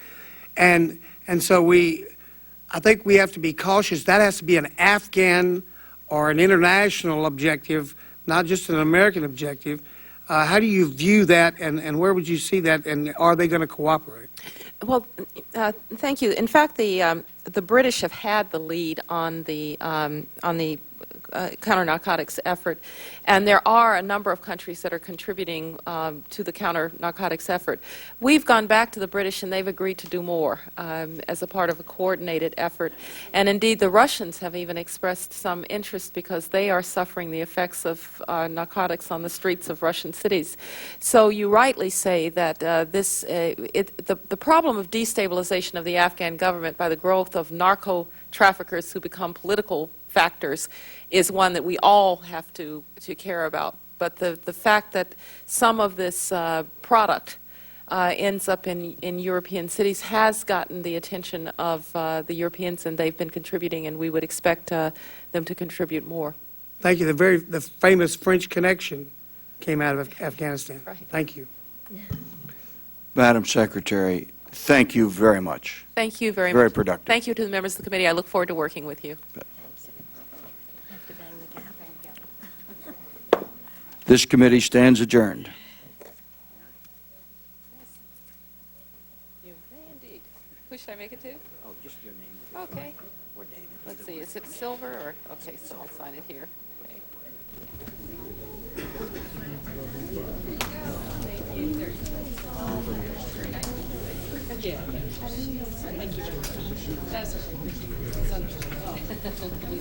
And so I think we have to be cautious. That has to be an Afghan or an international objective, not just an American objective. How do you view that, and where would you see that, and are they going to cooperate? Well, thank you. In fact, the British have had the lead on the counter-narcotics effort, and there are a number of countries that are contributing to the counter-narcotics effort. We've gone back to the British, and they've agreed to do more as a part of a coordinated effort. And indeed, the Russians have even expressed some interest because they are suffering the effects of narcotics on the streets of Russian cities. So you rightly say that the problem of destabilization of the Afghan government by the growth of narco traffickers who become political factors is one that we all have to care about. But the fact that some of this product ends up in European cities has gotten the attention of the Europeans, and they've been contributing, and we would expect them to contribute more. Thank you. The famous French Connection came out of Afghanistan. Right. Thank you. Madam Secretary, thank you very much. Thank you very much. Very productive. Thank you to the members of the committee. I look forward to working with you. This committee stands adjourned. You may indeed. Who should I make it to? Oh, just your name. Okay. Or David. Let's see, is it silver or, okay, so I'll sign it here. Okay. Yeah. Thank you. That's okay.